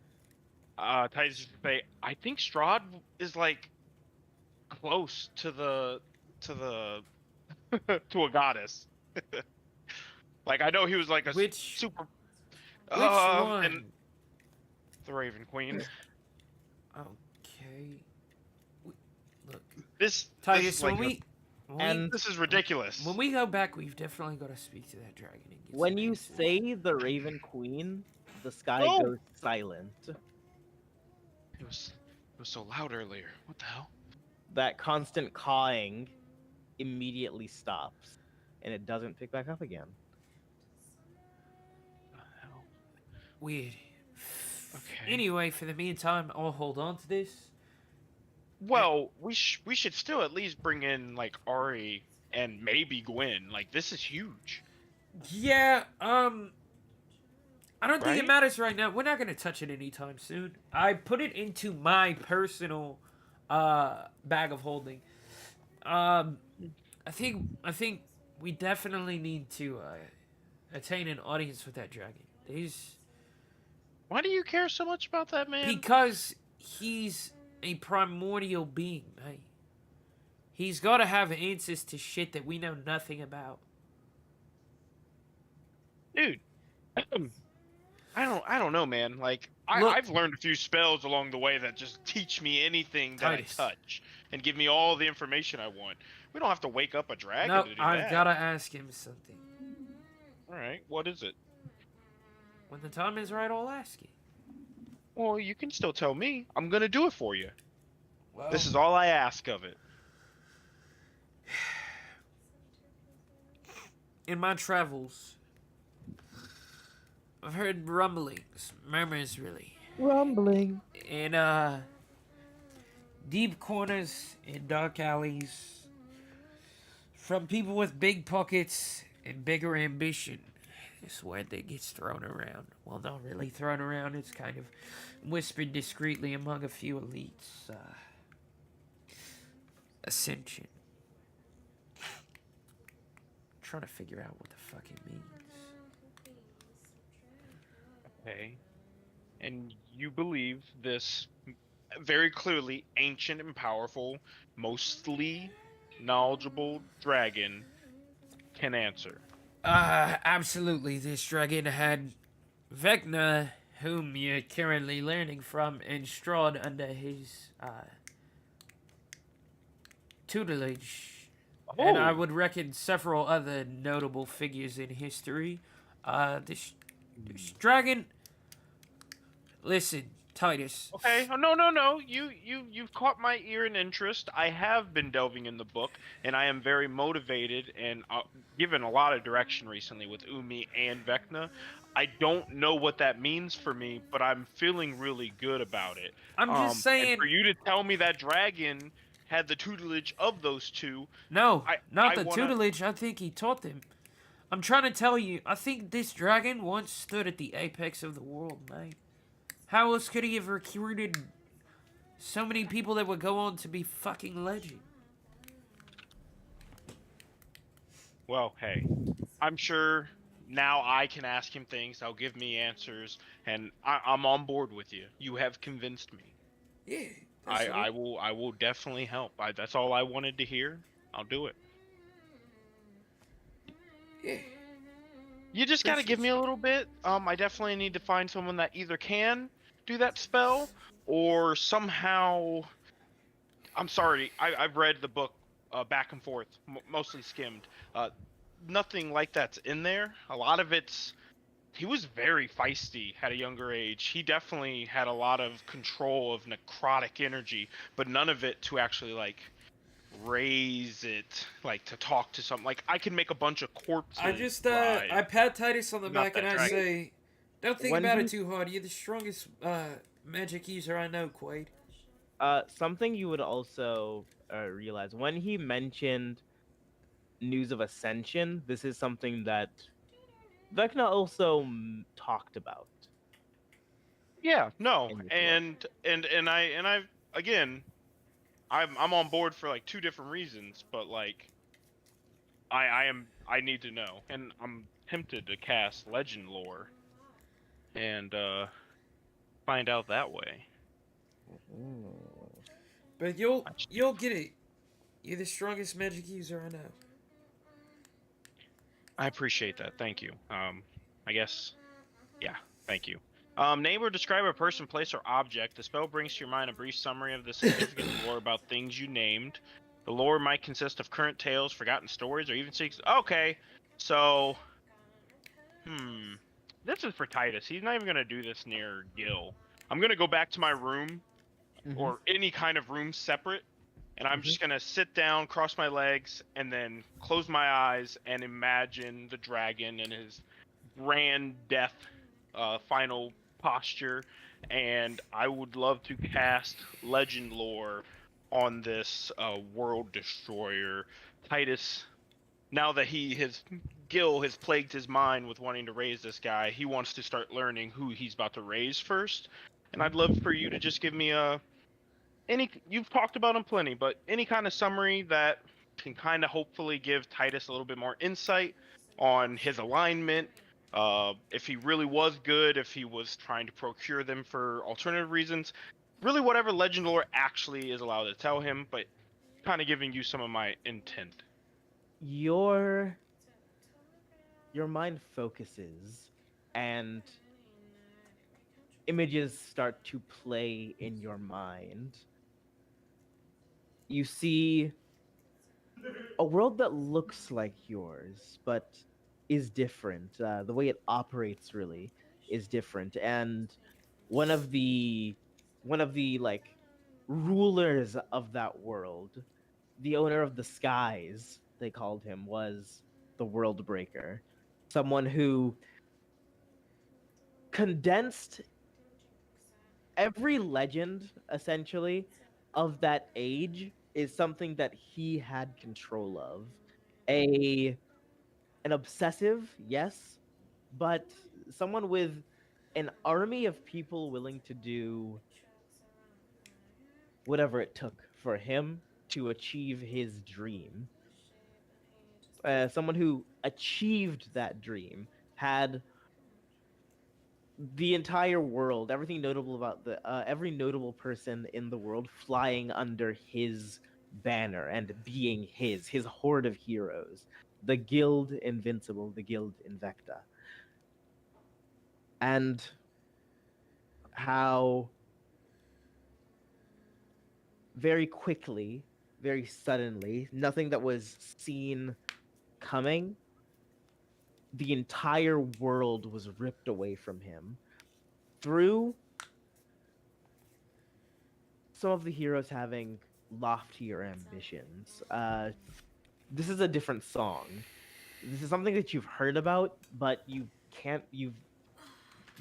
Speaker 3: Titus just say, I think Strahd is like close to the to a goddess. Like I know he was like a super.
Speaker 2: Which one?
Speaker 3: And the Raven Queen.
Speaker 2: Okay. Look,
Speaker 3: This
Speaker 2: Titus,
Speaker 3: is like this is ridiculous.
Speaker 2: When we go back, we've definitely got to speak to that dragon. And get
Speaker 6: When
Speaker 2: some
Speaker 6: you
Speaker 2: answers.
Speaker 6: say the Raven Queen, the sky
Speaker 3: Oh!
Speaker 6: goes silent.
Speaker 3: It was so loud earlier. What the hell?
Speaker 6: That constant cawing immediately stops, and it doesn't pick back up again.
Speaker 3: What the hell?
Speaker 2: Weird.
Speaker 3: Okay.
Speaker 2: Anyway, for the meantime, I'll hold on to this.
Speaker 3: Well, we should still at least bring in like Ari and maybe Gwen. Like this is huge.
Speaker 2: Yeah, I don't think it
Speaker 3: Right?
Speaker 2: matters right now. We're not gonna touch it anytime soon. I put it into my personal bag of holding. I think we definitely need to attain an audience with that dragon.
Speaker 3: Why do you care so much about that man?
Speaker 2: Because he's a primordial being, mate. He's got to have answers to shit that we know nothing about.
Speaker 3: Dude, I don't know, man. Like
Speaker 2: Look-
Speaker 3: I've learned a few spells along the way that just teach me anything that
Speaker 2: Titus.
Speaker 3: I touch and give me all the information I want. We don't have to wake up a dragon
Speaker 2: No,
Speaker 3: to do
Speaker 2: I've
Speaker 3: that.
Speaker 2: got to ask him something.
Speaker 3: All right, what is it?
Speaker 2: When the time is right, I'll ask you.
Speaker 3: Well, you can still tell me. I'm gonna do it for you.
Speaker 2: Well,
Speaker 3: This is all I ask of it.
Speaker 2: in my travels, I've heard rumblings, murmurs really,
Speaker 6: Rumbling.
Speaker 2: in deep corners in dark alleys from people with big pockets and bigger ambition. This word that gets thrown around. Well, not really thrown around, it's kind of whispered discreetly among a few elites. Ascension. I'm trying to figure out what the fuck it means.
Speaker 3: Okay. And you believe this very clearly ancient and powerful, mostly knowledgeable dragon can answer.
Speaker 2: Absolutely. This dragon had Vecna, whom you're currently learning from, installed under his tutelage. And I would reckon several other notable figures in history. This dragon. Listen, Titus.
Speaker 3: Okay. Oh, no. You've caught my ear and interest. I have been delving in the book, and I am very motivated and given a lot of direction recently with Umi and Vecna. I don't know what that means for me, but I'm feeling really good about it.
Speaker 2: I'm just saying.
Speaker 3: And for you to tell me that dragon had the tutelage of those two.
Speaker 2: No, not the
Speaker 3: wanna...
Speaker 2: tutelage. I think he taught them. I'm trying to tell you. I think this dragon once stood at the apex of the world, mate. How else could he have recruited so many people that would go on to be fucking legend?
Speaker 3: Well, hey, I'm sure now I can ask him things. He'll give me answers, and I'm on board with you. You have convinced me.
Speaker 2: Yeah.
Speaker 3: I will definitely help. That's all I wanted to hear. I'll do it.
Speaker 2: Yeah.
Speaker 3: You just gotta give me a little bit. I definitely need to find someone that either can do that spell, or somehow... I'm sorry, I've read the book back and forth, mostly skimmed. Nothing like that's in there. A lot of it's... He was very feisty at a younger age. He definitely had a lot of control of necrotic energy, but none of it to actually, like, raise it, like, to talk to something. Like, I can make a bunch of corpses.
Speaker 2: I pat Titus on the back and I
Speaker 3: dragon.
Speaker 2: say, don't think about it too hard. You're the strongest magic user I know, Quaid.
Speaker 6: Something you would also realize when he mentioned news of Ascension, this is something that Vecna also talked about.
Speaker 3: Yeah, no, and I again, I'm on board for like two different reasons, but like, I need to know, and I'm tempted to cast Legend Lore, and find out that way.
Speaker 2: But you'll get it. You're the strongest magic user I know.
Speaker 3: I appreciate that. Thank you. I guess, yeah, thank you. Name or describe a person, place, or object. The spell brings to your mind a brief summary of the significant lore about things you named. The lore might consist of current tales, forgotten stories, or even secrets. Okay, so, this is for Titus. He's not even gonna do this near Gil. I'm gonna go back to my room, or any kind of room separate, and I'm just gonna sit down, cross my legs, and then close my eyes and imagine the dragon and his grand death final posture, and I would love to cast Legend Lore on this world destroyer. Titus, now that Gil has plagued his mind with wanting to raise this guy, he wants to start learning who he's about to raise first, and I'd love for you to just give me you've talked about him plenty, but any kind of summary that can kind of hopefully give Titus a little bit more insight on his alignment, if he really was good, if he was trying to procure them for alternative reasons, really whatever Legend Lore actually is allowed to tell him, but kind of giving you some of my intent.
Speaker 6: Your mind focuses, and images start to play in your mind. You see a world that looks like yours, but is different. The way it operates, really.
Speaker 5: is different, and one of the like rulers of that world, the owner of the skies, they called him, was the World Breaker, someone who condensed every legend essentially of that age is something that he had control of. A an obsessive, yes, but someone with an army of people willing to do whatever it took for him to achieve his dream. Someone who achieved that dream, had the entire world, everything notable about the every notable person in the world flying under his banner and being his horde of heroes, the Guild Invincible, the Guild Invecta, and how very quickly, very suddenly, nothing that was seen coming, the entire world was ripped away from him through some of the heroes having loftier ambitions. This is a different song. This is something that you've heard about, but you've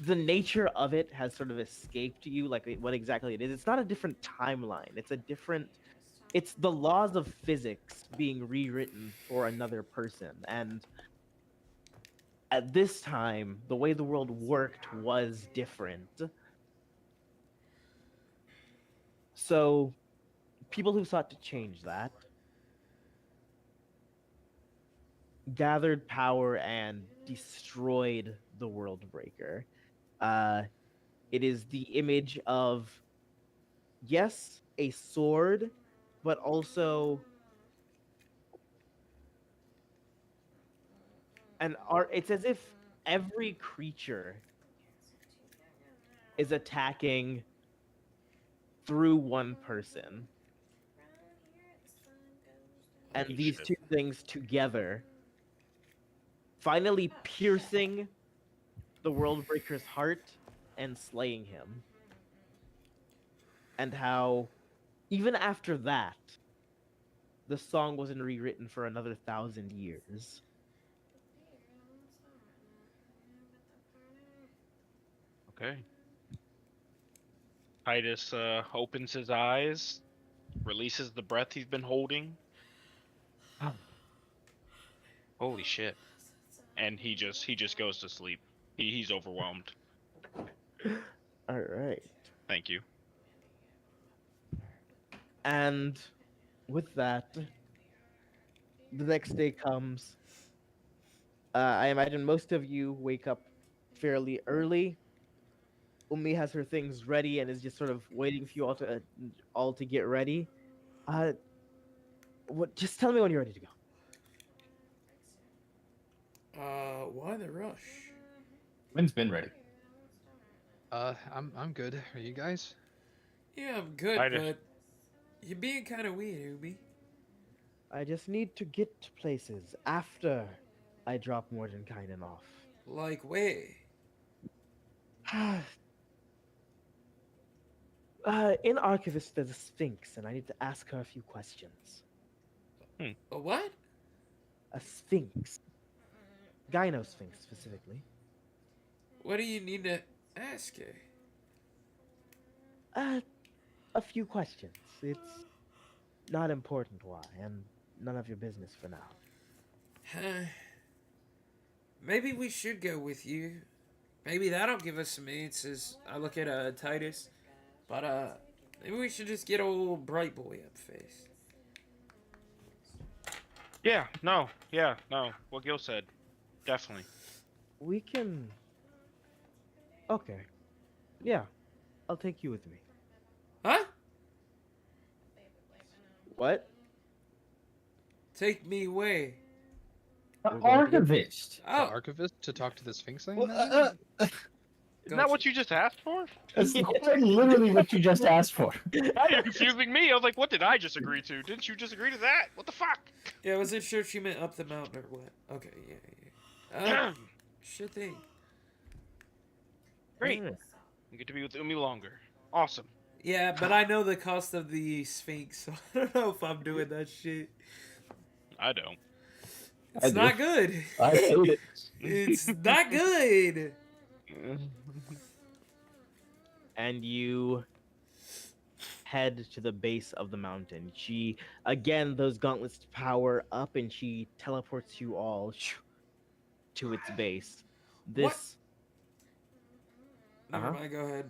Speaker 5: the nature of it has sort of escaped you, like what exactly it is. It's not a different timeline. It's the laws of physics being rewritten for another person. And at this time, the way the world worked was different. So people who sought to change that gathered power and destroyed the World Breaker. Uh, it is the image of, yes, a sword, but also an art. It's as if every creature is attacking through one person. And
Speaker 3: Holy
Speaker 5: these
Speaker 3: shit.
Speaker 5: two things together finally piercing the World Breaker's heart and slaying him. And how, even after that, the song wasn't rewritten for another 1,000 years.
Speaker 3: Okay. Titus opens his eyes, releases the breath he's been holding. Holy shit. And he just goes to sleep. He's overwhelmed.
Speaker 5: All right.
Speaker 3: Thank you.
Speaker 5: And with that, the next day comes. I imagine most of you wake up fairly early. Umi has her things ready and is just sort of waiting for you all to get ready. Uh, what? Just tell me when you're ready to go.
Speaker 2: Why the rush?
Speaker 4: Wynn's been ready.
Speaker 1: I'm good. Are you guys?
Speaker 2: Yeah, I'm good,
Speaker 3: Titus.
Speaker 2: but you're being kind of weird, Ubi.
Speaker 5: I just need to get to places after I drop Mordenkainen off.
Speaker 2: Like, where?
Speaker 5: In Archivist, there's a Sphinx, and I need to ask her a few questions.
Speaker 2: A what?
Speaker 5: A Sphinx. Gyno Sphinx, specifically.
Speaker 2: What do you need to ask her?
Speaker 5: A few questions. It's not important why, and none of your business for now.
Speaker 2: Maybe we should go with you. Maybe that'll give us some answers. I look at Titus, but maybe we should just get old Bright Boy up first.
Speaker 3: Yeah, no. What Gil said. Definitely.
Speaker 5: We can. Okay. Yeah, I'll take you with me.
Speaker 2: Huh?
Speaker 5: What?
Speaker 2: Take me where?
Speaker 4: The
Speaker 5: We're going to get-
Speaker 4: archivist.
Speaker 1: The
Speaker 2: Oh,
Speaker 1: archivist to talk to this Sphinx thing?
Speaker 3: Isn't that what you just asked for?
Speaker 4: That's quite literally what you just asked for.
Speaker 3: Now you're confusing me. I was like, what did I just agree to? Didn't you just agree to that? What the fuck?
Speaker 2: yeah, I wasn't sure if she meant up the mountain or what. Okay, yeah. Sure thing.
Speaker 3: Great.
Speaker 5: Mm.
Speaker 3: You get to be with Umi longer. Awesome.
Speaker 2: Yeah, but I know the cost of the Sphinx, so I don't know if I'm doing that shit.
Speaker 3: I don't.
Speaker 2: It's
Speaker 4: do.
Speaker 2: not good.
Speaker 4: I hate it.
Speaker 2: It's not good.
Speaker 5: And you head to the base of the mountain. She again, those gauntlets power up, and she teleports you all to its base. This
Speaker 2: Never
Speaker 5: Uh-huh.
Speaker 2: mind, go ahead.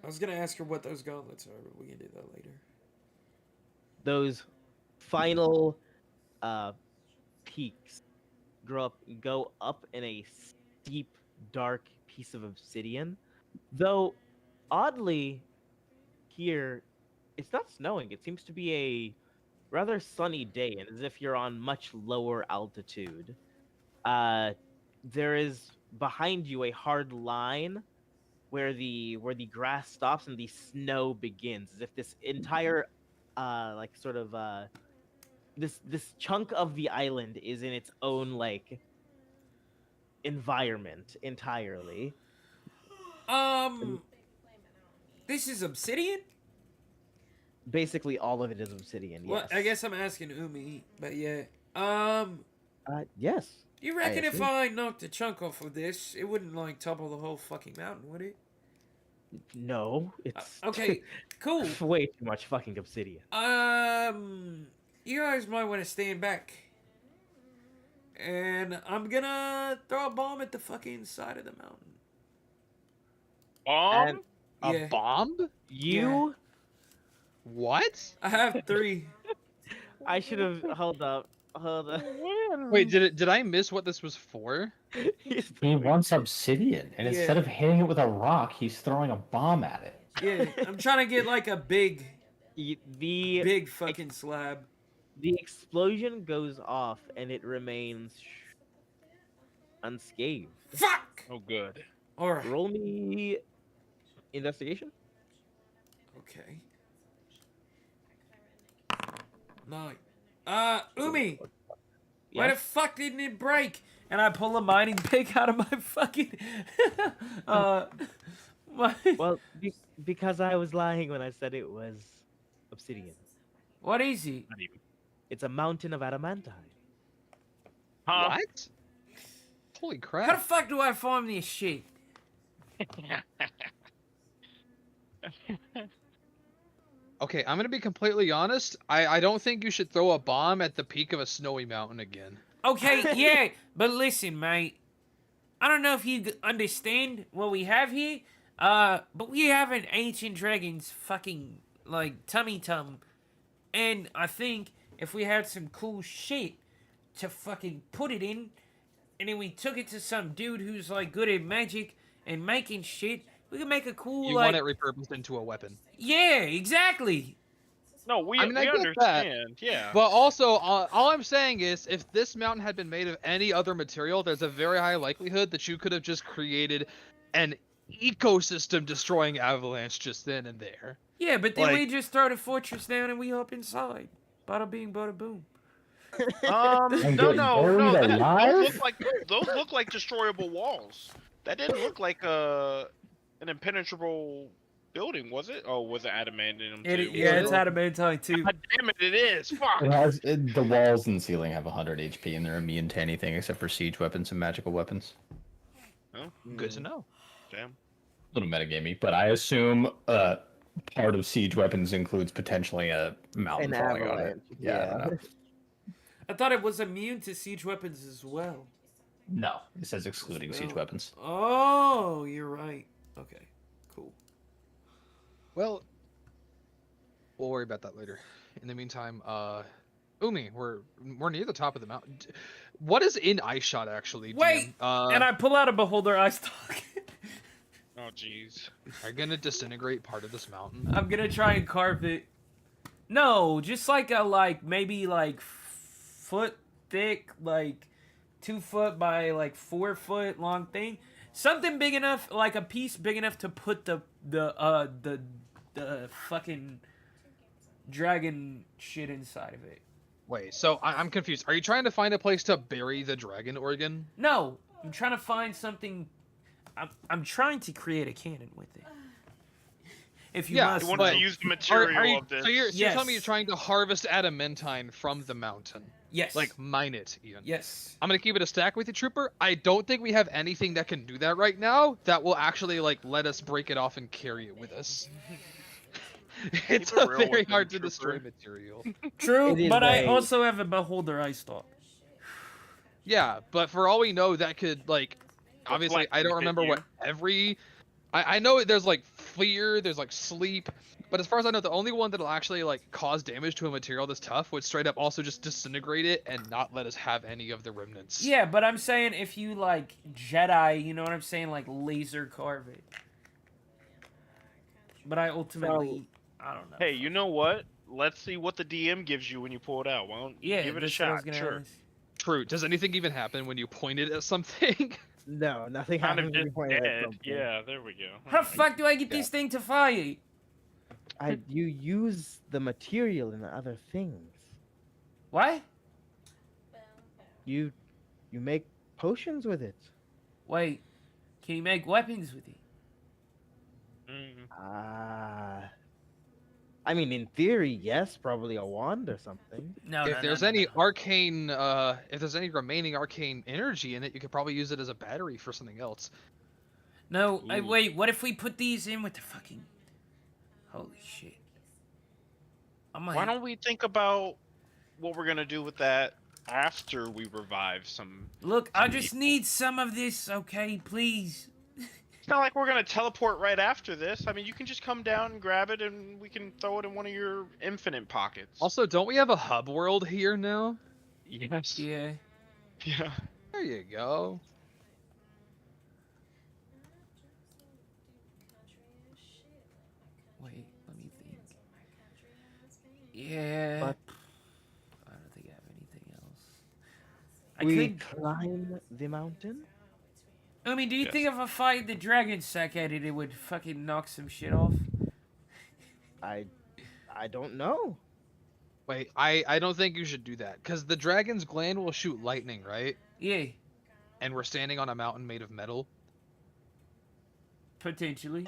Speaker 2: I was gonna ask her what those gauntlets are, but we can do that later.
Speaker 5: those final peaks go up in a steep, dark piece of obsidian. Though oddly, here it's not snowing. It seems to be a rather sunny day, and as if you're on much lower altitude. There is behind you a hard line where the grass stops and the snow begins, as if this entire like sort of this chunk of the island is in its own like environment entirely.
Speaker 2: This is obsidian?
Speaker 5: Basically all of it is obsidian.
Speaker 2: Well,
Speaker 5: Yes.
Speaker 2: I guess I'm asking Umi, but yeah.
Speaker 5: Yes.
Speaker 2: You reckon if
Speaker 5: assume.
Speaker 2: I knocked a chunk off of this, it wouldn't like topple the whole fucking mountain, would it?
Speaker 5: No, it's
Speaker 2: Okay, cool.
Speaker 5: way too much fucking obsidian.
Speaker 2: You guys might want to stand back. And I'm gonna throw a bomb at the fucking side of the mountain.
Speaker 3: Bomb?
Speaker 5: And
Speaker 1: A
Speaker 2: Yeah.
Speaker 1: bomb?
Speaker 5: you
Speaker 1: What?
Speaker 2: I have 3.
Speaker 5: I should have hold up.
Speaker 1: Wait, did I miss what this was for?
Speaker 4: He wants obsidian, and
Speaker 2: Yeah.
Speaker 4: instead of hitting it with a rock, he's throwing a bomb at it.
Speaker 2: Yeah, I'm trying to get like a big
Speaker 5: the
Speaker 2: fucking slab.
Speaker 5: the explosion goes off and it remains unscathed.
Speaker 2: Fuck!
Speaker 3: Oh, good.
Speaker 2: Alright.
Speaker 5: Roll me investigation.
Speaker 2: Okay. 9. Umi! Why the
Speaker 5: Yes.
Speaker 2: fuck didn't it break? And I pull a mining pick out of my fucking my...
Speaker 5: Well, because I was lying when I said it was obsidian.
Speaker 2: What is it?
Speaker 3: Not even.
Speaker 5: It's a mountain of adamantine.
Speaker 3: Huh?
Speaker 1: What? Holy
Speaker 2: How the
Speaker 1: crap.
Speaker 2: fuck do I farm this shit?
Speaker 1: Okay, I'm gonna be completely honest. I don't think you should throw a bomb at the peak of a snowy mountain again.
Speaker 2: Okay, yeah, but listen, mate. I don't know if you understand what we have here, but we have an ancient dragon's fucking, like, tummy tum. And I think if we had some cool shit to fucking put it in, and then we took it to some dude who's, like, good at magic and making shit, we could make a cool,
Speaker 1: You
Speaker 2: like...
Speaker 1: want it repurposed into a weapon.
Speaker 2: Yeah, exactly.
Speaker 3: No, we,
Speaker 1: I mean, I
Speaker 3: we
Speaker 1: get that.
Speaker 3: understand. Yeah.
Speaker 1: But also, all I'm saying is, if this mountain had been made of any other material, there's a very high likelihood that you could have just created an ecosystem-destroying avalanche just then and there.
Speaker 2: Yeah, but then
Speaker 1: Like-
Speaker 2: we just throw the fortress down and we hop inside. Bada bing, bada boom.
Speaker 4: And
Speaker 3: No,
Speaker 4: get
Speaker 3: no,
Speaker 4: buried
Speaker 3: no.
Speaker 4: alive?
Speaker 3: Those look like destroyable walls. That didn't look like an impenetrable building, was it? Oh, was it adamantium too?
Speaker 2: Yeah, it's adamantine too.
Speaker 3: God damn it, it is. Fuck.
Speaker 4: The walls and ceiling have 100 HP, and they're immune to anything except for siege weapons and magical weapons.
Speaker 3: Oh,
Speaker 1: Good to know.
Speaker 3: damn.
Speaker 4: A little metagamey, but I assume part of siege weapons includes potentially a mountain
Speaker 5: An
Speaker 4: falling on it.
Speaker 5: avalanche.
Speaker 4: Yeah, I don't know.
Speaker 2: I thought it was immune to siege weapons as well.
Speaker 4: No, it says excluding siege
Speaker 2: Oh.
Speaker 4: weapons.
Speaker 2: Oh, you're right. Okay, cool.
Speaker 1: Well, we'll worry about that later. In the meantime, Umi, we're near the top of the mountain. What is in Ice Shot actually?
Speaker 2: Wait,
Speaker 1: DM?
Speaker 2: and I pull out a beholder eye stock.
Speaker 3: Oh, jeez.
Speaker 1: Are you gonna disintegrate part of this mountain?
Speaker 2: I'm gonna try and carve it. No, just like a maybe foot thick, 2 foot by 4 foot long thing. Something big enough, like a piece big enough to put the fucking dragon shit inside of it.
Speaker 1: Wait, so I'm confused. Are you trying to find a place to bury the dragon organ?
Speaker 2: No, I'm trying to find something I'm trying to create a cannon with it. If you
Speaker 1: Yeah,
Speaker 2: must
Speaker 3: You want
Speaker 2: know.
Speaker 3: to use the
Speaker 1: Are
Speaker 3: material
Speaker 1: you,
Speaker 3: of this.
Speaker 1: so you're telling me you're
Speaker 2: Yes.
Speaker 1: trying to harvest adamantine from the mountain?
Speaker 2: Yes.
Speaker 1: Like mine it even.
Speaker 2: Yes.
Speaker 1: I'm gonna keep it a stack with you, Trooper. I don't think we have anything that can do that right now that will actually like let us break it off and carry it with us. It's
Speaker 3: Keep it
Speaker 1: a
Speaker 3: real with
Speaker 1: very
Speaker 3: them,
Speaker 1: hard to
Speaker 3: Trooper.
Speaker 1: destroy material.
Speaker 2: True,
Speaker 5: It is
Speaker 2: but I
Speaker 5: a-
Speaker 2: also have a beholder eye stalk.
Speaker 1: Yeah, but for all we know, that could like obviously
Speaker 3: Reflect
Speaker 1: I don't
Speaker 3: and hit
Speaker 1: remember
Speaker 3: you.
Speaker 1: what every I know there's like fear, there's like sleep, but as far as I know, the only one that'll actually like cause damage to a material this tough would straight up also just disintegrate it and not let us have any of the remnants.
Speaker 2: Yeah, but I'm saying if you like Jedi, you know what I'm saying, like laser carve it. But I ultimately, I don't know.
Speaker 3: Hey, you know what? Let's see what the DM gives you when you pull it out. Why don't you
Speaker 2: Yeah,
Speaker 3: give it a
Speaker 2: that's what I was
Speaker 3: shot?
Speaker 2: gonna
Speaker 3: Sure.
Speaker 2: ask.
Speaker 1: True. Does anything even happen when you point it at something?
Speaker 5: No, nothing
Speaker 3: Kind of
Speaker 5: happens when you
Speaker 3: just
Speaker 5: point it at
Speaker 3: dead.
Speaker 5: something.
Speaker 3: Yeah, there we go.
Speaker 2: How the fuck do I get
Speaker 1: Yeah.
Speaker 2: this thing to fire?
Speaker 5: You use the material in other things.
Speaker 2: What?
Speaker 5: You make potions with it.
Speaker 2: Wait, can you make weapons with it?
Speaker 3: Mm.
Speaker 5: I mean, in theory, yes, probably a wand or something.
Speaker 2: No,
Speaker 1: If there's any arcane, if there's any remaining arcane energy in it, you could probably use it as a battery for something else.
Speaker 2: No,
Speaker 3: Ooh.
Speaker 2: wait, what if we put these in with the fucking... Holy shit.
Speaker 3: Why don't we think about what we're gonna do with that after we revive some?
Speaker 2: Look, I just need some of this, okay, please.
Speaker 3: It's not like we're gonna teleport right after this. I mean, you can just come down and grab it, and we can throw it in one of your infinite pockets.
Speaker 1: Also, don't we have a hub world here now?
Speaker 3: Yes.
Speaker 2: Yeah.
Speaker 3: Yeah.
Speaker 1: There you go.
Speaker 2: Wait, let me think. Yeah.
Speaker 5: But-
Speaker 2: I don't think I have anything else.
Speaker 5: We
Speaker 2: could...
Speaker 5: climb the mountain.
Speaker 2: I mean, do you
Speaker 3: Yes.
Speaker 2: think if I fight the dragon sack at it, it would fucking knock some shit off?
Speaker 5: I don't know.
Speaker 1: Wait, I don't think you should do that because the dragon's gland will shoot lightning, right?
Speaker 2: Yeah,
Speaker 1: And we're standing on a mountain made of metal.
Speaker 2: potentially.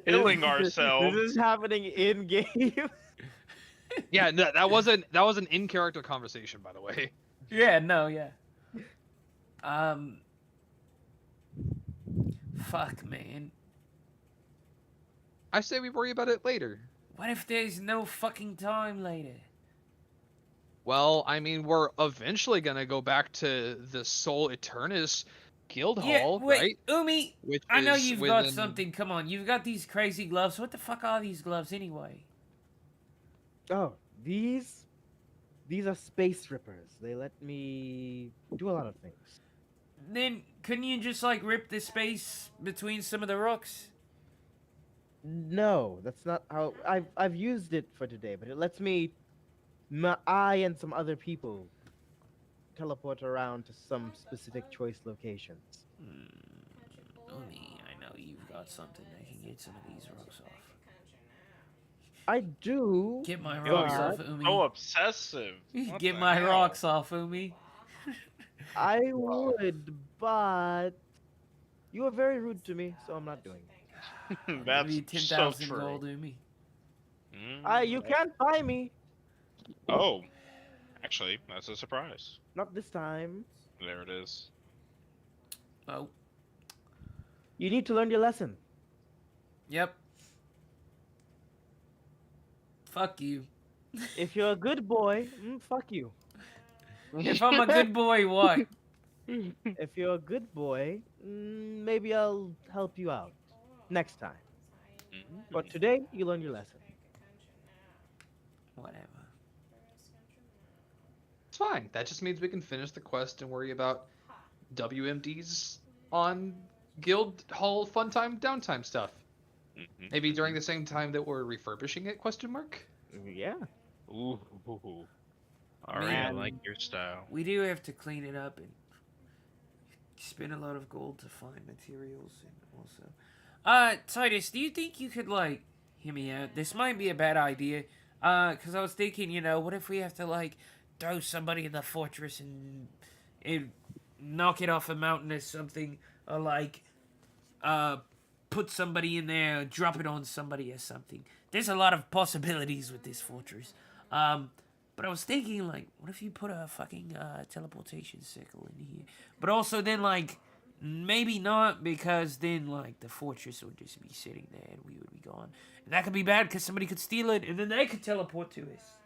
Speaker 3: Killing ourselves.
Speaker 5: This is happening in game.
Speaker 1: Yeah, no, that was an in character conversation, by the way.
Speaker 2: Yeah, no, yeah. Fuck, man.
Speaker 1: I say we worry about it later.
Speaker 2: What if there's no fucking time later?
Speaker 1: Well, I mean, we're eventually gonna go back to the Soul Eternus guild hall,
Speaker 2: wait,
Speaker 1: right?
Speaker 2: Umi,
Speaker 1: Which
Speaker 2: I know
Speaker 1: is
Speaker 2: you've got
Speaker 1: within-
Speaker 2: something. Come on, you've got these crazy gloves. What the fuck are these gloves anyway?
Speaker 5: Oh, these are space rippers. They let me do a lot of things.
Speaker 2: Then couldn't you just like rip the space between some of the rocks?
Speaker 5: No, that's not how I've used it for today, but it lets me I and some other people teleport around to some specific choice locations.
Speaker 2: Umi, I know you've got something that can get some of these rocks off.
Speaker 5: I do.
Speaker 2: Get my
Speaker 3: Yo,
Speaker 2: rocks
Speaker 3: you're
Speaker 2: off, Umi.
Speaker 3: so obsessive. What
Speaker 2: Get
Speaker 3: the
Speaker 2: my
Speaker 3: hell?
Speaker 2: rocks off, Umi.
Speaker 5: I would, but you are very rude to me, so I'm not doing it.
Speaker 3: That's
Speaker 2: Give you
Speaker 3: so
Speaker 2: 10,000
Speaker 3: true.
Speaker 2: gold, Umi.
Speaker 5: You can't buy me.
Speaker 3: Oh, actually, that's a surprise.
Speaker 5: Not this time.
Speaker 3: There it is.
Speaker 2: Oh,
Speaker 5: You need to learn your lesson.
Speaker 2: yep. Fuck you.
Speaker 5: If you're a good boy, fuck you.
Speaker 2: If I'm a good boy, what?
Speaker 5: If you're a good boy, maybe I'll help you out next time. But today, you learn your lesson.
Speaker 2: Whatever.
Speaker 1: It's fine. That just means we can finish the quest and worry about WMDs on guild hall fun time downtime stuff. Maybe during the same time that we're refurbishing it? Question mark.
Speaker 5: Yeah.
Speaker 3: Ooh. Alright, I
Speaker 2: Man.
Speaker 3: like your style.
Speaker 2: We do have to clean it up and spend a lot of gold to find materials and also. Titus, do you think you could like hear me out? This might be a bad idea. Cause I was thinking, what if we have to like throw somebody in the fortress and knock it off a mountain or something, or like put somebody in there, drop it on somebody or something. There's a lot of possibilities with this fortress. But I was thinking, like, what if you put a fucking teleportation circle in here? But also then, like, maybe not, because then, like, the fortress would just be sitting there and we would be gone. And that could be bad because somebody could steal it and then they could teleport to us.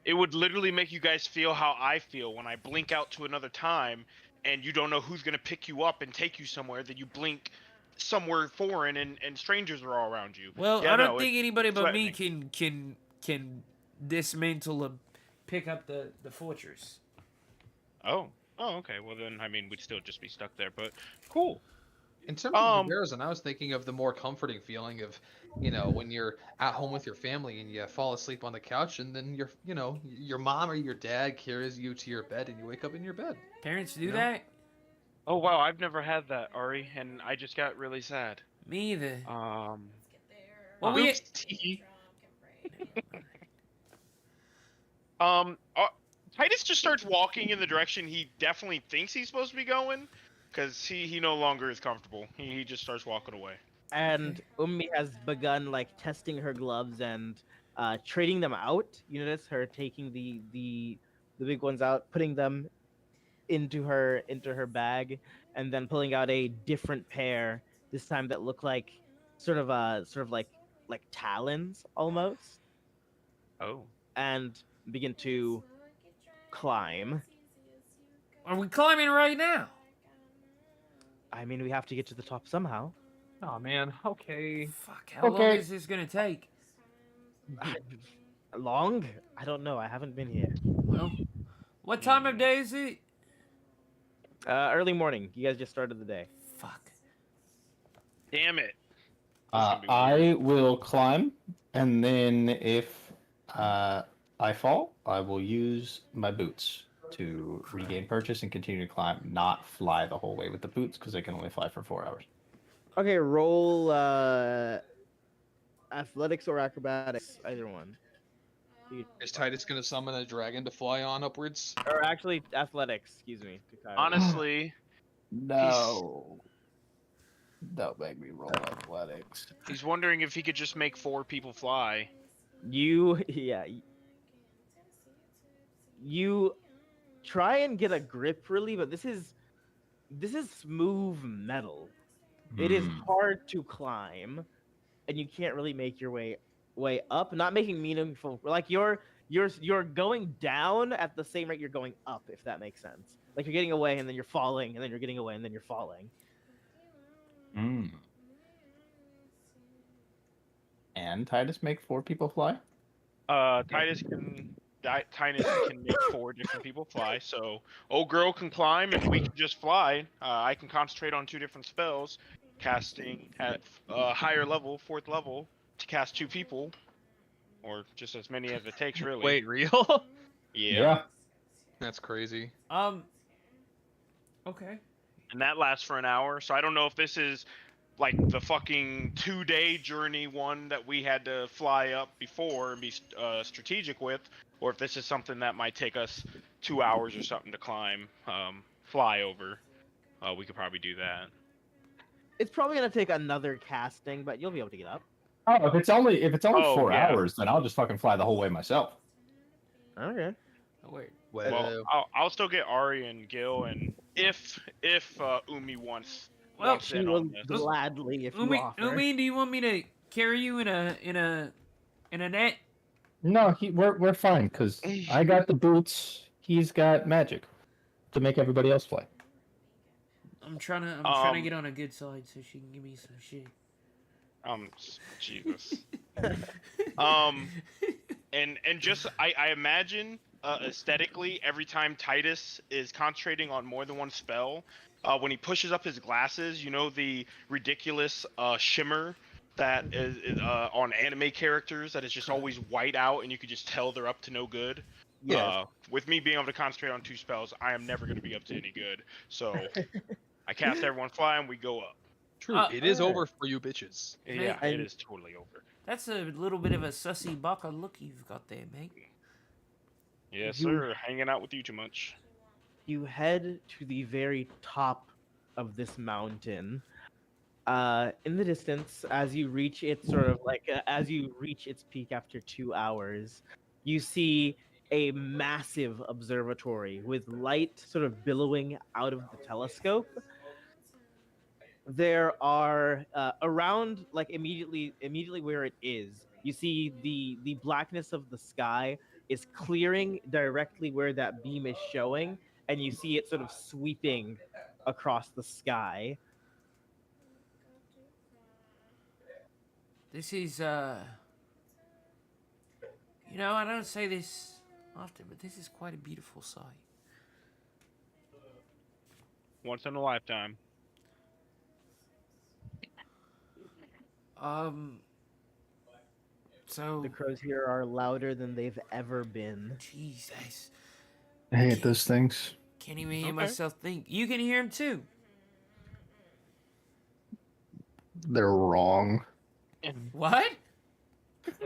Speaker 3: It would literally make you guys feel how I feel when I blink out to another time and you don't know who's going to pick you up and take you somewhere, that you blink somewhere foreign and strangers are all around you.
Speaker 2: Well,
Speaker 3: Yeah,
Speaker 2: I don't
Speaker 3: no,
Speaker 2: think
Speaker 3: it's
Speaker 2: anybody but me
Speaker 3: threatening.
Speaker 2: can dismantle and pick up the fortress.
Speaker 3: Oh, okay. Well then, I mean, we'd still just be stuck there. But cool.
Speaker 1: In terms of comparison, I was thinking of the more comforting feeling of, when you're at home with your family and you fall asleep on the couch, and then your mom or your dad carries you to your bed and you wake up in your bed.
Speaker 2: Parents do that?
Speaker 3: Oh wow, I've never had that, Ari, and I just got really sad.
Speaker 2: Me either.
Speaker 3: Well,
Speaker 2: we
Speaker 3: Titus just starts walking in the direction he definitely thinks he's supposed to be going, because he no longer is comfortable. He just starts walking away.
Speaker 5: And Ummi has begun like testing her gloves and trading them out. You notice her taking the big ones out, putting them into her bag, and then pulling out a different pair this time that look like sort of like talons almost,
Speaker 3: Oh.
Speaker 5: and begin to climb.
Speaker 2: Are we climbing right now?
Speaker 5: I mean, we have to get to the top somehow.
Speaker 1: Oh man, okay.
Speaker 2: Fuck, how long is this gonna take?
Speaker 5: Long? I don't know. I haven't been here.
Speaker 2: Well, what time of day is it?
Speaker 5: Early morning. You guys just started the day.
Speaker 2: Fuck.
Speaker 3: Damn it.
Speaker 4: I will climb, and then if I fall, I will use my boots to regain purchase and continue to climb, not fly the whole way with the boots, because I can only fly for 4 hours.
Speaker 5: Okay, roll athletics or acrobatics, either one.
Speaker 1: Is Titus gonna summon a dragon to fly on upwards?
Speaker 5: Or actually, athletics. Excuse me.
Speaker 3: Honestly,
Speaker 4: No. Don't make me roll athletics.
Speaker 3: he's wondering if he could just make 4 people fly.
Speaker 5: You try and get a grip, really, but this is smooth metal. It is hard to climb, and you can't really make your way up. Not making meaningful, like you're going down at the same rate you're going up, if that makes sense. Like you're getting away, and then you're falling, and then you're getting away, and then you're falling.
Speaker 4: And Titus make 4 people fly?
Speaker 3: Titus can make 4 different people fly. So old girl can climb, and we can just fly. I can concentrate on 2 different spells, casting at higher level, 4th level, to cast 2 people, or just as many as it takes, really.
Speaker 1: Wait, real?
Speaker 3: Yeah.
Speaker 1: That's crazy.
Speaker 2: Okay.
Speaker 3: And that lasts for an hour. So I don't know if this is like the fucking 2-day journey one that we had to fly up before and be strategic with, or if this is something that might take us 2 hours or something to climb, fly over. We could probably do that.
Speaker 5: It's probably gonna take another casting, but you'll be able to get up.
Speaker 4: Oh, if it's only 4
Speaker 3: yeah.
Speaker 4: hours, then I'll just fucking fly the whole way myself.
Speaker 5: Okay.
Speaker 2: Oh, wait.
Speaker 3: Well, I'll still get Ari and Gil, and if Umi wants
Speaker 5: She
Speaker 3: in
Speaker 5: will
Speaker 3: on this.
Speaker 5: gladly if you
Speaker 2: Umi,
Speaker 5: offer.
Speaker 2: Umi, do you want me to carry you in a net?
Speaker 4: No, we're fine, because I got the boots, he's got magic to make everybody else fly.
Speaker 2: I'm trying to get on a good side so she can give me some shit.
Speaker 3: Jesus. And just I imagine aesthetically, every time Titus is concentrating on more than one spell, when he pushes up his glasses, the ridiculous shimmer that is on anime characters that is just always white out, and you can just tell they're up to no good.
Speaker 5: Yes.
Speaker 3: With me being able to concentrate on 2 spells, I am never going to be up to any good. So I cast everyone fly, and we go up.
Speaker 1: True, it is over for you bitches.
Speaker 3: Yeah, it is totally over.
Speaker 2: That's a little bit of a sussy baka look you've got there, mate.
Speaker 3: Yes, sir. Hanging out with you too much.
Speaker 6: you head to the very top of this mountain. In the distance, as you reach its sort of like as you reach its peak after 2 hours, you see a massive observatory with light sort of billowing out of the telescope. There are around like immediately where it is, you see the blackness of the sky is clearing directly where that beam is showing, and you see it sort of sweeping across the sky.
Speaker 2: This is you know, I don't say this often, but this is quite a beautiful sight.
Speaker 3: Once in a lifetime.
Speaker 2: So
Speaker 6: The crows here are louder than they've ever been.
Speaker 2: Jesus,
Speaker 4: I hate those things.
Speaker 2: can't even hear
Speaker 3: Okay.
Speaker 2: myself think. You can hear him too.
Speaker 4: They're wrong.
Speaker 2: What?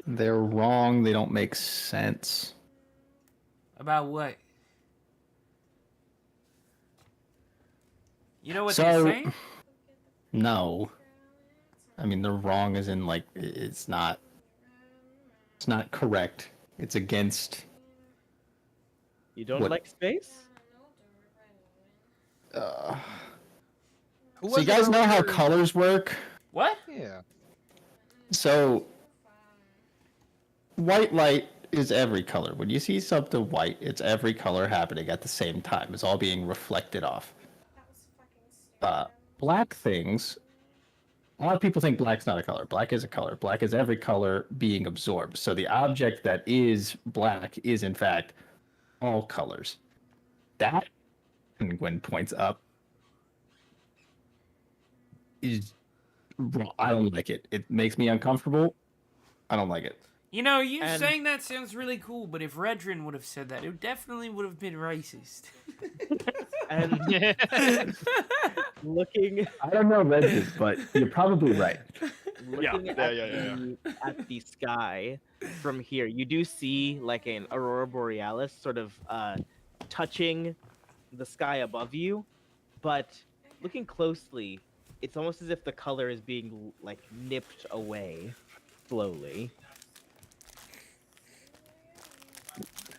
Speaker 4: They're wrong. They don't make sense.
Speaker 2: About what? You know what
Speaker 4: So-
Speaker 2: they're saying?
Speaker 4: No. I mean, they're wrong as in, like, it's not correct. It's against,
Speaker 6: You don't
Speaker 4: What?
Speaker 6: like space?
Speaker 1: Who
Speaker 4: so
Speaker 1: was
Speaker 4: you
Speaker 1: it
Speaker 4: guys know how
Speaker 1: earlier?
Speaker 4: colors work?
Speaker 2: What?
Speaker 1: Yeah.
Speaker 4: So, white light is every color. When you see something white, it's every color happening at the same time. It's all being reflected off. Black things, a lot of people think black's not a color. Black is a color. Black is every color being absorbed. So the object that is black is, in fact, all colors. That, and Gwen points up, is wrong. I don't like it. It makes me uncomfortable. I don't like it.
Speaker 2: You know, you
Speaker 6: And-
Speaker 2: saying that sounds really cool, but if Redrin would have said that, it definitely would have been racist.
Speaker 6: And looking
Speaker 4: I don't know, Reggie, but you're probably right.
Speaker 6: looking
Speaker 3: Yeah,
Speaker 6: at,
Speaker 3: yeah.
Speaker 6: at the sky from here, you do see like an aurora borealis sort of touching the sky above you, but looking closely, it's almost as if the color is being like nipped away slowly.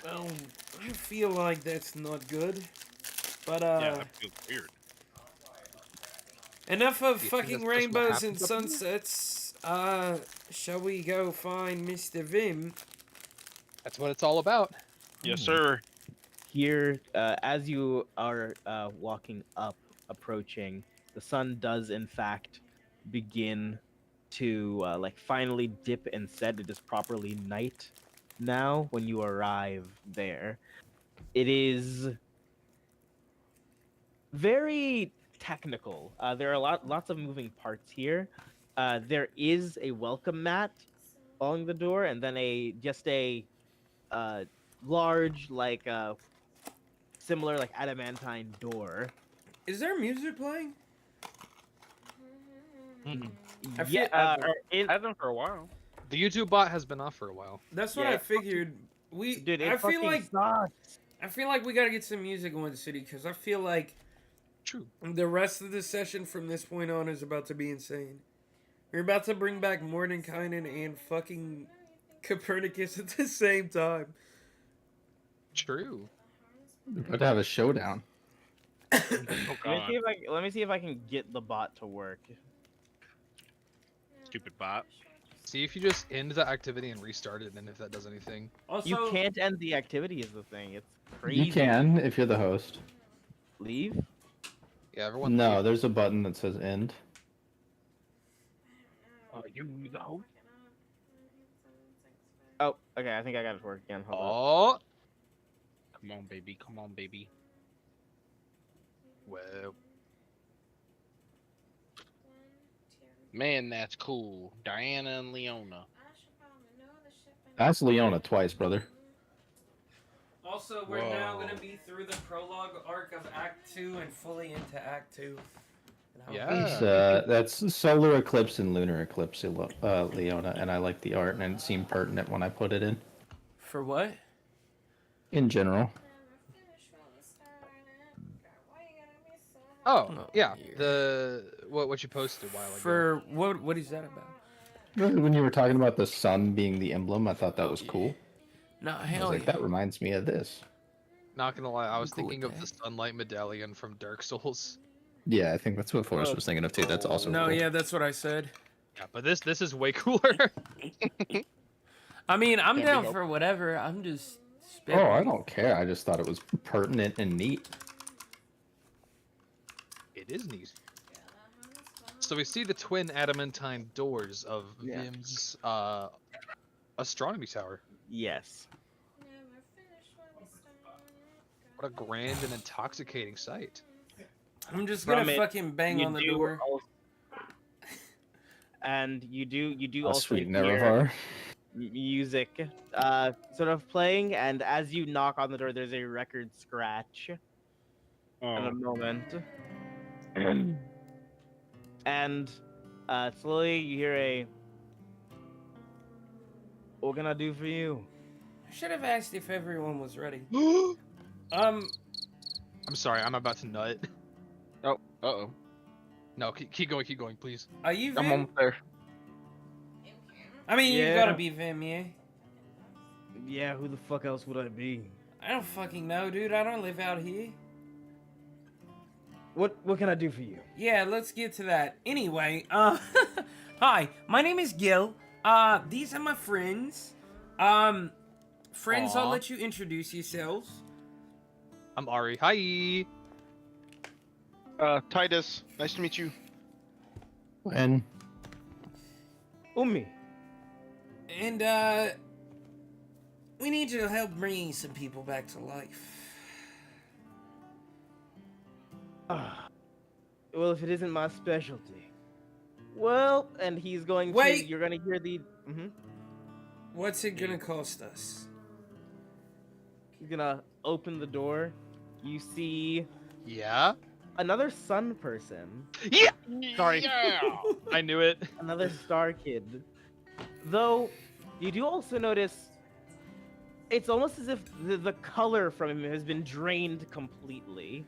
Speaker 2: Well, I feel like that's not good. But,
Speaker 3: Yeah, that feels weird.
Speaker 2: enough of
Speaker 1: You think
Speaker 2: fucking
Speaker 1: that's just what
Speaker 2: rainbows and
Speaker 1: happens up here?
Speaker 2: sunsets. Shall we go find Mr. Vim?
Speaker 1: That's what it's all about.
Speaker 3: Yes, sir.
Speaker 6: Here, as you are walking up, approaching, the sun does in fact begin to like finally dip and set. It is properly night now when you arrive there. It is very technical. There are lots of moving parts here. There is a welcome mat along the door, and then a large like similar like adamantine door.
Speaker 2: Is there music playing? I feel-
Speaker 6: Yeah, in,
Speaker 3: Hasn't for a while.
Speaker 1: The YouTube bot has been off for a while.
Speaker 2: That's what
Speaker 6: Yeah.
Speaker 2: I figured.
Speaker 6: dude, it
Speaker 2: I feel
Speaker 6: fucking
Speaker 2: like
Speaker 6: sucks.
Speaker 2: I feel like we gotta get some music on the city because I feel like
Speaker 1: True.
Speaker 2: the rest of the session from this point on is about to be insane. We're about to bring back Mordenkainen and fucking Copernicus at the same time.
Speaker 1: True.
Speaker 4: We're about to have a showdown.
Speaker 3: Oh
Speaker 6: Let me
Speaker 3: god,
Speaker 6: see if let me see if I can get the bot to work.
Speaker 3: stupid bot.
Speaker 1: See if you just end the activity and restart it, and if that does anything.
Speaker 2: Also,
Speaker 6: You can't end the activity is the thing. It's crazy.
Speaker 4: You can if you're the host.
Speaker 6: Leave.
Speaker 1: Yeah, everyone.
Speaker 4: No,
Speaker 1: leave.
Speaker 4: there's a button that says end.
Speaker 3: You the host?
Speaker 6: Oh, okay. I think I got it to work again. Hold on.
Speaker 1: Oh.
Speaker 3: Come on, baby. Come on, baby.
Speaker 1: Well.
Speaker 3: Man, that's cool. Diana and Leona.
Speaker 4: That's Leona twice, brother.
Speaker 2: Also, we're now
Speaker 3: Whoa.
Speaker 2: gonna be through the prologue arc of Act 2 and fully into Act 2. And how-
Speaker 1: Yeah.
Speaker 4: It's, that's solar eclipse and lunar eclipse, Leona, and I like the art, and it seemed pertinent when I put it in.
Speaker 2: For what?
Speaker 4: In general,
Speaker 1: Oh,
Speaker 2: Oh,
Speaker 1: yeah.
Speaker 2: dear.
Speaker 1: The what you posted a while ago.
Speaker 2: For what is that about?
Speaker 4: When you were talking about the sun being the emblem, I thought that
Speaker 2: Oh,
Speaker 4: was
Speaker 2: yeah.
Speaker 4: cool.
Speaker 2: No,
Speaker 4: I was
Speaker 2: hell
Speaker 4: like,
Speaker 2: yeah.
Speaker 4: that reminds me of this.
Speaker 1: Not gonna lie, I was
Speaker 2: cool with
Speaker 1: thinking of the
Speaker 2: that.
Speaker 1: sunlight medallion from Dark Souls.
Speaker 4: Yeah, I think that's what Forrest was thinking of too. That's also
Speaker 2: No,
Speaker 4: cool.
Speaker 2: yeah, that's what I said.
Speaker 1: Yeah, but this is way cooler.
Speaker 2: I mean, I'm
Speaker 3: Can't be
Speaker 2: down
Speaker 3: helped.
Speaker 2: for whatever. I'm just
Speaker 4: Oh, I
Speaker 2: spitballing.
Speaker 4: don't care. I just thought it was pertinent and neat.
Speaker 1: It is neat. So we see the twin adamantine doors of
Speaker 6: Yeah.
Speaker 1: Vim's astronomy tower.
Speaker 6: Yes.
Speaker 1: What a grand and intoxicating sight.
Speaker 2: I'm just
Speaker 6: From
Speaker 2: gonna
Speaker 6: it,
Speaker 2: fucking bang
Speaker 6: You
Speaker 2: on the
Speaker 6: do
Speaker 2: door.
Speaker 6: and you do
Speaker 4: A
Speaker 6: also
Speaker 4: sweet
Speaker 6: hear
Speaker 4: Nerevar.
Speaker 6: music sort of playing, and as you knock on the door, there's a record scratch in a moment. And slowly you hear a, what can I do for you?
Speaker 2: I should have asked if everyone was ready.
Speaker 1: I'm sorry, I'm about to nut.
Speaker 3: Uh-oh.
Speaker 1: No, keep going, please.
Speaker 2: Are you
Speaker 3: I'm
Speaker 2: Vim?
Speaker 3: almost there.
Speaker 2: I mean, you've
Speaker 6: Yeah.
Speaker 2: gotta be Vim, yeah?
Speaker 6: Yeah, who the fuck else would I be?
Speaker 2: I don't fucking know, dude. I don't live out here.
Speaker 6: What can I do for you?
Speaker 2: Yeah, let's get to that. Anyway, hi, my name is Gil. These are my friends. Friends, I'll
Speaker 1: Aw.
Speaker 2: let you introduce yourselves.
Speaker 1: I'm Ari. Hi.
Speaker 3: Titus, nice to meet you.
Speaker 4: And
Speaker 6: Umi.
Speaker 2: And, we need your help bringing some people back to life.
Speaker 6: Well, if it isn't my specialty. Well, and he's going
Speaker 2: Wait.
Speaker 6: to, you're gonna hear the,
Speaker 2: What's it gonna cost us?
Speaker 6: he's gonna open the door. You see
Speaker 1: Yeah.
Speaker 6: another sun person,
Speaker 1: Yeah.
Speaker 3: Sorry.
Speaker 1: I knew it.
Speaker 6: another star kid. Though, you do also notice it's almost as if the color from him has been drained completely.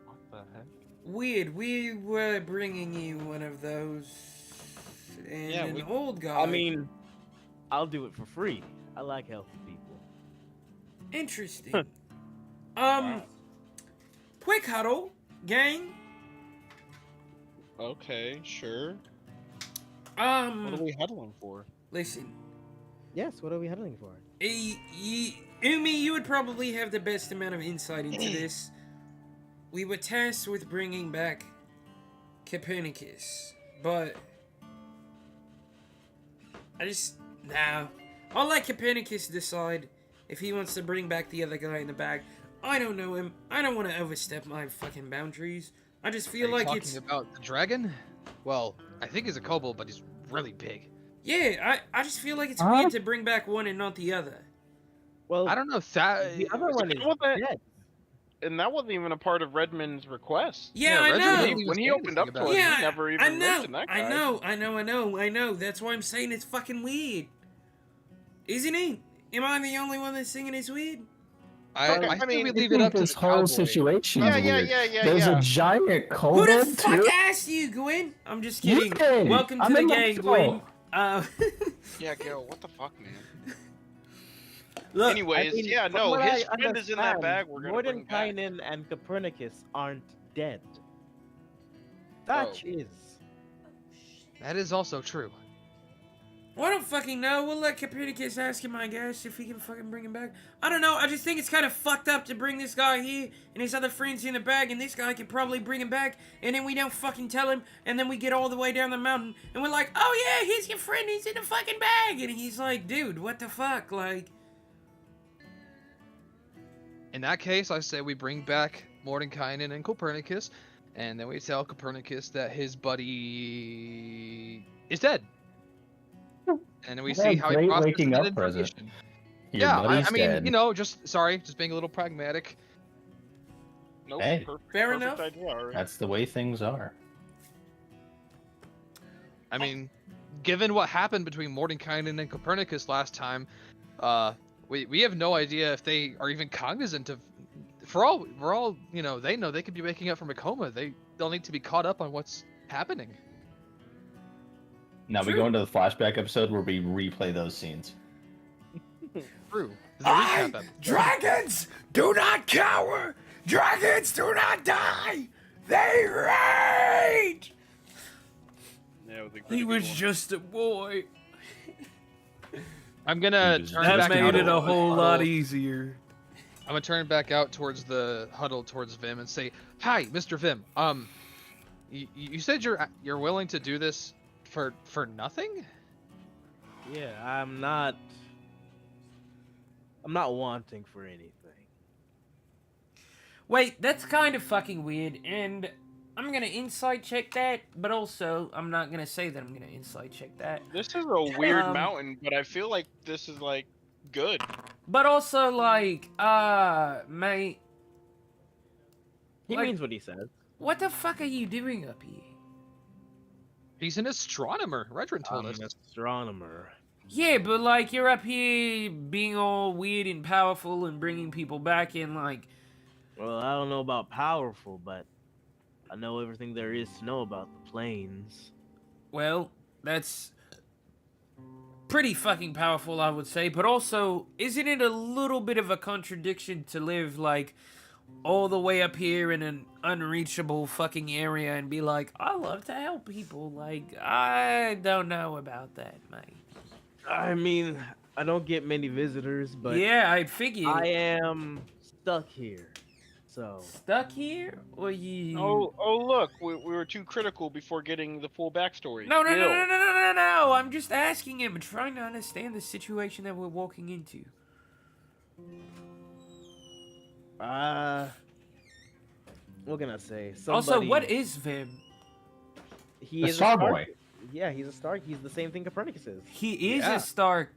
Speaker 3: What the heck?
Speaker 2: Weird, we were bringing you one of those. And
Speaker 3: Yeah,
Speaker 2: an old guy.
Speaker 6: I mean, I'll do it for free. I like helping people.
Speaker 2: Interesting. Quick huddle, gang.
Speaker 3: Okay, sure. What are we huddling for?
Speaker 2: Listen.
Speaker 6: Yes, what are we huddling for?
Speaker 2: Umi, you would probably have the best amount of insight into this. We were tasked with bringing back Copernicus, but I'll let Copernicus decide if he wants to bring back the other guy in the bag. I don't know him. I don't want to overstep my fucking boundaries. I just
Speaker 1: Are
Speaker 2: feel
Speaker 1: you
Speaker 2: like
Speaker 1: talking
Speaker 2: it's
Speaker 1: about the dragon? Well, I think he's a kobold, but he's really big.
Speaker 2: yeah. I just feel like it's weird to bring back one and not the other.
Speaker 6: Well,
Speaker 1: I don't know if that.
Speaker 6: the other one is
Speaker 3: What the-
Speaker 6: dead.
Speaker 3: And that wasn't even a part of Redmond's request.
Speaker 2: Yeah, I
Speaker 1: Reggie
Speaker 2: know.
Speaker 1: didn't even
Speaker 3: When he
Speaker 1: say
Speaker 3: opened up
Speaker 1: anything
Speaker 3: to
Speaker 1: about
Speaker 3: us,
Speaker 1: it.
Speaker 2: Yeah,
Speaker 3: he never even
Speaker 2: I know,
Speaker 3: mentioned that guy.
Speaker 2: I know. That's why I'm saying it's fucking weird. Isn't he? Am I the only one that's thinking it's weird?
Speaker 1: I
Speaker 3: Okay, I
Speaker 1: think
Speaker 3: mean,
Speaker 1: we
Speaker 4: I
Speaker 1: leave it
Speaker 4: think
Speaker 1: up to
Speaker 4: this
Speaker 1: the
Speaker 4: whole
Speaker 1: cowboy.
Speaker 4: situation
Speaker 3: Yeah,
Speaker 4: is
Speaker 3: yeah,
Speaker 4: weird.
Speaker 3: yeah,
Speaker 4: There's
Speaker 3: yeah.
Speaker 4: a giant
Speaker 2: Who
Speaker 4: kobold
Speaker 2: the fuck
Speaker 4: too.
Speaker 2: asked you, Gwen? I'm just
Speaker 4: You
Speaker 2: kidding.
Speaker 4: did.
Speaker 2: Welcome to
Speaker 4: I'm
Speaker 2: the
Speaker 4: in the
Speaker 2: gang,
Speaker 4: show.
Speaker 2: Gwen.
Speaker 3: Yeah, Gil, what the fuck, man?
Speaker 2: Look,
Speaker 3: Anyways, yeah,
Speaker 6: from
Speaker 3: no,
Speaker 6: what
Speaker 3: his
Speaker 6: I
Speaker 3: friend is in that
Speaker 6: understand,
Speaker 3: bag we're gonna bring back.
Speaker 6: Mordenkainen and Copernicus aren't dead. That is.
Speaker 1: That is also true.
Speaker 2: well, I don't fucking know. We'll let Copernicus ask him, I guess, if he can fucking bring him back. I don't know. I just think it's kind of fucked up to bring this guy here and his other friends in the bag, and this guy can probably bring him back, and then we don't fucking tell him, and then we get all the way down the mountain, and we're like, oh yeah, here's your friend, he's in the fucking bag, and he's like, dude, what the fuck, like...
Speaker 1: In that case, I say we bring back Mordenkainen and Copernicus, and then we tell Copernicus that his buddy is dead. And then we
Speaker 4: What
Speaker 1: see
Speaker 4: a
Speaker 1: how he
Speaker 4: great
Speaker 1: processes
Speaker 4: waking
Speaker 1: that
Speaker 4: up present.
Speaker 1: information.
Speaker 4: Your
Speaker 1: Yeah,
Speaker 4: buddy's
Speaker 1: I mean,
Speaker 4: dead.
Speaker 1: you know, just being a little pragmatic.
Speaker 3: Nope,
Speaker 4: Hey.
Speaker 2: Fair
Speaker 3: perfect
Speaker 2: enough.
Speaker 3: idea, Ari.
Speaker 4: That's the way things are.
Speaker 1: I mean, given what happened between Mordenkainen and Copernicus last time, we have no idea if they are even cognizant of for all they know they could be waking up from a coma. They'll need to be caught up on what's happening.
Speaker 4: Now we go into the flashback episode where we replay those scenes.
Speaker 1: True. The recap episode.
Speaker 2: Dragons do not cower. Dragons do not die. They rage.
Speaker 3: Yeah,
Speaker 2: He was just a boy.
Speaker 1: I'm gonna turn
Speaker 2: That
Speaker 1: back
Speaker 2: made
Speaker 1: out
Speaker 2: it a
Speaker 1: of the
Speaker 2: whole lot
Speaker 1: huddle.
Speaker 2: easier.
Speaker 1: I'm gonna turn back out towards the huddle towards Vim and say, "Hi, Mr. Vim. You said you're willing to do this for nothing?"
Speaker 6: Yeah, I'm not wanting for anything.
Speaker 2: Wait, that's kind of fucking weird, and I'm gonna insight check that, but also I'm not gonna say that I'm gonna insight check that.
Speaker 3: This is a weird
Speaker 2: Um,
Speaker 3: mountain, but I feel like this is like good.
Speaker 2: But also, like, mate,
Speaker 6: He
Speaker 2: Like-
Speaker 6: means what he says.
Speaker 2: what the fuck are you doing up here?
Speaker 1: He's an astronomer. Redrin told
Speaker 6: I'm
Speaker 1: us.
Speaker 6: an astronomer.
Speaker 2: Yeah, but like, you're up here being all weird and powerful and bringing people back in, like,
Speaker 6: Well, I don't know about powerful, but I know everything there is to know about the planes.
Speaker 2: well, that's pretty fucking powerful, I would say. But also, isn't it a little bit of a contradiction to live, like, all the way up here in an unreachable fucking area and be like, I love to help people? Like, I don't know about that, mate.
Speaker 6: I mean, I don't get many visitors, but
Speaker 2: Yeah, I figured.
Speaker 6: I am stuck here. So,
Speaker 2: Stuck here? Or you...
Speaker 3: Oh, look, we were too critical before getting the full backstory.
Speaker 2: No, no, no,
Speaker 3: Bill.
Speaker 2: no, no, no, no, no. I'm just asking him, trying to understand the situation that we're walking into.
Speaker 6: what can I say?
Speaker 2: Also, what is Vim?
Speaker 6: He
Speaker 4: The
Speaker 6: is
Speaker 4: Star
Speaker 6: a star
Speaker 4: Boy.
Speaker 6: Yeah, he's a star. He's the same thing Copernicus is.
Speaker 2: He is
Speaker 1: Yeah.
Speaker 2: a star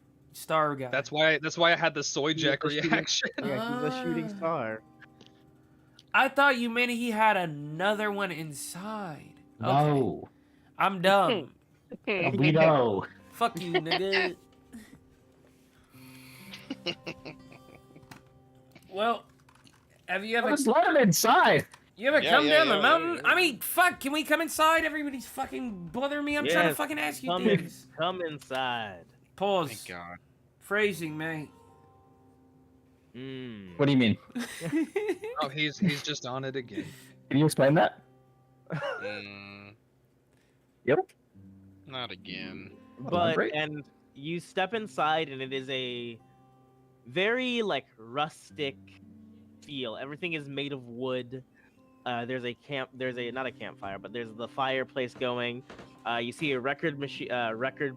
Speaker 2: guy.
Speaker 1: That's why I had the soy
Speaker 6: He's
Speaker 1: jack
Speaker 6: a shooting-
Speaker 1: reaction.
Speaker 6: Yeah, he's a shooting
Speaker 2: Ah.
Speaker 6: star.
Speaker 2: I thought you meant he had another one inside. Okay.
Speaker 4: No.
Speaker 2: I'm dumb.
Speaker 4: We know.
Speaker 2: Fuck you, nigga. Well, have you ever
Speaker 4: Just let him inside.
Speaker 2: come
Speaker 3: Yeah,
Speaker 2: down
Speaker 3: yeah,
Speaker 2: the
Speaker 3: yeah,
Speaker 2: mountain?
Speaker 3: yeah.
Speaker 2: I mean, fuck, can we come inside? Everybody's fucking bothering me. I'm trying to
Speaker 6: Yes,
Speaker 2: fucking ask you
Speaker 6: Come,
Speaker 2: things.
Speaker 6: come inside.
Speaker 2: Pause.
Speaker 3: Thank God.
Speaker 2: Phrasing, mate.
Speaker 4: What do you mean?
Speaker 1: Oh, he's just on it again.
Speaker 4: Can you explain that? Yep.
Speaker 3: Not again.
Speaker 6: But
Speaker 4: great.
Speaker 6: and you step inside and it is a very like rustic feel. Everything is made of wood. There's a not a campfire, but there's the fireplace going. You see a record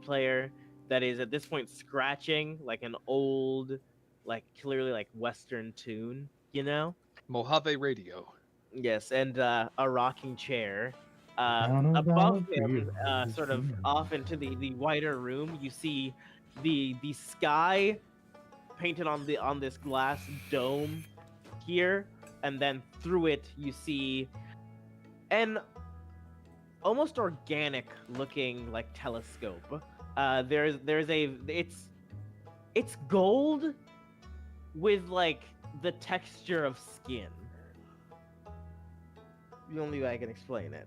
Speaker 6: player that is at this point scratching like an old, like clearly like Western tune, you know?
Speaker 1: Mojave Radio.
Speaker 6: Yes, and a rocking chair.
Speaker 4: Down
Speaker 6: Above
Speaker 4: above
Speaker 6: him,
Speaker 4: you,
Speaker 6: sort of
Speaker 4: you know.
Speaker 6: off into the wider room, you see the sky painted on this glass dome here, and then through it you see an almost organic looking like telescope. It's gold with like the texture of skin. The only way I can explain it.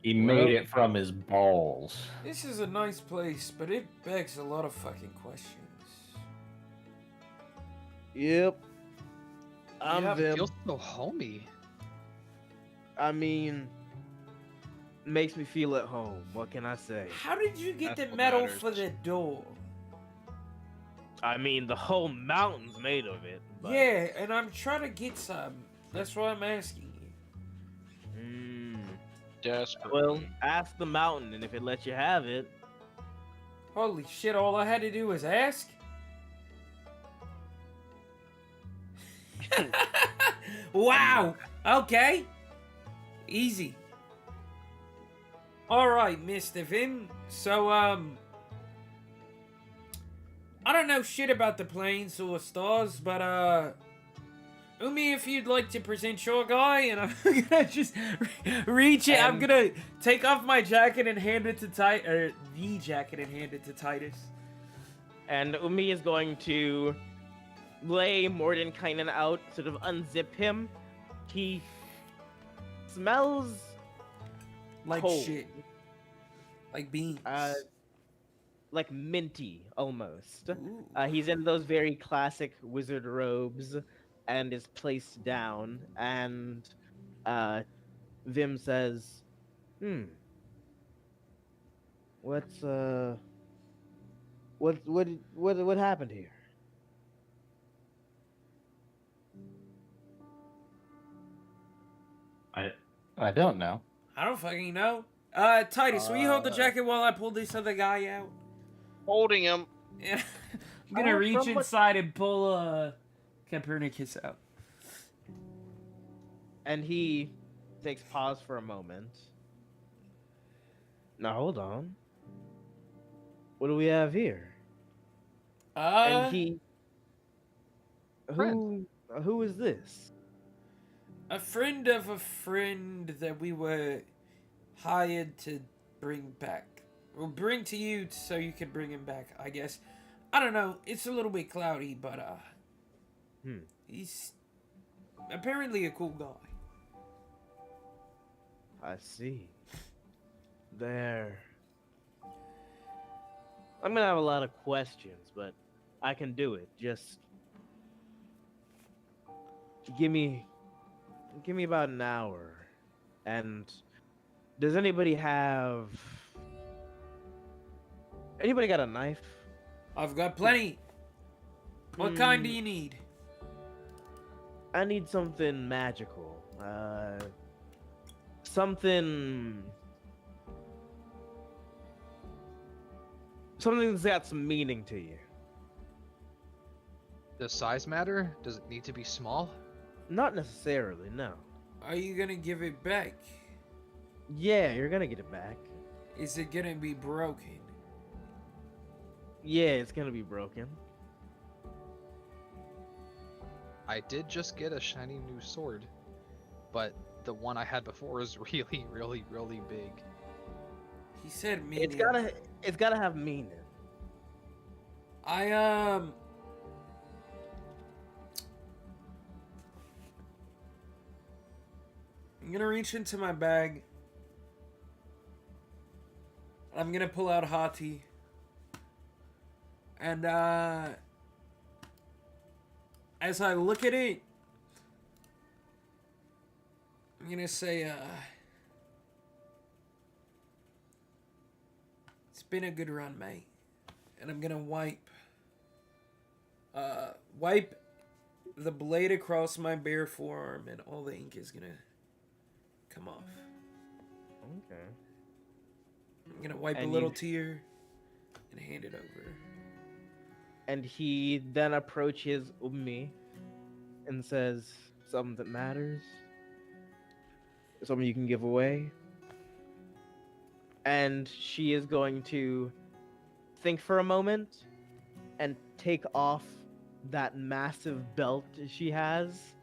Speaker 4: He made it from his balls.
Speaker 2: This is a nice place, but it begs a lot of fucking questions.
Speaker 6: Yep. I'm
Speaker 1: Yeah, it
Speaker 6: Vim.
Speaker 1: feels so homey.
Speaker 6: I mean, makes me feel at home. What can I say?
Speaker 2: How did you get
Speaker 3: That's
Speaker 2: the
Speaker 3: what
Speaker 2: metal
Speaker 3: matters.
Speaker 2: for the door?
Speaker 6: I mean, the whole mountain's made of it. But...
Speaker 2: Yeah, and I'm trying to get some. That's why I'm asking you.
Speaker 3: Desperate.
Speaker 6: Well, ask the mountain, and if it lets you have it,
Speaker 2: Holy shit, all I had to do was ask? Wow! Okay. Easy. Alright, Mr. Vim. So, I don't know shit about the planes or stars, but, Umi, if you'd like to present your guy, and I'm gonna just reach it, I'm gonna take off my jacket and hand it to the jacket and hand it to Titus.
Speaker 6: and Umi is going to
Speaker 5: lay Mordenkainen out, sort of unzip him, he smells
Speaker 2: Like
Speaker 5: cold.
Speaker 2: shit. Like beans.
Speaker 5: Like minty almost.
Speaker 2: Ooh.
Speaker 5: He's in those very classic wizard robes and is placed down. And Vim says, what's what happened here?
Speaker 4: I don't know.
Speaker 2: I don't fucking know. Titus, will you hold the jacket while I pull this other guy out?
Speaker 3: Holding him.
Speaker 2: Yeah. I'm gonna reach inside and pull Copernicus out.
Speaker 5: And he takes pause for a moment. Now hold on. What do we have here? And he who is this?
Speaker 2: A friend of a friend that we were hired to bring back. Or bring to you so you can bring him back, I guess. I don't know. It's a little bit cloudy, but he's apparently a cool guy.
Speaker 5: I see. There. I'm gonna have a lot of questions, but I can do it. Just give me about an hour. And does anybody got a knife?
Speaker 2: I've got plenty. What kind do you need?
Speaker 5: I need something magical. Something that's got some meaning to you.
Speaker 1: Does size matter? Does it need to be small?
Speaker 5: Not necessarily, no.
Speaker 2: Are you gonna give it back?
Speaker 5: Yeah, you're gonna get it back.
Speaker 2: Is it gonna be broken?
Speaker 5: Yeah, it's gonna be broken.
Speaker 1: I did just get a shiny new sword, but the one I had before is really, really, really big.
Speaker 2: He said meaning.
Speaker 5: It's gotta have meaning.
Speaker 2: I'm gonna reach into my bag. I'm gonna pull out Hati. And as I look at it, I'm gonna say, it's been a good run, mate. And I'm gonna wipe the blade across my bare forearm, and all the ink is gonna come off.
Speaker 5: Okay.
Speaker 2: I'm gonna wipe
Speaker 5: And
Speaker 2: a little tear and hand it over.
Speaker 5: And he then approaches Ummi and says, something that matters? Something you can give away? And she is going to think for a moment and take off that massive belt she has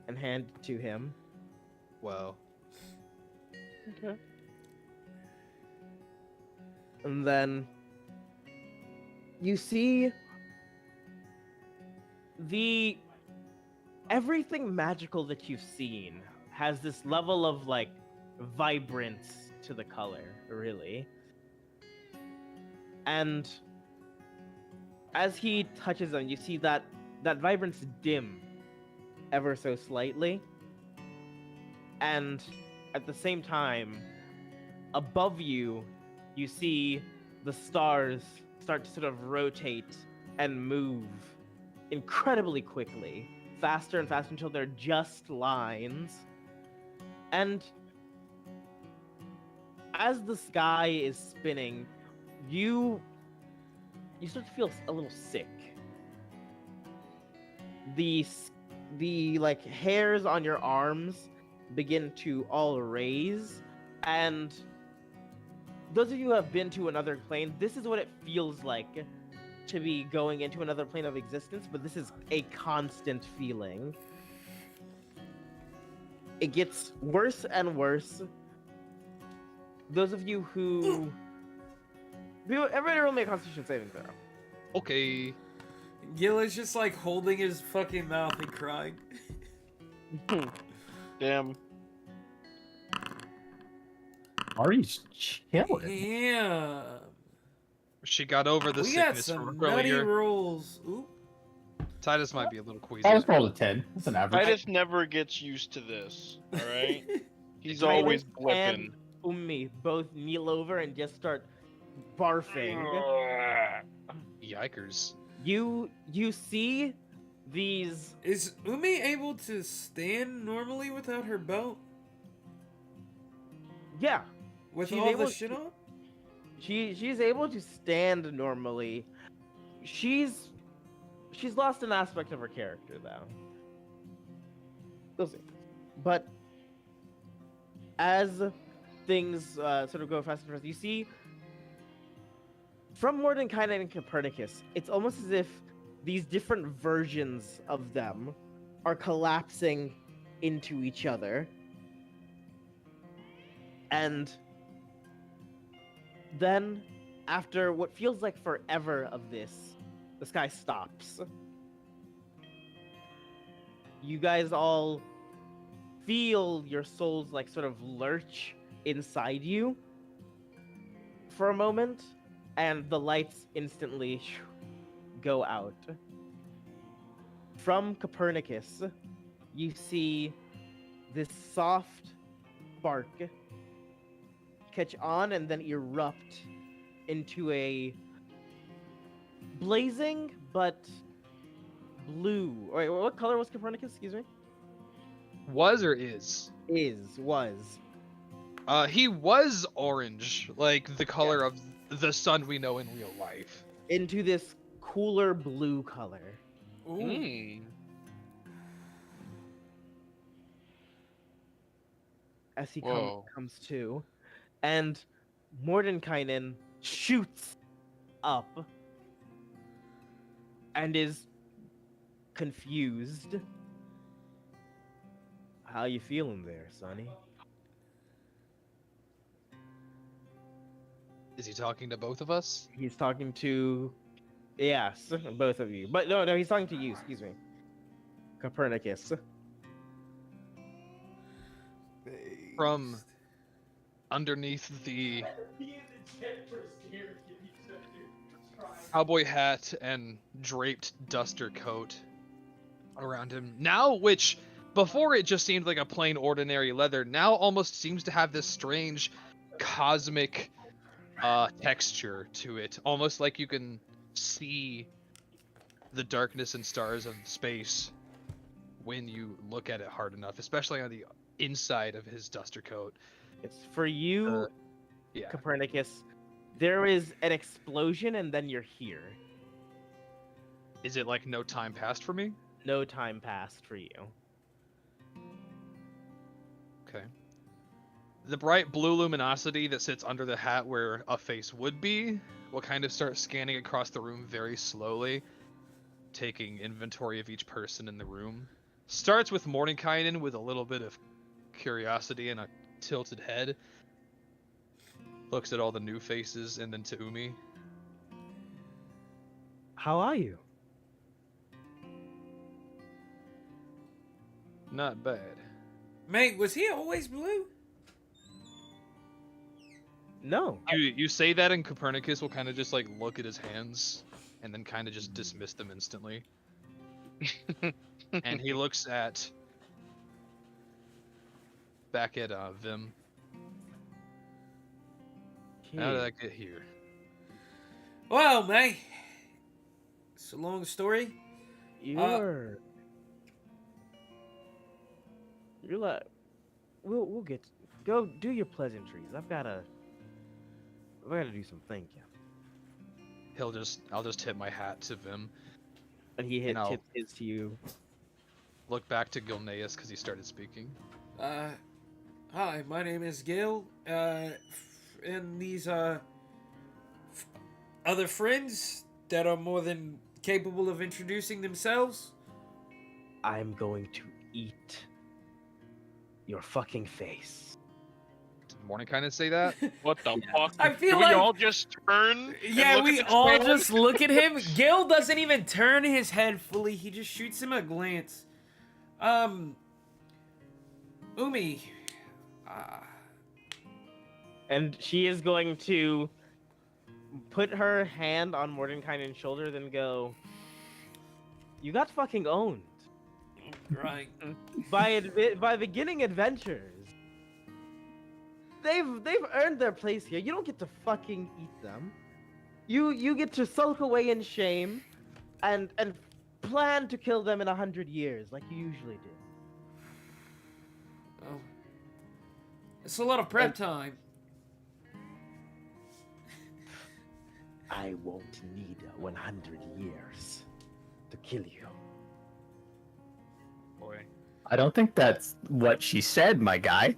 Speaker 5: and hand it to him.
Speaker 1: Whoa.
Speaker 5: Okay. And then you see everything magical that you've seen has this level of like vibrance to the color, really. And as he touches them, you see that vibrance dim ever so slightly. And at the same time, above you, you see the stars start to sort of rotate and move incredibly quickly, faster and faster until they're just lines. And as the sky is spinning, you start to feel a little sick. The like hairs on your arms begin to all raise, and those of you who have been to another plane, this is what it feels like to be going into another plane of existence, but this is a constant feeling. It gets worse and worse. Those of you who... Everybody roll me a Constitution saving throw.
Speaker 1: Okay.
Speaker 2: Gil is just like holding his fucking mouth and crying.
Speaker 3: Damn.
Speaker 4: Ari's chilling.
Speaker 2: Yeah.
Speaker 1: She got over the
Speaker 2: We got
Speaker 1: sickness
Speaker 2: some
Speaker 1: from
Speaker 2: nutty
Speaker 1: earlier.
Speaker 2: Titus
Speaker 1: Oop. Titus might be a little queasy.
Speaker 4: I was rolled a 10. That's an average.
Speaker 3: Titus never gets used to this. All right. He's
Speaker 5: Titus
Speaker 3: always
Speaker 5: and
Speaker 3: blipping.
Speaker 5: Ummi both kneel over and just start barfing.
Speaker 1: Yikers.
Speaker 5: You see these.
Speaker 2: Is Umi able to stand normally without her belt?
Speaker 5: Yeah,
Speaker 2: With
Speaker 5: She's
Speaker 2: all
Speaker 5: able
Speaker 2: the shit on?
Speaker 5: she's able to stand normally. She's lost an aspect of her character though. We'll see. But as things sort of go fast and fast, you see from Mordenkainen and Copernicus, it's almost as if these different versions of them are collapsing into each other. And then, after what feels like forever of this, the sky stops. You guys all feel your souls like sort of lurch inside you for a moment, and the lights instantly go out. From Copernicus, you see this soft spark catch on and then erupt into a blazing but blue. Wait, what color was Copernicus? Excuse me.
Speaker 1: Was or is?
Speaker 5: Was.
Speaker 1: He was orange, like the color of the sun we know in real life.
Speaker 5: Into this cooler blue color.
Speaker 2: Ooh.
Speaker 3: Hmm.
Speaker 5: As he
Speaker 3: Whoa.
Speaker 5: comes to, and Mordenkainen shoots up and is confused. How you feeling there, Sonny?
Speaker 1: Is he talking to both of us?
Speaker 5: He's talking to, yes, both of you. But no, he's talking to you. Excuse me, Copernicus.
Speaker 1: From underneath the cowboy hat and draped duster coat around him. Now, which before it just seemed like a plain ordinary leather, now almost seems to have this strange cosmic texture to it. Almost like you can see the darkness and stars of space when you look at it hard enough, especially on the inside of his duster coat.
Speaker 5: It's for you,
Speaker 1: Yeah.
Speaker 5: Copernicus. There is an explosion, and then you're here.
Speaker 1: Is it like no time passed for me?
Speaker 5: No time passed for you.
Speaker 1: Okay. The bright blue luminosity that sits under the hat where a face would be will kind of start scanning across the room very slowly, taking inventory of each person in the room. Starts with Mordenkainen with a little bit of curiosity and a tilted head. Looks at all the new faces and then to Umi.
Speaker 5: How are you?
Speaker 1: Not bad.
Speaker 2: Mate, was he always blue?
Speaker 5: No.
Speaker 1: You say that and Copernicus will kind of just like look at his hands and then kind of just dismiss them instantly. And he looks at back at Vim. How did I get here?
Speaker 2: Well, mate, it's a long story.
Speaker 5: You're like, we'll get go do your pleasantries. I've gotta do some thinking.
Speaker 1: I'll just tip my hat to Vim.
Speaker 5: And he
Speaker 1: And I'll-
Speaker 5: tips his to you.
Speaker 1: Look back to Gilneas because he started speaking.
Speaker 2: Hi, my name is Gil. And these other friends that are more than capable of introducing themselves.
Speaker 5: I'm going to eat your fucking face.
Speaker 1: Morning kind of say that.
Speaker 3: What the fuck?
Speaker 2: I feel
Speaker 3: Do we
Speaker 2: like-
Speaker 3: all just turn? and
Speaker 2: Yeah,
Speaker 3: look
Speaker 2: we
Speaker 3: at this
Speaker 2: all
Speaker 3: man?
Speaker 2: just look at him. Gil doesn't even turn his head fully. He just shoots him a glance. Umi.
Speaker 5: And she is going to put her hand on Mordenkainen's shoulder, then go, "You got fucking owned
Speaker 2: Right.
Speaker 5: by beginning adventures. They've earned their place here. You don't get to fucking eat them. You get to sulk away in shame, and plan to kill them in 100 years like you usually do."
Speaker 2: Oh. It's a lot of prep time.
Speaker 6: I won't need 100 years to kill you.
Speaker 3: Boy.
Speaker 4: I don't think that's what she said, my guy.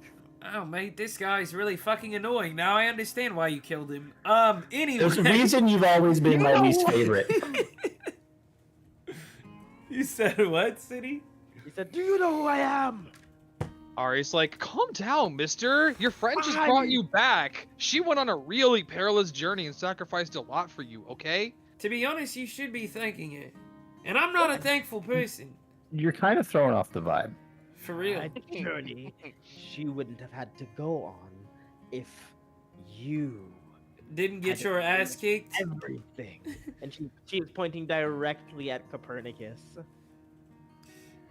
Speaker 2: Oh, mate, this guy's really fucking annoying. Now I understand why you killed him. Anyway.
Speaker 4: There's a reason you've always been my least favorite.
Speaker 2: You said what, City?
Speaker 5: He said, "Do you know who I am?"
Speaker 1: Ari's like, calm down, mister. Your friend just brought you back. She went on a really perilous journey and sacrificed a lot for you, okay?
Speaker 2: To be honest, you should be thanking it. And I'm not a thankful person.
Speaker 4: You're kind of throwing off the vibe.
Speaker 2: For real.
Speaker 6: That journey she wouldn't have had to go on if you
Speaker 2: Didn't get your ass kicked?
Speaker 6: everything.
Speaker 5: And she is pointing directly at Copernicus.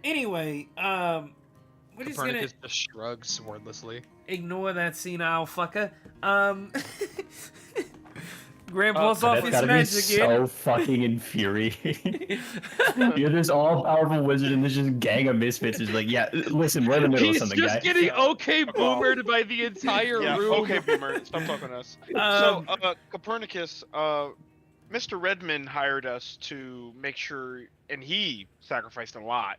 Speaker 2: Anyway, we're just gonna
Speaker 1: Copernicus just shrugs wordlessly.
Speaker 2: ignore that senile fucker. Graham pulls off
Speaker 4: That's
Speaker 2: his
Speaker 4: gotta be
Speaker 2: magic
Speaker 4: so fucking infuriating. You're this all-powerful wizard, and there's just a gang of misfits. Is like, yeah, listen, we're in the middle of
Speaker 1: He's
Speaker 4: something,
Speaker 1: just
Speaker 4: guys.
Speaker 1: getting okay boomered by the entire
Speaker 3: Yeah,
Speaker 1: room.
Speaker 3: okay, Boomer. Stop talking to us.
Speaker 2: Um,
Speaker 3: So, Copernicus, Mr. Redmond hired us to make sure, and he sacrificed a lot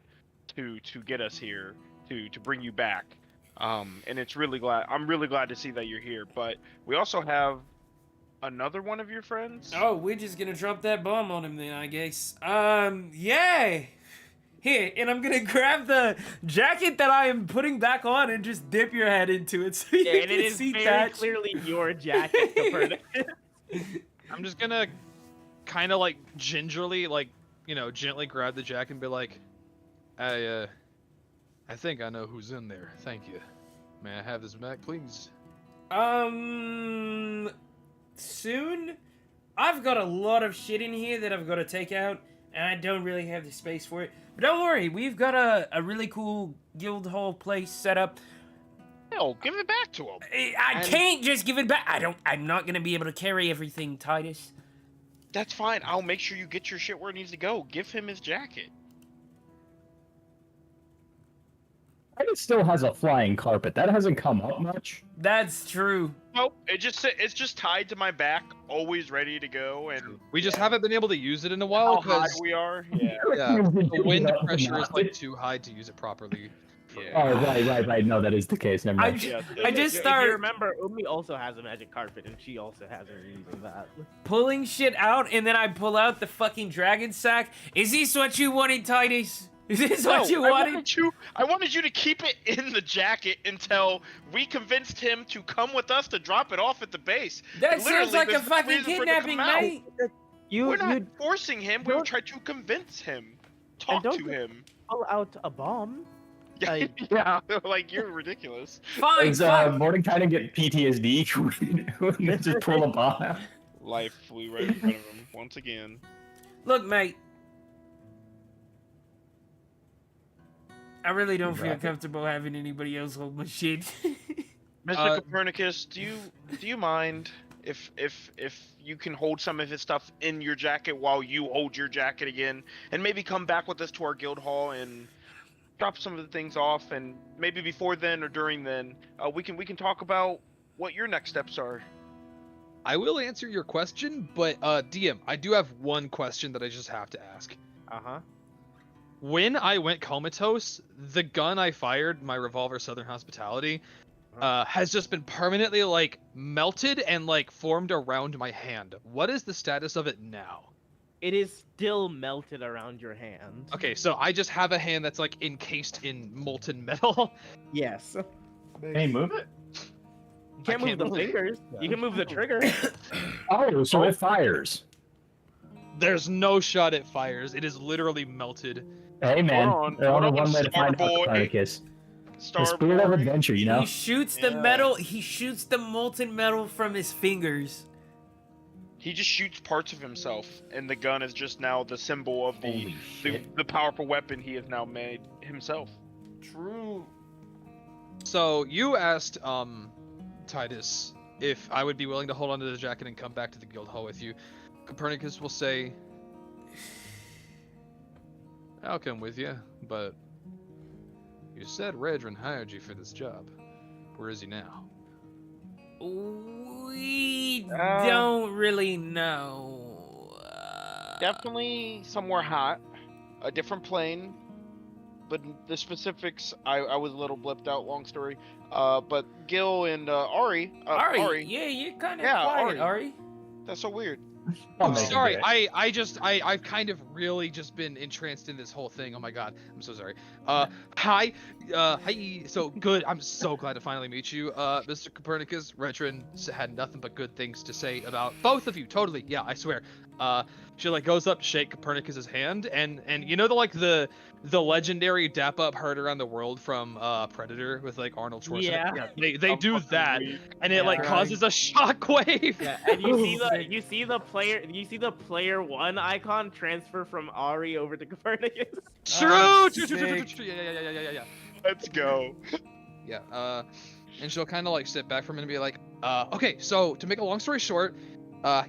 Speaker 3: to get us here, to bring you back. And I'm really glad to see that you're here. But we also have another one of your friends.
Speaker 2: Oh, we're just gonna drop that bomb on him then, I guess. Yeah. Here, and I'm gonna grab the jacket that I am putting back on and just dip your head into it so you
Speaker 5: Yeah, and
Speaker 2: can
Speaker 5: it is
Speaker 2: see
Speaker 5: very
Speaker 2: that.
Speaker 5: clearly your jacket, Copernicus.
Speaker 1: I'm just gonna kind of like gingerly, like, gently grab the jacket and be like, I think I know who's in there. Thank you. May I have this back, please?
Speaker 2: Soon? I've got a lot of shit in here that I've got to take out, and I don't really have the space for it. But don't worry, we've got a really cool guild hall place set up.
Speaker 3: Hell, give it back to him.
Speaker 2: I can't just give it back. I'm not gonna be able to carry everything, Titus.
Speaker 3: That's fine. I'll make sure you get your shit where it needs to go. Give him his jacket.
Speaker 4: It still has a flying carpet. That hasn't come up much.
Speaker 2: That's true.
Speaker 3: Nope. It's just tied to my back, always ready to go. And
Speaker 1: We just haven't been able to use it in a
Speaker 3: how
Speaker 1: while
Speaker 3: high
Speaker 1: because
Speaker 3: we are. Yeah.
Speaker 1: the wind pressure is like too high to use it properly.
Speaker 4: Oh, right. No, that is the case. Never mind.
Speaker 2: I just
Speaker 5: If
Speaker 2: start
Speaker 5: you remember, Umi also has a magic carpet, and she also has her using that.
Speaker 2: pulling shit out, and then I pull out the fucking dragon sack. Is this what you wanted, Titus? Is this what you wanted?
Speaker 3: I wanted you to keep it in the jacket until we convinced him to come with us to drop it off at the base.
Speaker 2: That
Speaker 3: Literally,
Speaker 2: sounds like a
Speaker 3: there's no
Speaker 2: fucking
Speaker 3: reason for it to
Speaker 2: kidnapping,
Speaker 3: come out.
Speaker 2: mate.
Speaker 3: We're not
Speaker 5: You
Speaker 3: forcing him. We
Speaker 5: don't-
Speaker 3: tried to convince him. Talk
Speaker 5: don't
Speaker 3: to him.
Speaker 5: pull out a bomb.
Speaker 3: Yeah, yeah. Like you're ridiculous.
Speaker 2: Fine,
Speaker 4: Does
Speaker 2: fine.
Speaker 4: Morton kind of get PTSD when they just pull a bomb out?
Speaker 3: Life flew right in front of him once again.
Speaker 2: Look, mate. I really don't feel
Speaker 4: Drop it.
Speaker 2: comfortable having anybody else hold my shit.
Speaker 3: Mr. Copernicus, do you mind if you can hold some of his stuff in your jacket while you hold your jacket again, and maybe come back with us to our guild hall and drop some of the things off, and maybe before then or during then, we can talk about what your next steps are.
Speaker 1: I will answer your question, but DM, I do have one question that I just have to ask. When I went comatose, the gun I fired, my revolver Southern Hospitality, has just been permanently like melted and like formed around my hand. What is the status of it now?
Speaker 5: It is still melted around your hand.
Speaker 1: Okay, so I just have a hand that's like encased in molten metal.
Speaker 5: Yes.
Speaker 4: Hey, move it.
Speaker 6: You can't
Speaker 1: I
Speaker 6: move the
Speaker 1: move it.
Speaker 6: fingers. You can move the trigger.
Speaker 4: Oh, so it fires.
Speaker 1: There's no shot it fires. It is literally melted.
Speaker 4: Hey man,
Speaker 3: on,
Speaker 4: there's
Speaker 3: hold
Speaker 4: only
Speaker 3: on,
Speaker 4: one way to find out,
Speaker 3: Starboy.
Speaker 4: Copernicus. The
Speaker 3: Starboy.
Speaker 4: spirit of adventure, you know?
Speaker 2: He shoots the
Speaker 3: Yeah.
Speaker 2: metal. He shoots the molten metal from his fingers.
Speaker 3: He just shoots parts of himself, and the gun is just now the symbol of
Speaker 4: Holy shit.
Speaker 3: the powerful weapon he has now made himself.
Speaker 7: True.
Speaker 1: So you asked Titus if I would be willing to hold onto the jacket and come back to the guild hall with you. Copernicus will say, I'll come with you, but you said Redrin hired you for this job. Where is he now?
Speaker 2: We don't really know.
Speaker 3: Definitely somewhere hot, a different plane, but the specifics I was a little blipped out. Long story. But Gil and Ari.
Speaker 2: Ari, yeah, you're kind of
Speaker 3: Yeah,
Speaker 2: quiet,
Speaker 3: Ari.
Speaker 2: Ari.
Speaker 3: That's so weird.
Speaker 1: I'm sorry, I've kind of really just been entranced in this whole thing. Oh my god, I'm so sorry. Hi, so good. I'm so glad to finally meet you, Mr. Copernicus. Redrin had nothing but good things to say about both of you. Totally, yeah, I swear. She like goes up to shake Copernicus's hand, and you know the legendary dap up heard around the world from Predator with like Arnold Schwarzenegger.
Speaker 6: Yeah.
Speaker 1: They do
Speaker 3: fucking
Speaker 1: that,
Speaker 3: weak.
Speaker 1: and it like
Speaker 2: Right.
Speaker 1: causes a shockwave.
Speaker 6: Yeah, and you see the player one icon transfer from Ari over to Copernicus.
Speaker 1: True.
Speaker 2: Sick.
Speaker 1: Yeah.
Speaker 3: Let's go.
Speaker 1: Yeah, and she'll kind of like sit back from it and be like, okay, so to make a long story short,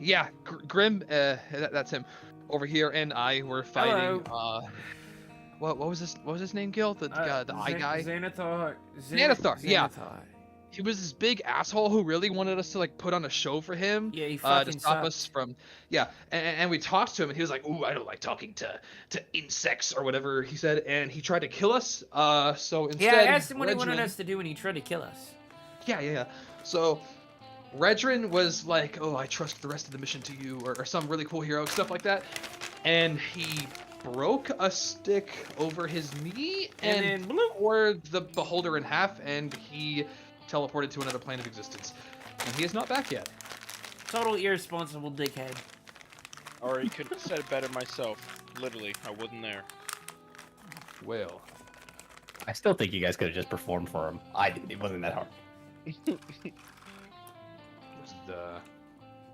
Speaker 1: yeah, Grim, that's him, over here, and I were fighting, what was his name, Gil? The eye guy?
Speaker 2: Xanathar.
Speaker 1: Xanathar, yeah.
Speaker 2: Xanathar.
Speaker 1: He was this big asshole who really wanted us to like put on a show for him.
Speaker 2: Yeah, he
Speaker 1: To
Speaker 2: fucking
Speaker 1: stop
Speaker 2: sucked.
Speaker 1: us from, yeah, and we talked to him, and he was like, ooh, I don't like talking to insects or whatever he said, and he tried to kill us. So instead,
Speaker 2: Yeah, I asked him what he wanted
Speaker 1: Redrin-
Speaker 2: us to do, and he tried to kill us.
Speaker 1: Yeah. So, Redrin was like, oh, I trust the rest of the mission to you, or some really cool hero, stuff like that. And he broke a stick over his knee
Speaker 2: And
Speaker 1: and
Speaker 2: then bloop.
Speaker 1: tore the beholder in half, and he teleported to another plane of existence. And he is not back yet.
Speaker 2: Total irresponsible dickhead.
Speaker 3: Ari couldn't have said it better myself. Literally, I wasn't there.
Speaker 1: Well,
Speaker 4: I still think you guys could have just performed for him. I did. It wasn't that hard.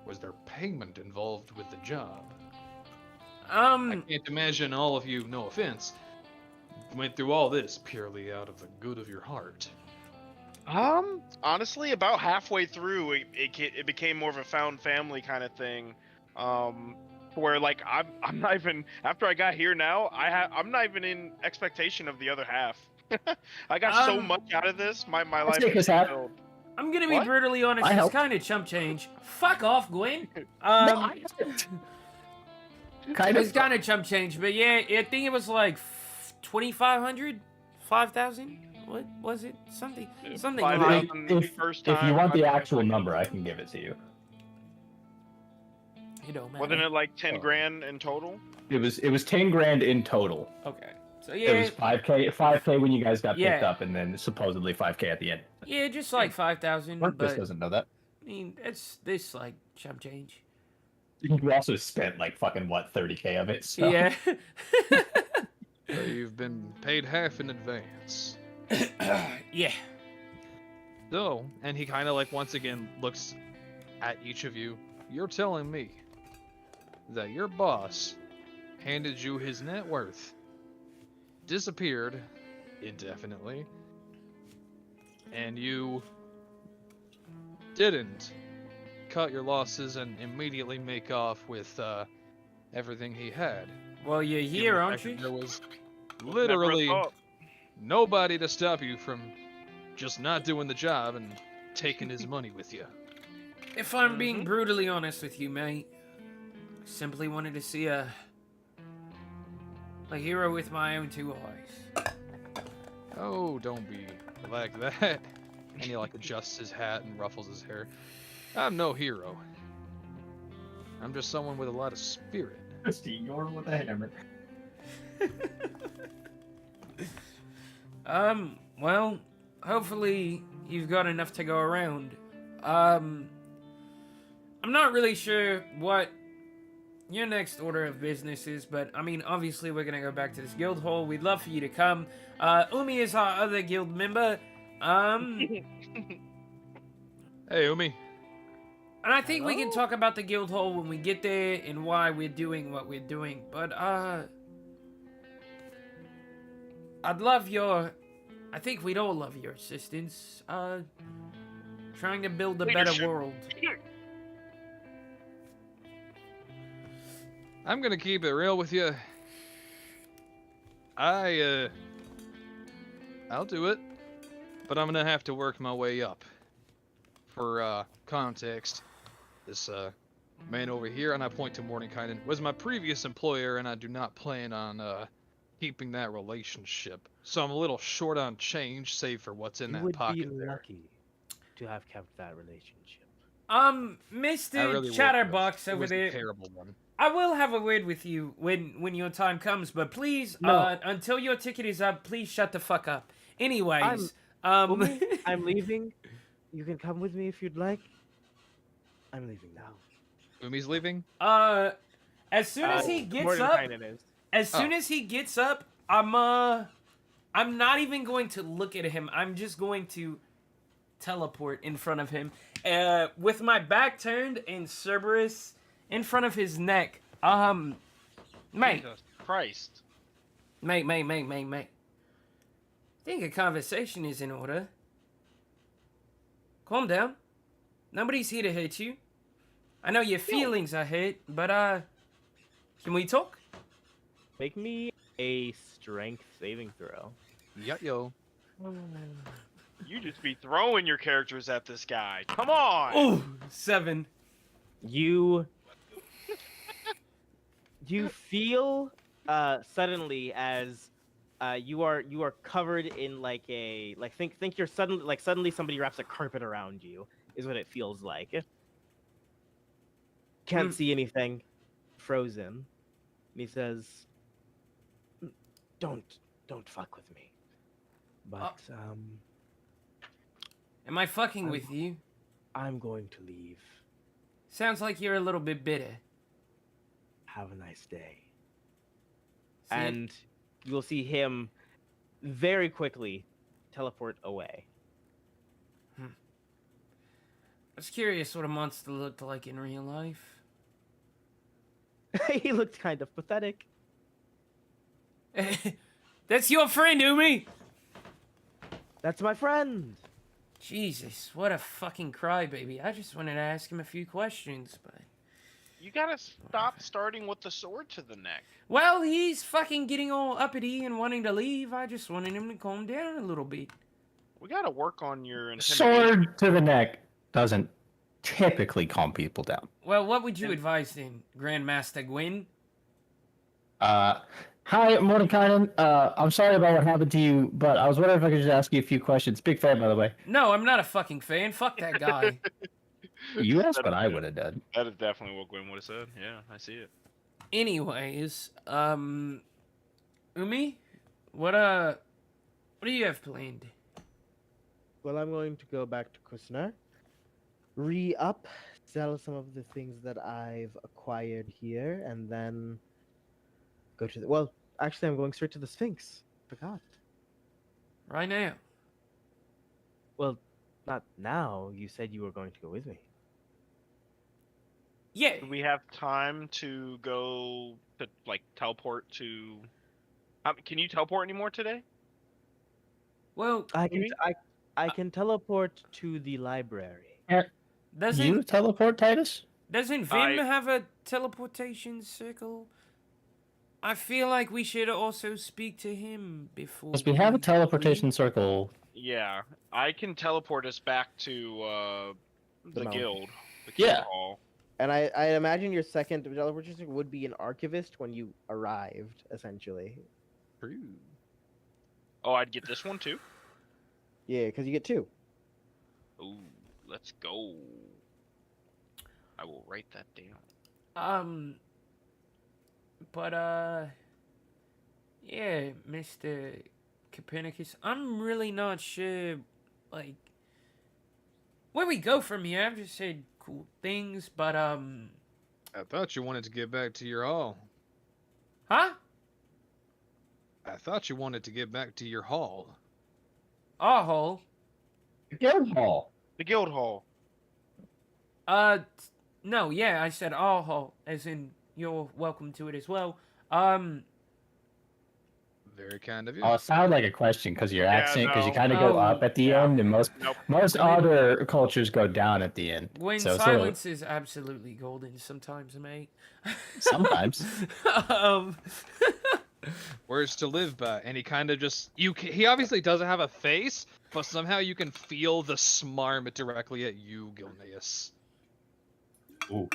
Speaker 1: was there payment involved with the job? I can't imagine all of you, no offense, went through all this purely out of the good of your heart.
Speaker 3: Honestly, about halfway through, it became more of a found family kind of thing. Where like I'm not even after I got here now. I'm not even in expectation of the other half. I got so much out of this. My life
Speaker 4: take
Speaker 3: is
Speaker 4: his hat.
Speaker 3: fulfilled.
Speaker 2: I'm gonna be
Speaker 3: What?
Speaker 2: brutally honest.
Speaker 4: I
Speaker 2: It's
Speaker 4: helped.
Speaker 2: kind of chump change. Fuck off, Gwen.
Speaker 4: Kind
Speaker 2: It's
Speaker 4: of.
Speaker 2: kind of chump change, but yeah, I think it was like 2,500, 5,000. What was it? Something like.
Speaker 3: 5,000 the
Speaker 4: If,
Speaker 3: first
Speaker 4: if
Speaker 3: time.
Speaker 4: you want the
Speaker 3: 5,000
Speaker 4: actual number, I can give it to you.
Speaker 2: You don't matter.
Speaker 3: Wasn't it like 10 grand in total?
Speaker 4: It was 10 grand in total.
Speaker 2: Okay. So
Speaker 4: It
Speaker 2: yeah,
Speaker 4: was 5K when you guys got picked
Speaker 2: Yeah.
Speaker 4: up, and then supposedly 5K at the end.
Speaker 2: yeah, just like 5,000.
Speaker 4: Marcus
Speaker 2: But
Speaker 4: doesn't know that.
Speaker 2: I mean, it's this like chump change.
Speaker 4: You also spent like fucking what 30K of it. So.
Speaker 2: Yeah.
Speaker 1: So you've been paid half in advance.
Speaker 2: Yeah.
Speaker 1: So, and he kind of like once again looks at each of you. You're telling me that your boss handed you his net worth, disappeared indefinitely, and you didn't cut your losses and immediately make off with everything he had.
Speaker 2: Well, you're
Speaker 1: Given
Speaker 2: here,
Speaker 1: the
Speaker 2: aren't
Speaker 1: fact that
Speaker 2: you?
Speaker 1: There was
Speaker 3: Never
Speaker 1: literally
Speaker 3: thought.
Speaker 1: nobody to stop you from just not doing the job and taking his money with you.
Speaker 2: If I'm being brutally honest with you, mate, I simply wanted to see a hero with my own two eyes.
Speaker 1: Oh, don't be like that. And he like adjusts his hat and ruffles his hair. I'm no hero. I'm just someone with a lot of spirit.
Speaker 4: You're with a hammer.
Speaker 2: Well, hopefully you've got enough to go around. I'm not really sure what your next order of business is, but I mean, obviously, we're gonna go back to this guild hall. We'd love for you to come. Umi is our other guild member.
Speaker 1: Hey, Umi.
Speaker 2: And I think we can
Speaker 6: Hello?
Speaker 2: talk about the guild hall when we get there and why we're doing what we're doing. But I'd love your. I think we'd all love your assistance. Trying to build a better
Speaker 3: Leadership.
Speaker 2: world.
Speaker 1: I'm gonna keep it real with you. I'll do it, but I'm gonna have to work my way up. For context, this man over here, and I point to Mordenkainen, was my previous employer, and I do not plan on keeping that relationship. So I'm a little short on change, save for what's in
Speaker 6: You
Speaker 1: that
Speaker 6: would be
Speaker 1: pocket there.
Speaker 6: lucky to have kept that relationship.
Speaker 2: Mr.
Speaker 1: I really
Speaker 2: Chatterbox
Speaker 1: it
Speaker 2: over
Speaker 1: was
Speaker 2: there.
Speaker 1: a terrible one.
Speaker 2: I will have a word with you when your time comes, but please,
Speaker 6: No.
Speaker 2: until your ticket is up, please shut the fuck up. Anyways,
Speaker 6: Umi, I'm leaving. You can come with me if you'd like. I'm leaving now.
Speaker 1: Umi's leaving?
Speaker 2: as soon as he gets up, as soon as he gets up, I'm not even going to look at him. I'm just going to teleport in front of him, with my back turned and Cerberus in front of his neck. Mate,
Speaker 3: Jesus Christ.
Speaker 2: mate. I think a conversation is in order. Calm down. Nobody's here to hurt you. I know your feelings are hurt, but can we talk?
Speaker 6: Make me a strength saving throw.
Speaker 1: Yo.
Speaker 3: You just be throwing your characters at this guy. Come on.
Speaker 2: Oh, 7.
Speaker 6: You feel suddenly as you are covered in think you're suddenly somebody wraps a carpet around you is what it feels like. Can't see anything, frozen. And he says, "Don't fuck with me." But
Speaker 2: Am I fucking with you?
Speaker 6: I'm going to leave.
Speaker 2: Sounds like you're a little bit bitter.
Speaker 6: Have a nice day.
Speaker 2: See?
Speaker 6: And you will see him very quickly teleport away.
Speaker 2: I was curious what a monster looked like in real life.
Speaker 6: He looked kind of pathetic.
Speaker 2: That's your friend, Umi!
Speaker 6: That's my friend.
Speaker 2: Jesus, what a fucking crybaby. I just wanted to ask him a few questions, but...
Speaker 3: You gotta stop starting with the sword to the neck.
Speaker 2: Well, he's fucking getting all uppity and wanting to leave. I just wanted him to calm down a little bit.
Speaker 3: We gotta work on your intimidation.
Speaker 4: Sword to the neck doesn't typically calm people down.
Speaker 2: Well, what would you advise then, Grandmaster Gwyn?
Speaker 4: Hi, Mordenkainen. I'm sorry about what happened to you, but I was wondering if I could just ask you a few questions. Big fan, by the way.
Speaker 2: No, I'm not a fucking fan. Fuck that guy.
Speaker 4: You asked what I would have done.
Speaker 3: That is definitely what Gwen would have said. Yeah, I see it.
Speaker 2: Anyways, Umi, what do you have planned?
Speaker 6: Well, I'm going to go back to Kusnar, re-up, sell some of the things that I've acquired here, and then go to the... Well, actually, I'm going straight to the Sphinx. Forgot.
Speaker 2: Right now.
Speaker 6: Well, not now. You said you were going to go with me.
Speaker 2: Yeah.
Speaker 3: Do we have time to go to teleport to? Can you teleport anymore today?
Speaker 2: Well,
Speaker 6: I can teleport to the library.
Speaker 2: doesn't
Speaker 4: You teleport, Titus?
Speaker 2: doesn't Vim have a teleportation circle? I feel like we should also speak to him before.
Speaker 4: Because we have a teleportation circle.
Speaker 3: Yeah, I can teleport us back to the
Speaker 6: mountain.
Speaker 3: guild. The
Speaker 4: Yeah.
Speaker 3: guild hall.
Speaker 6: And I imagine your second teleportation would be an archivist when you arrived, essentially.
Speaker 1: True.
Speaker 3: Oh, I'd get this one too.
Speaker 6: Yeah, because you get 2.
Speaker 3: Ooh, let's go. I will write that down.
Speaker 2: But yeah, Mr. Copernicus, I'm really not sure, like, where we go from here? I've just said cool things, but
Speaker 1: I thought you wanted to get back to your hall.
Speaker 2: huh?
Speaker 1: I thought you wanted to get back to your hall.
Speaker 2: Our hole.
Speaker 4: Guild Hall.
Speaker 3: The guild hall.
Speaker 2: No, yeah, I said our hole, as in you're welcome to it as well.
Speaker 1: Very kind of you.
Speaker 4: Oh, it sounded like a question because your accent, because you
Speaker 3: no.
Speaker 4: kind of go
Speaker 2: Oh,
Speaker 4: up at the
Speaker 3: yeah.
Speaker 4: end, and most
Speaker 3: Nope.
Speaker 4: other cultures go down at the end.
Speaker 2: When
Speaker 4: So it's a little-
Speaker 2: silence is absolutely golden sometimes, mate.
Speaker 4: Sometimes.
Speaker 2: um,
Speaker 1: Words to live by, and he kind of just he obviously doesn't have a face, but somehow you can feel the smarm directly at you, Gilneas.
Speaker 4: Ooh.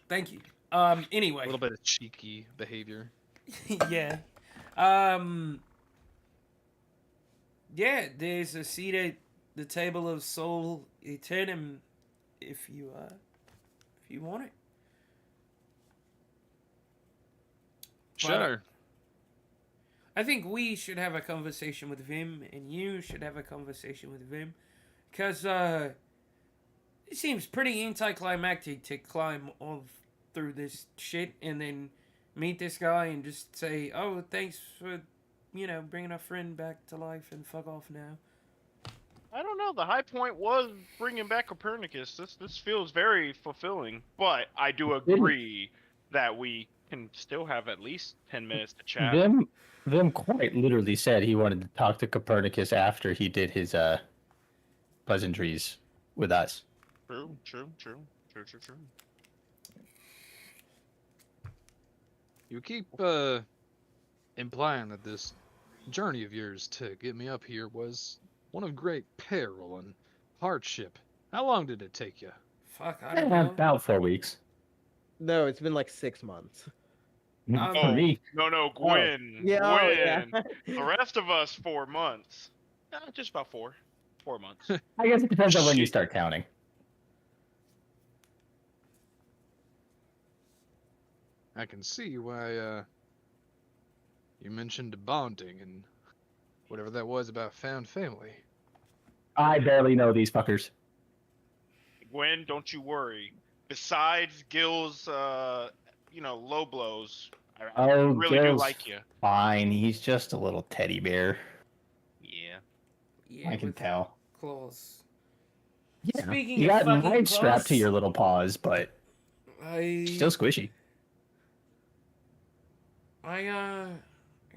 Speaker 2: thank you.
Speaker 1: A
Speaker 2: Anyway.
Speaker 1: little bit of cheeky behavior.
Speaker 2: Yeah. Yeah, there's a seat at the table of Soul Eternum if you want it.
Speaker 1: Sure.
Speaker 2: I think we should have a conversation with Vim, and you should have a conversation with Vim, because it seems pretty anticlimactic to climb all through this shit and then meet this guy and just say, "Oh, thanks for, bringing our friend back to life," and fuck off now.
Speaker 3: I don't know. The high point was bringing back Copernicus. This feels very fulfilling, but I do agree that we can still have at least 10 minutes to chat.
Speaker 4: Vim quite literally said he wanted to talk to Copernicus after he did his pleasantries with us.
Speaker 3: True.
Speaker 1: You keep implying that this journey of yours to get me up here was one of great peril and hardship. How long did it take you?
Speaker 2: Fuck, I don't know.
Speaker 4: About 4 weeks.
Speaker 5: No, it's been like 6 months.
Speaker 4: For me.
Speaker 3: No, Gwen.
Speaker 5: Yeah,
Speaker 3: Gwen.
Speaker 5: yeah.
Speaker 3: The rest of us 4 months. Just about 4 months.
Speaker 4: I guess it depends on when you start counting.
Speaker 1: I can see why you mentioned bonding and whatever that was about found family.
Speaker 4: I barely know these fuckers.
Speaker 3: Gwen, don't you worry. Besides Gil's, low blows, I really do
Speaker 4: Gil's
Speaker 3: like you.
Speaker 4: fine. He's just a little teddy bear.
Speaker 3: Yeah.
Speaker 2: Yeah,
Speaker 4: I can
Speaker 2: with
Speaker 4: tell.
Speaker 2: claws.
Speaker 4: Yeah.
Speaker 2: Speaking
Speaker 4: You
Speaker 2: of
Speaker 4: got
Speaker 2: fucking
Speaker 4: knives strapped to
Speaker 2: claws,
Speaker 4: your little paws, but
Speaker 2: I
Speaker 4: still squishy.
Speaker 2: I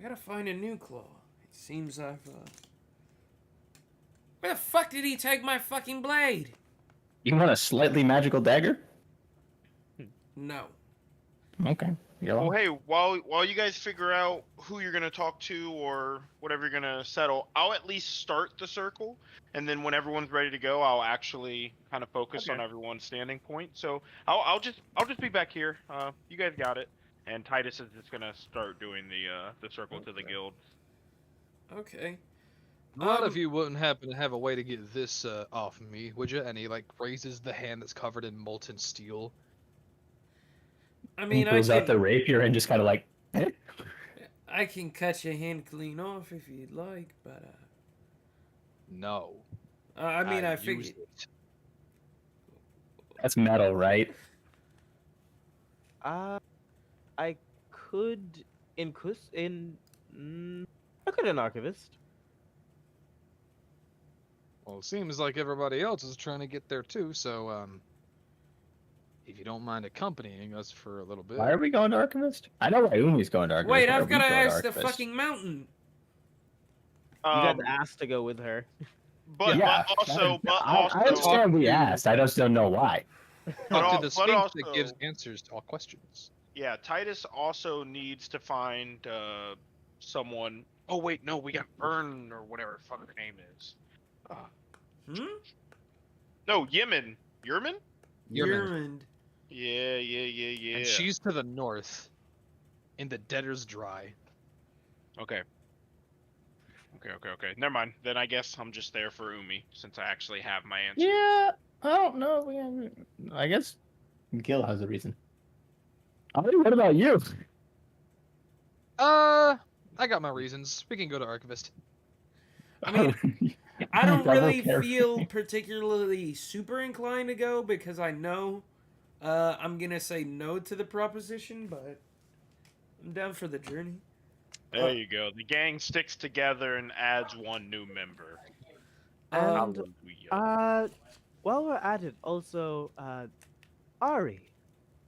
Speaker 2: gotta find a new claw. It seems I've Where the fuck did he take my fucking blade?
Speaker 4: You want a slightly magical dagger?
Speaker 2: No.
Speaker 4: Okay. Go
Speaker 3: Well,
Speaker 4: on.
Speaker 3: hey, while you guys figure out who you're gonna talk to or whatever you're gonna settle, I'll at least start the circle, and then when everyone's ready to go, I'll actually kind of focus on everyone's standing point. So I'll just be back here. You guys got it. And Titus is just gonna start doing the circle to the guild.
Speaker 2: Okay.
Speaker 1: A lot of you wouldn't happen to have a way to get this off me, would you? And he raises the hand that's covered in molten steel.
Speaker 2: I
Speaker 4: He
Speaker 2: mean,
Speaker 4: pulls out the rapier and just kind of like, eh?
Speaker 2: I can cut your hand clean off if you'd like, but
Speaker 1: No.
Speaker 2: I mean, I
Speaker 1: used
Speaker 2: figured.
Speaker 1: it.
Speaker 4: That's metal, right?
Speaker 5: I could I could an archivist.
Speaker 1: Well, it seems like everybody else is trying to get there too, so if you don't mind accompanying us for a little bit.
Speaker 4: Why are we going to Archivist? I know why Umi's going to Archivist.
Speaker 2: Wait,
Speaker 4: Why are
Speaker 2: I've
Speaker 4: we
Speaker 2: got to
Speaker 4: going
Speaker 2: ask the
Speaker 4: Archivist?
Speaker 2: fucking mountain.
Speaker 5: You guys asked to go with her.
Speaker 3: But
Speaker 4: Yeah,
Speaker 3: also,
Speaker 4: I understand we asked. I just don't know why.
Speaker 1: Talk to the
Speaker 3: but
Speaker 1: Sphinx
Speaker 3: also-
Speaker 1: that gives answers to all questions.
Speaker 3: yeah, Titus also needs to find someone. Oh wait, no, we got Ern or whatever fuck her name is.
Speaker 2: Hmm?
Speaker 3: No, Yemen. Yerman?
Speaker 1: Yerman.
Speaker 3: Yeah.
Speaker 1: And she's to the north, in the Debtor's Dry.
Speaker 3: Okay. Never mind. Then I guess I'm just there for Umi, since I actually have my answer.
Speaker 4: Yeah, I don't know. I guess Gil has a reason. Ollie, what about you?
Speaker 1: I got my reasons. We can go to Archivist.
Speaker 2: I mean, I don't
Speaker 4: Double
Speaker 2: really
Speaker 4: carry.
Speaker 2: feel particularly super inclined to go because I know I'm gonna say no to the proposition, but I'm down for the journey.
Speaker 3: There you go. The gang sticks together and adds one new member.
Speaker 6: And
Speaker 3: Hallelujah.
Speaker 6: while we're at it, also, Ari,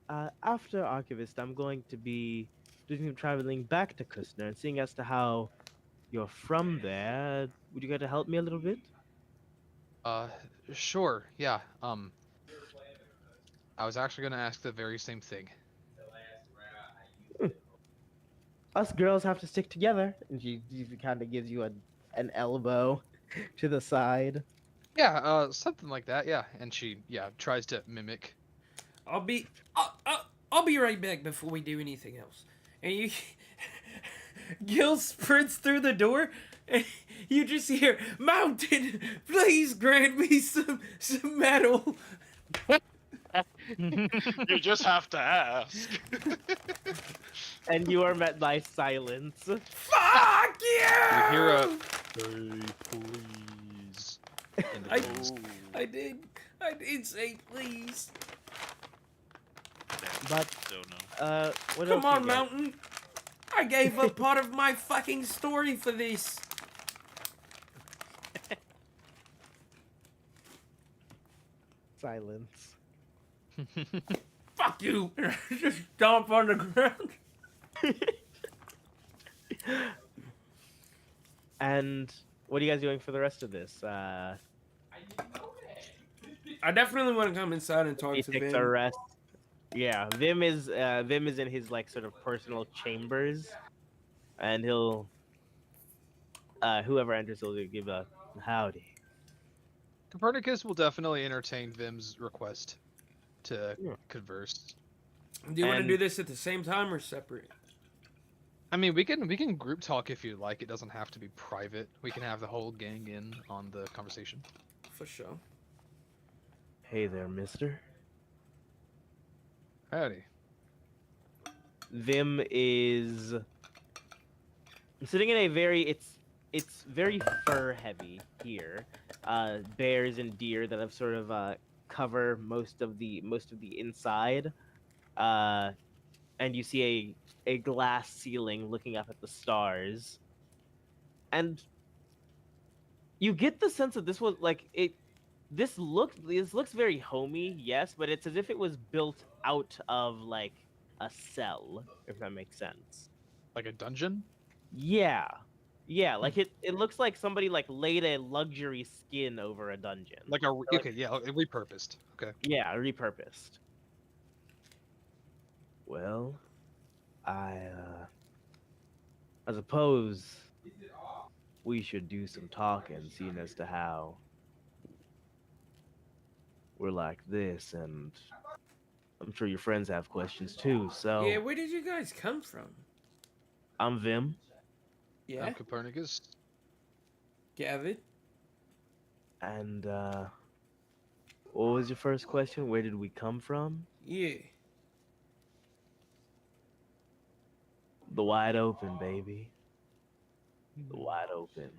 Speaker 6: after Archivist, I'm going to be doing some traveling back to Kusner and seeing as to how you're from there. Would you care to help me a little bit?
Speaker 1: Uh, sure. Yeah. I was actually gonna ask the very same thing.
Speaker 6: Us girls have to stick together. And she kind of gives you an elbow to the side.
Speaker 1: Yeah. Something like that. Yeah. And she, yeah, tries to mimic.
Speaker 2: I'll be I'll be right back before we do anything else. And you Gil sprints through the door and you just hear, "Mountain, please grant me some metal."
Speaker 3: You just have to ask.
Speaker 6: And you are met by silence.
Speaker 2: Fuck you!
Speaker 1: You hear a, "Hey, please." in the distance.
Speaker 2: I did say please.
Speaker 6: But,
Speaker 3: Don't know.
Speaker 6: what
Speaker 2: Come
Speaker 6: else you
Speaker 2: on,
Speaker 6: got?
Speaker 2: Mountain. I gave up part of my fucking story for this.
Speaker 6: Silence.
Speaker 2: Fuck you. Just stomp on the ground.
Speaker 6: And what are you guys doing for the rest of this?
Speaker 2: I definitely want to come inside and talk
Speaker 6: He
Speaker 2: to
Speaker 6: takes
Speaker 2: Vin.
Speaker 6: a rest. Yeah, Vim is in his like sort of personal chambers, and he'll whoever enters will give a howdy.
Speaker 1: Copernicus will definitely entertain Vim's request to
Speaker 6: Yeah.
Speaker 1: converse.
Speaker 2: Do you want to
Speaker 6: And-
Speaker 2: do this at the same time or separate?
Speaker 1: I mean, we can group talk if you like. It doesn't have to be private. We can have the whole gang in on the conversation.
Speaker 2: For sure.
Speaker 6: Hey there, mister.
Speaker 1: Howdy.
Speaker 6: Vim is sitting in a very it's very fur heavy here. Bears and deer that have sort of cover most of the inside. And you see a glass ceiling looking up at the stars. And you get the sense that this was like it this looks very homey, yes, but it's as if it was built out of like a cell, if that makes sense.
Speaker 1: Like a dungeon?
Speaker 6: Yeah. Yeah, like it looks like somebody like laid a luxury skin over a dungeon.
Speaker 1: Like a okay, yeah, repurposed. Okay.
Speaker 6: Yeah, repurposed. Well, I suppose we should do some talking, seeing as to how we're like this, and I'm sure your friends have questions too. So
Speaker 2: Yeah, where did you guys come from?
Speaker 6: I'm Vim,
Speaker 2: Yeah,
Speaker 1: I'm Copernicus.
Speaker 2: Gavin.
Speaker 6: and what was your first question? Where did we come from?
Speaker 2: Yeah.
Speaker 6: The wide open, baby. The wide open.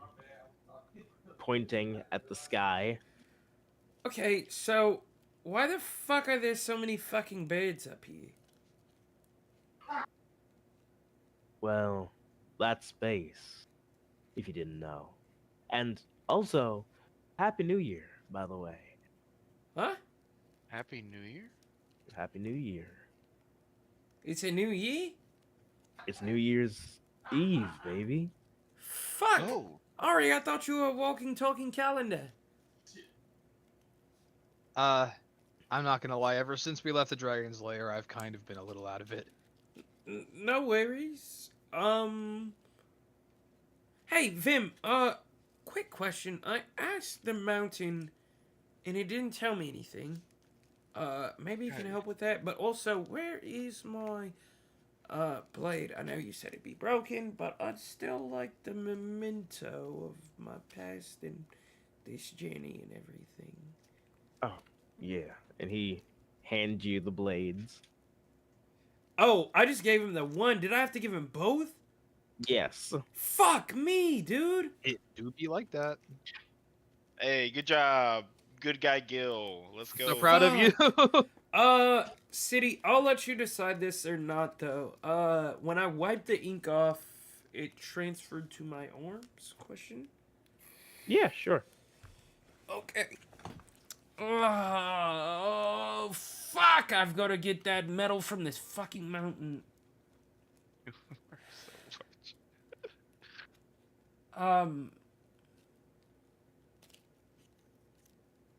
Speaker 6: Pointing at the sky.
Speaker 2: Okay, so why the fuck are there so many fucking birds up here?
Speaker 6: Well, that's space, if you didn't know. And also, Happy New Year, by the way.
Speaker 2: Huh?
Speaker 3: Happy New Year?
Speaker 6: Happy New Year.
Speaker 2: It's a new year?
Speaker 6: It's New Year's Eve, baby.
Speaker 2: Fuck!
Speaker 3: Oh.
Speaker 2: Ari, I thought you were a walking, talking calendar.
Speaker 1: I'm not gonna lie. Ever since we left the Dragon's Lair, I've kind of been a little out of it.
Speaker 2: No worries. Hey, Vim, quick question. I asked the mountain, and it didn't tell me anything. Maybe you can help with that. But also, where is my, blade? I know you said it'd be broken, but I'd still like the memento of my past and this journey and everything.
Speaker 6: Yeah. And he hands you the blades.
Speaker 2: Oh, I just gave him the one. Did I have to give him both?
Speaker 6: Yes.
Speaker 2: Fuck me, dude.
Speaker 1: It do be like that.
Speaker 3: Hey, good job. Good guy Gil. Let's go.
Speaker 1: So proud of you.
Speaker 2: City, I'll let you decide this or not, though. When I wiped the ink off, it transferred to my arms? Question?
Speaker 6: Yeah, sure.
Speaker 2: Okay. Oh, fuck! I've got to get that metal from this fucking mountain.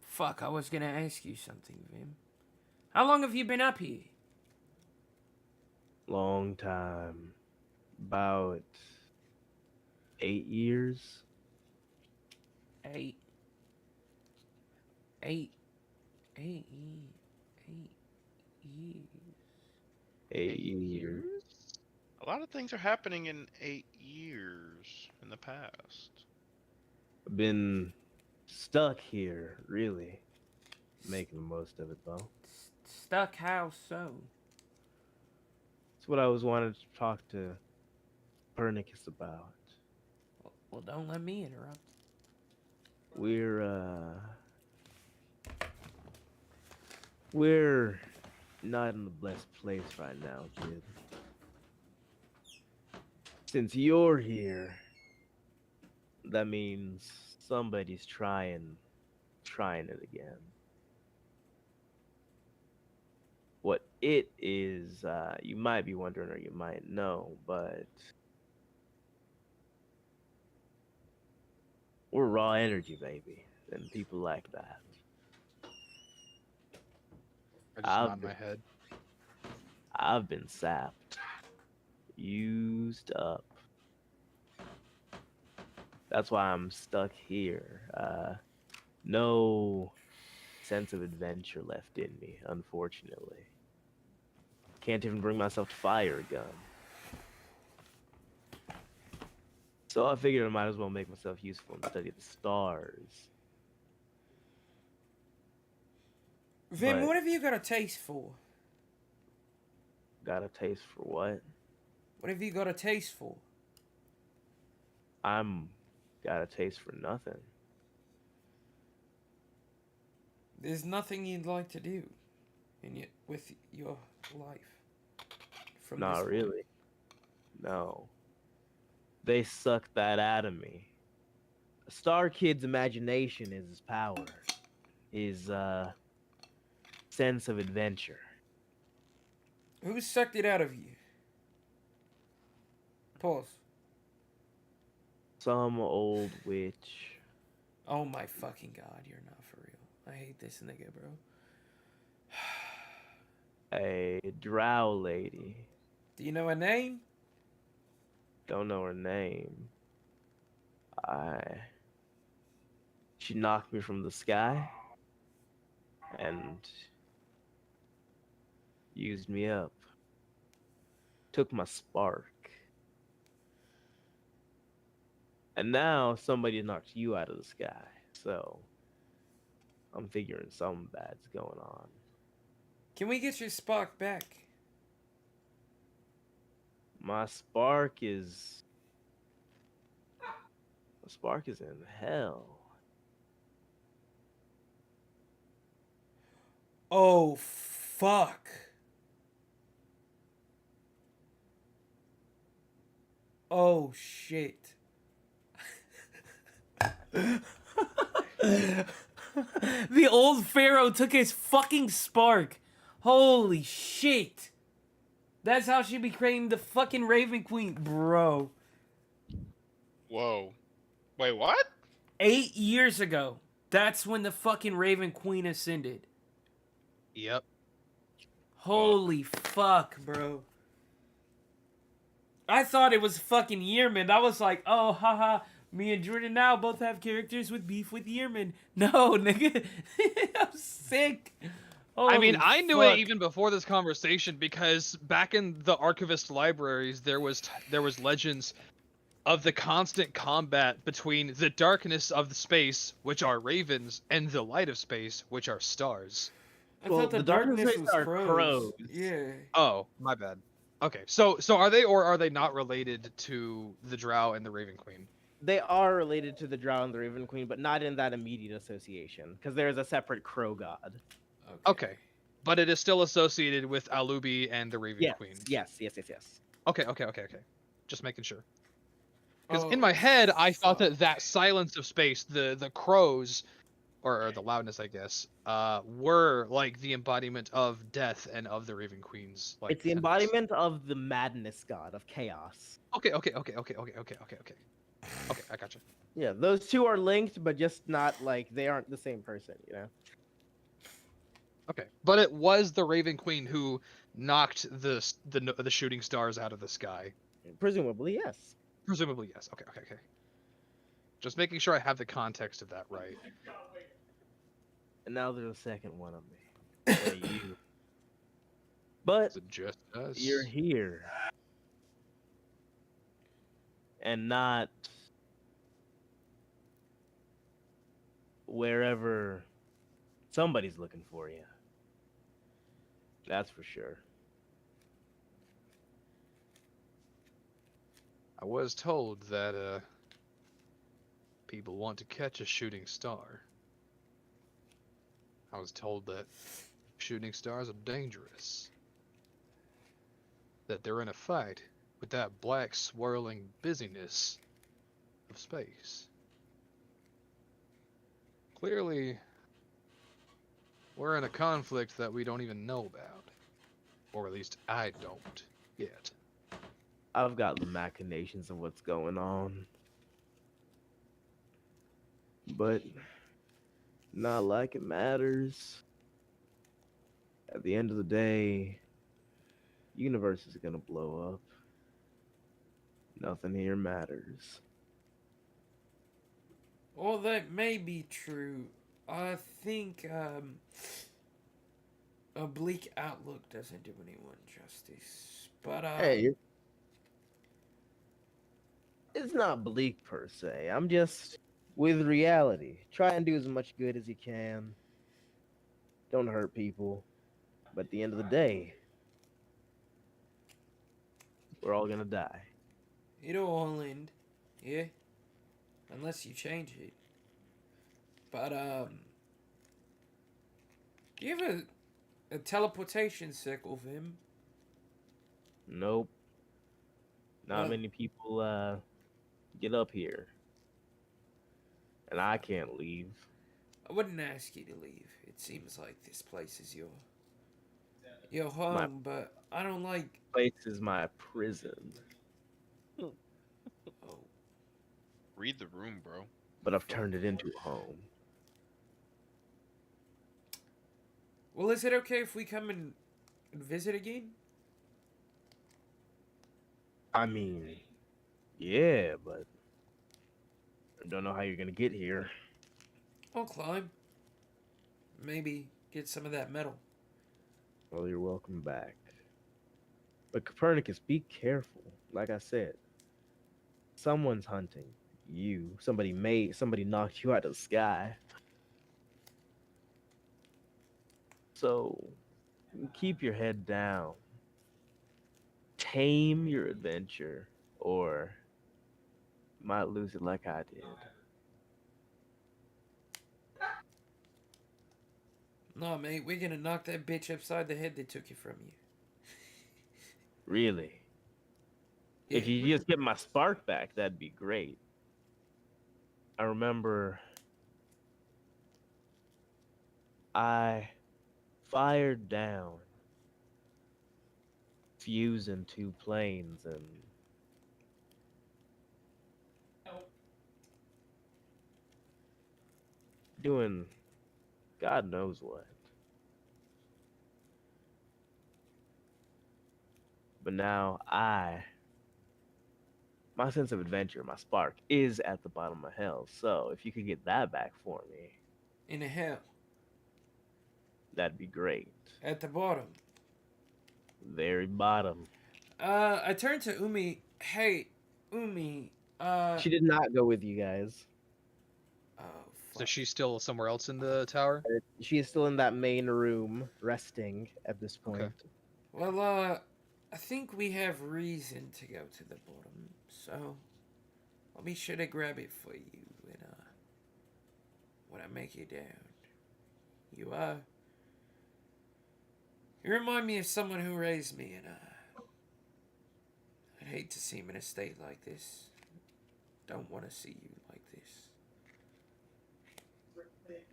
Speaker 2: Fuck, I was gonna ask you something, Vim. How long have you been up here?
Speaker 6: Long time. About 8 years.
Speaker 2: Eight. Eight. Eight. 8 years.
Speaker 6: 8 years.
Speaker 3: A lot of things are happening in 8 years in the past.
Speaker 6: I've been stuck here, really. Making the most of it, though.
Speaker 2: Stuck how so?
Speaker 6: That's what I was wanting to talk to Pernicus about.
Speaker 2: Well, don't let me interrupt.
Speaker 6: We're not in the blessed place right now, kid. Since you're here, that means somebody's trying it again. What it is, you might be wondering or you might know, but we're raw energy, baby, and people like that.
Speaker 1: I just nod my head.
Speaker 6: I've been sapped, used up. That's why I'm stuck here. No sense of adventure left in me, unfortunately. Can't even bring myself to fire a gun. So I figured I might as well make myself useful and study the stars.
Speaker 2: Vim,
Speaker 6: But-
Speaker 2: what have you got a taste for?
Speaker 6: Got a taste for what?
Speaker 2: What have you got a taste for?
Speaker 6: I'm got a taste for nothing.
Speaker 2: There's nothing you'd like to do with your life. From
Speaker 6: Not
Speaker 2: this point.
Speaker 6: really. No. They sucked that out of me. A Star Kid's imagination is his power. His sense of adventure.
Speaker 2: Who sucked it out of you? Pause.
Speaker 6: Some old witch.
Speaker 2: Oh my fucking god, you're not for real. I hate this nigga, bro.
Speaker 6: A drow lady.
Speaker 2: Do you know her name?
Speaker 6: Don't know her name. She knocked me from the sky and used me up. Took my spark. And now somebody knocked you out of the sky. So I'm figuring something bad's going on.
Speaker 2: Can we get your spark back?
Speaker 6: My spark is in hell.
Speaker 2: Oh, fuck. Oh, shit. The old pharaoh took his fucking spark. Holy shit. That's how she became the fucking Raven Queen, bro.
Speaker 3: Whoa. Wait, what?
Speaker 2: 8 years ago. That's when the fucking Raven Queen ascended.
Speaker 1: Yep.
Speaker 2: Holy fuck, bro. I thought it was fucking Yearman. I was like, oh, haha. Me and Jordan now both have characters with beef with Yearman. No, nigga. I'm sick.
Speaker 1: I mean,
Speaker 2: Holy
Speaker 1: I knew
Speaker 2: fuck.
Speaker 1: it even before this conversation because back in the archivist libraries, there was legends of the constant combat between the darkness of the space, which are ravens, and the light of space, which are stars.
Speaker 2: I
Speaker 6: Well,
Speaker 2: thought the
Speaker 6: the darkness
Speaker 2: darkness
Speaker 6: rays
Speaker 2: was
Speaker 6: are
Speaker 2: crows.
Speaker 6: crows.
Speaker 2: Yeah.
Speaker 1: Oh, my bad. Okay, so are they or are they not related to the Drow and the Raven Queen?
Speaker 5: They are related to the Drow and the Raven Queen, but not in that immediate association, because there is a separate crow god.
Speaker 1: Okay. But it is still associated with Alubi and the Raven
Speaker 5: Yes,
Speaker 1: Queen.
Speaker 5: yes.
Speaker 1: Okay. Just making sure. Because
Speaker 2: Oh,
Speaker 1: in my head, I thought that silence of space, the crows, or the loudness, I guess, were like the embodiment of death and of the Raven Queen's like.
Speaker 5: It's the
Speaker 1: tenets.
Speaker 5: embodiment of the madness god of chaos.
Speaker 1: Okay. Okay, I gotcha.
Speaker 5: Yeah, those two are linked, but just not like they aren't the same person, you know?
Speaker 1: Okay, but it was the Raven Queen who knocked the shooting stars out of the sky.
Speaker 5: Presumably, yes.
Speaker 1: Presumably, yes. Okay. Just making sure I have the context of that right.
Speaker 5: And now there's a second one of me. Hey, you. But
Speaker 1: Is it just us?
Speaker 5: you're here. And not wherever somebody's looking for you. That's for sure.
Speaker 1: I was told that people want to catch a shooting star. I was told that shooting stars are dangerous. That they're in a fight with that black swirling busyness of space. Clearly, we're in a conflict that we don't even know about. Or at least I don't yet.
Speaker 5: I've got the machinations of what's going on. But not like it matters. At the end of the day, universe is gonna blow up. Nothing here matters.
Speaker 2: Well, that may be true. I think a bleak outlook doesn't do anyone justice. But
Speaker 5: Hey, it's not bleak per se. I'm just with reality. Try and do as much good as you can. Don't hurt people. But at the end of the day, we're all gonna die.
Speaker 2: it'll all end, yeah, unless you change it. But do you have a teleportation circle for him?
Speaker 5: Nope. Not
Speaker 2: Well-
Speaker 5: many people get up here. And I can't leave.
Speaker 2: I wouldn't ask you to leave. It seems like this place is your home, but I don't like.
Speaker 5: Place is my prison.
Speaker 2: Oh,
Speaker 3: Read the room, bro.
Speaker 5: But I've turned it into a home.
Speaker 2: well, is it okay if we come and visit again?
Speaker 5: I mean, yeah, but I don't know how you're gonna get here.
Speaker 2: I'll climb. Maybe get some of that metal.
Speaker 5: Well, you're welcome back. But Copernicus, be careful. Like I said, someone's hunting you. Somebody knocked you out of the sky. So keep your head down. Tame your adventure, or you might lose it like I did.
Speaker 2: No, mate, we're gonna knock that bitch upside the head that took it from you.
Speaker 5: Really? If
Speaker 2: Yeah.
Speaker 5: you just get my spark back, that'd be great. I remember I fired down fusing two planes and doing God knows what. But now my sense of adventure, my spark, is at the bottom of hell. So if you could get that back for me,
Speaker 2: In the hell.
Speaker 5: that'd be great.
Speaker 2: At the bottom.
Speaker 5: Very bottom.
Speaker 2: I turned to Umi. Hey, Umi.
Speaker 5: She did not go with you guys.
Speaker 2: Oh,
Speaker 1: So
Speaker 2: fuck.
Speaker 1: she's still somewhere else in the tower?
Speaker 5: She is still in that main room, resting at this point.
Speaker 1: Okay.
Speaker 2: Well, I think we have reason to go to the bottom. So, I'll be sure to grab it for you when I make it down. You remind me of someone who raised me, and I'd hate to see him in a state like this. Don't want to see you like this.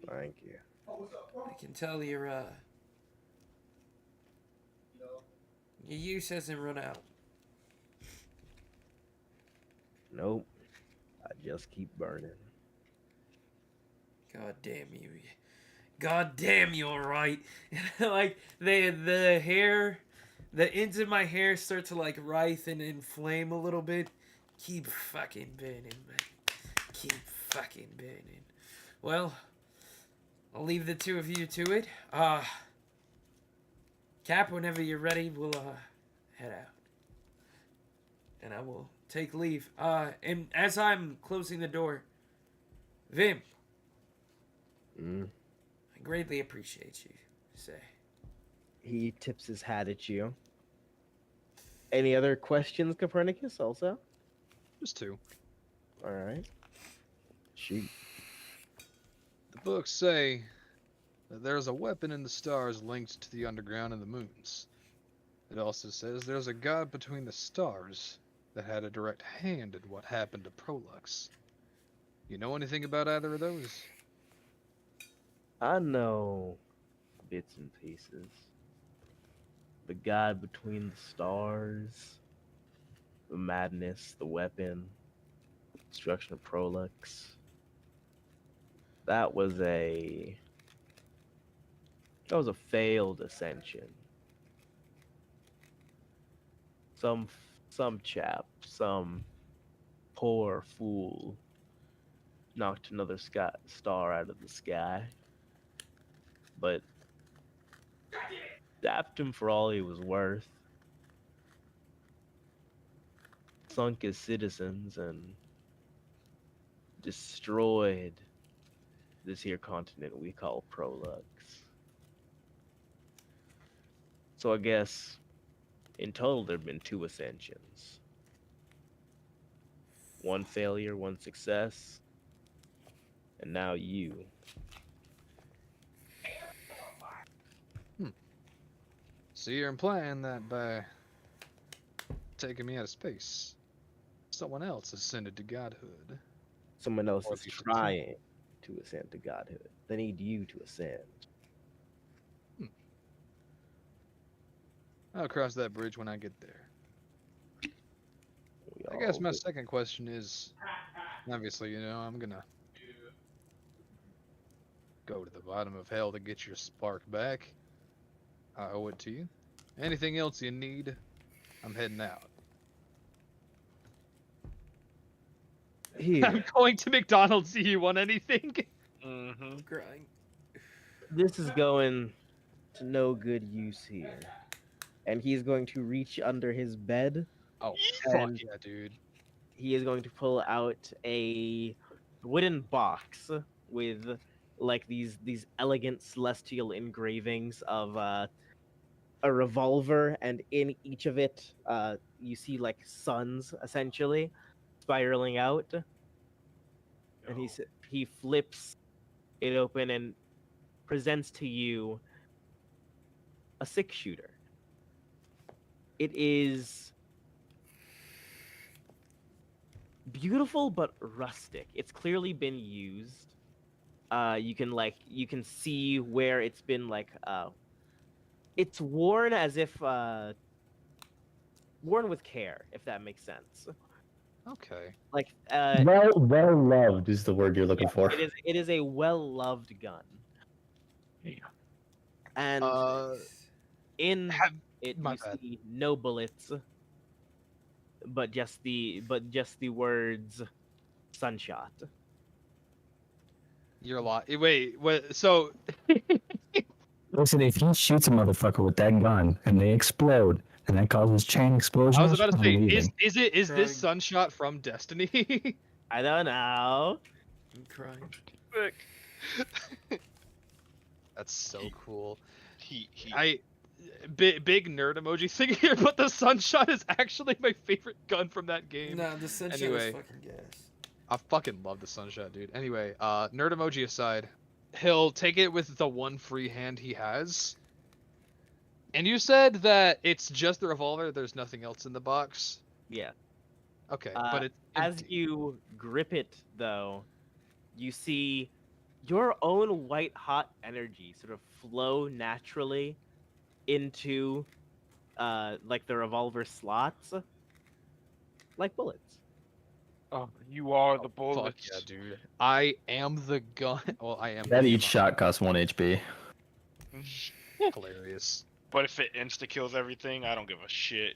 Speaker 6: Thank you.
Speaker 2: I can tell your use hasn't run out.
Speaker 6: Nope. I just keep burning.
Speaker 2: God damn you. God damn, you're right. Like, the hair, the ends of my hair start to, like, writhe and inflame a little bit. Keep fucking burning, man. Keep fucking burning. Well, I'll leave the two of you to it. Cap, whenever you're ready, we'll, head out. And I will take leave. And as I'm closing the door, Vim. I greatly appreciate you, say.
Speaker 6: He tips his hat at you. Any other questions, Copernicus, also?
Speaker 1: Just two.
Speaker 6: Alright. Shoot.
Speaker 1: The books say that there's a weapon in the stars linked to the underground and the moons. It also says there's a god between the stars that had a direct hand in what happened to Prolux. You know anything about either of those?
Speaker 6: I know bits and pieces. The god between the stars, the madness, the weapon, destruction of Prolux. That was a failed ascension. Some chap, some poor fool knocked another star out of the sky. But dapped him for all he was worth. Sunk his citizens and destroyed this here continent we call Prolux. So I guess in total there have been 2 ascensions. 1 failure, 1 success, and now you.
Speaker 1: So you're implying that by taking me out of space, someone else ascended to godhood.
Speaker 6: Someone else
Speaker 1: Or
Speaker 6: is
Speaker 1: if you should
Speaker 6: trying to ascend to godhood. They need you to ascend.
Speaker 1: I'll cross that bridge when I get there.
Speaker 6: We
Speaker 1: I guess
Speaker 6: all
Speaker 1: my
Speaker 6: do.
Speaker 1: second question is, obviously, I'm gonna go to the bottom of hell to get your spark back. I owe it to you. Anything else you need, I'm heading out.
Speaker 6: Here,
Speaker 1: I'm going to McDonald's. Do you want anything?
Speaker 3: Mm-hmm.
Speaker 2: I'm crying.
Speaker 6: this is going to no good use here. And he's going to reach under his bed.
Speaker 1: Oh, fuck
Speaker 6: And
Speaker 1: yeah, dude.
Speaker 6: he is going to pull out a wooden box with like these elegant celestial engravings of a revolver, and in each of it you see like suns essentially spiraling out. And he flips it open and presents to you a 6-shooter. It is beautiful but rustic. It's clearly been used. You can see where it's been it's worn as if worn with care, if that makes sense.
Speaker 1: Okay.
Speaker 6: Like
Speaker 4: Well loved is the word you're looking for.
Speaker 6: it is a well-loved gun.
Speaker 4: Yeah.
Speaker 6: And in
Speaker 1: have-
Speaker 6: it
Speaker 1: my
Speaker 6: you
Speaker 1: bad.
Speaker 6: see no bullets, but just the words "Sunshot."
Speaker 1: You're a lot. Wait, what? So,
Speaker 4: Listen, if he shoots a motherfucker with that gun and they explode and that causes chain explosions,
Speaker 1: I was about to
Speaker 4: I'm
Speaker 1: say,
Speaker 4: leaving.
Speaker 1: is this
Speaker 2: Crying.
Speaker 1: Sunshot from Destiny?
Speaker 6: I don't know.
Speaker 2: I'm crying.
Speaker 1: That's so cool.
Speaker 3: He
Speaker 1: Big nerd emoji thing here, but the Sunshot is actually my favorite gun from that game.
Speaker 2: Nah, the sunshine
Speaker 1: Anyway.
Speaker 2: is fucking gas.
Speaker 1: I fucking love the sunshot, dude. Anyway, nerd emoji aside, he'll take it with the one free hand he has. And you said that it's just the revolver, there's nothing else in the box?
Speaker 6: Yeah.
Speaker 1: Okay, but it's
Speaker 6: As
Speaker 1: empty.
Speaker 6: you grip it, though, you see your own white hot energy sort of flow naturally into like the revolver slots, like bullets.
Speaker 3: Oh, you are the
Speaker 1: Fuck
Speaker 3: bullets.
Speaker 1: yeah, dude. I am the gun. Well, I am
Speaker 4: That
Speaker 1: the
Speaker 4: each shot costs 1 HP.
Speaker 1: hilarious.
Speaker 3: But if it insta kills everything, I don't give a shit.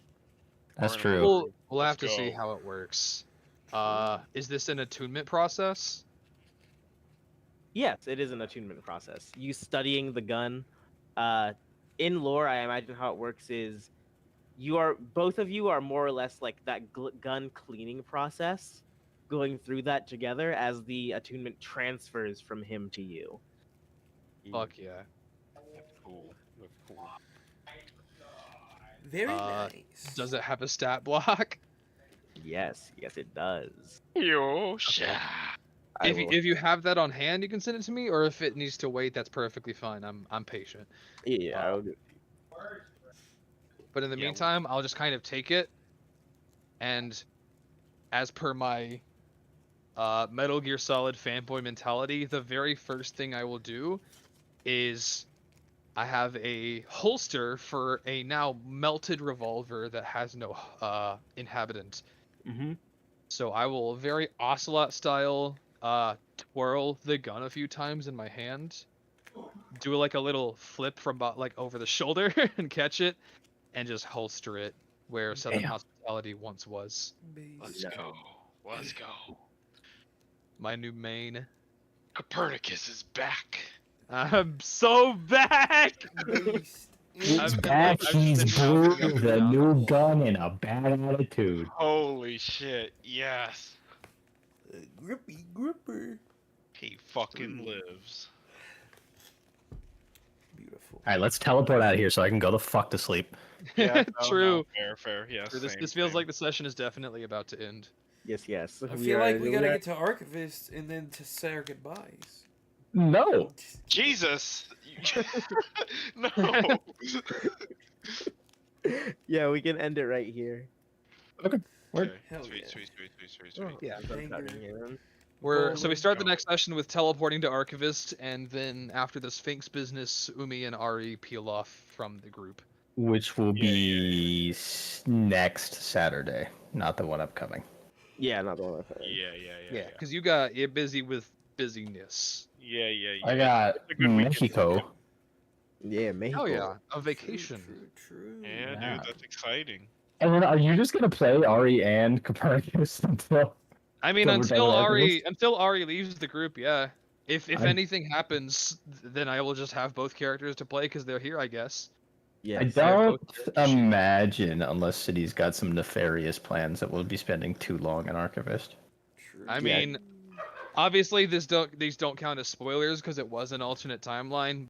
Speaker 4: That's
Speaker 3: Or
Speaker 4: true.
Speaker 1: We'll
Speaker 3: Let's
Speaker 1: have to see
Speaker 3: go.
Speaker 1: how it works. Is this an attunement process?
Speaker 6: Yes, it is an attunement process. You studying the gun. In lore, I imagine how it works is both of you are more or less like that gun cleaning process, going through that together as the attunement transfers from him to you.
Speaker 1: Fuck yeah.
Speaker 3: That's cool. That's cool.
Speaker 2: Very
Speaker 1: Uh,
Speaker 2: nice.
Speaker 1: Does it have a stat block?
Speaker 6: Yes, it does.
Speaker 3: Yo, shit.
Speaker 1: If you have that on hand, you can send it to me, or if it needs to wait, that's perfectly fine. I'm patient.
Speaker 6: Yeah, I'll do-
Speaker 1: But in the
Speaker 3: Yeah,
Speaker 1: meantime, I'll just kind of take it, and as per my Metal Gear Solid fanboy mentality, the very first thing I will do is I have a holster for a now melted revolver that has no inhabitant.
Speaker 6: Mhm.
Speaker 1: So I will very Ocelot style twirl the gun a few times in my hand, do like a little flip from like over the shoulder and catch it, and just holster it where Southern
Speaker 4: Damn.
Speaker 1: Hospitality once was.
Speaker 3: Let's go. Let's go.
Speaker 1: My new main.
Speaker 3: Copernicus is back.
Speaker 1: I'm so back.
Speaker 2: Beast.
Speaker 4: He's
Speaker 1: I've been
Speaker 4: back,
Speaker 1: like- I've
Speaker 4: he's
Speaker 1: been
Speaker 4: blue
Speaker 1: bouncing up
Speaker 4: with
Speaker 1: and
Speaker 4: a
Speaker 1: down the
Speaker 4: new
Speaker 1: whole
Speaker 4: gun and a bad attitude.
Speaker 3: Holy shit. Yes.
Speaker 2: Grippy gripper.
Speaker 3: He fucking lives.
Speaker 2: Beautiful.
Speaker 4: Alright, let's teleport out of here so I can go the fuck to sleep.
Speaker 3: Yeah,
Speaker 1: True.
Speaker 3: Fair. Yes.
Speaker 1: True, This
Speaker 3: same,
Speaker 1: feels
Speaker 3: same.
Speaker 1: like the session is definitely about to end.
Speaker 6: Yes.
Speaker 2: I feel like we gotta get to Archivist and then to say our goodbyes.
Speaker 4: No.
Speaker 3: Jesus. No.
Speaker 6: Yeah, we can end it right here.
Speaker 4: Word.
Speaker 3: Okay.
Speaker 2: Hell
Speaker 3: Sweet,
Speaker 2: yeah.
Speaker 3: sweet.
Speaker 1: Yeah.
Speaker 2: Banger.
Speaker 1: So we start the
Speaker 3: Go.
Speaker 1: next session with teleporting to Archivist, and then after the Sphinx business, Umi and Ari peel off from the group.
Speaker 4: Which will be next Saturday, not the one upcoming.
Speaker 6: Yeah, not the one I thought.
Speaker 3: Yeah.
Speaker 1: Because you're busy with busyness.
Speaker 3: Yeah.
Speaker 4: I got
Speaker 3: It's a good weekend.
Speaker 4: Mexico.
Speaker 6: Yeah, Mexico.
Speaker 1: Oh yeah, a vacation.
Speaker 2: True.
Speaker 3: Yeah,
Speaker 4: Yeah.
Speaker 3: dude, that's exciting.
Speaker 4: And then are you just gonna play Ari and Copernicus until?
Speaker 1: I mean,
Speaker 4: So we're done with
Speaker 1: until Ari leaves the group, yeah. If
Speaker 4: I-
Speaker 1: anything happens, then I will just have both characters to play because they're here, I guess.
Speaker 6: Yes.
Speaker 4: I
Speaker 1: have
Speaker 4: don't
Speaker 1: both characters.
Speaker 4: imagine, unless City's got some nefarious plans, that we'll be spending too long in Archivist.
Speaker 2: True.
Speaker 1: I mean, obviously these don't count as spoilers because it was an alternate timeline,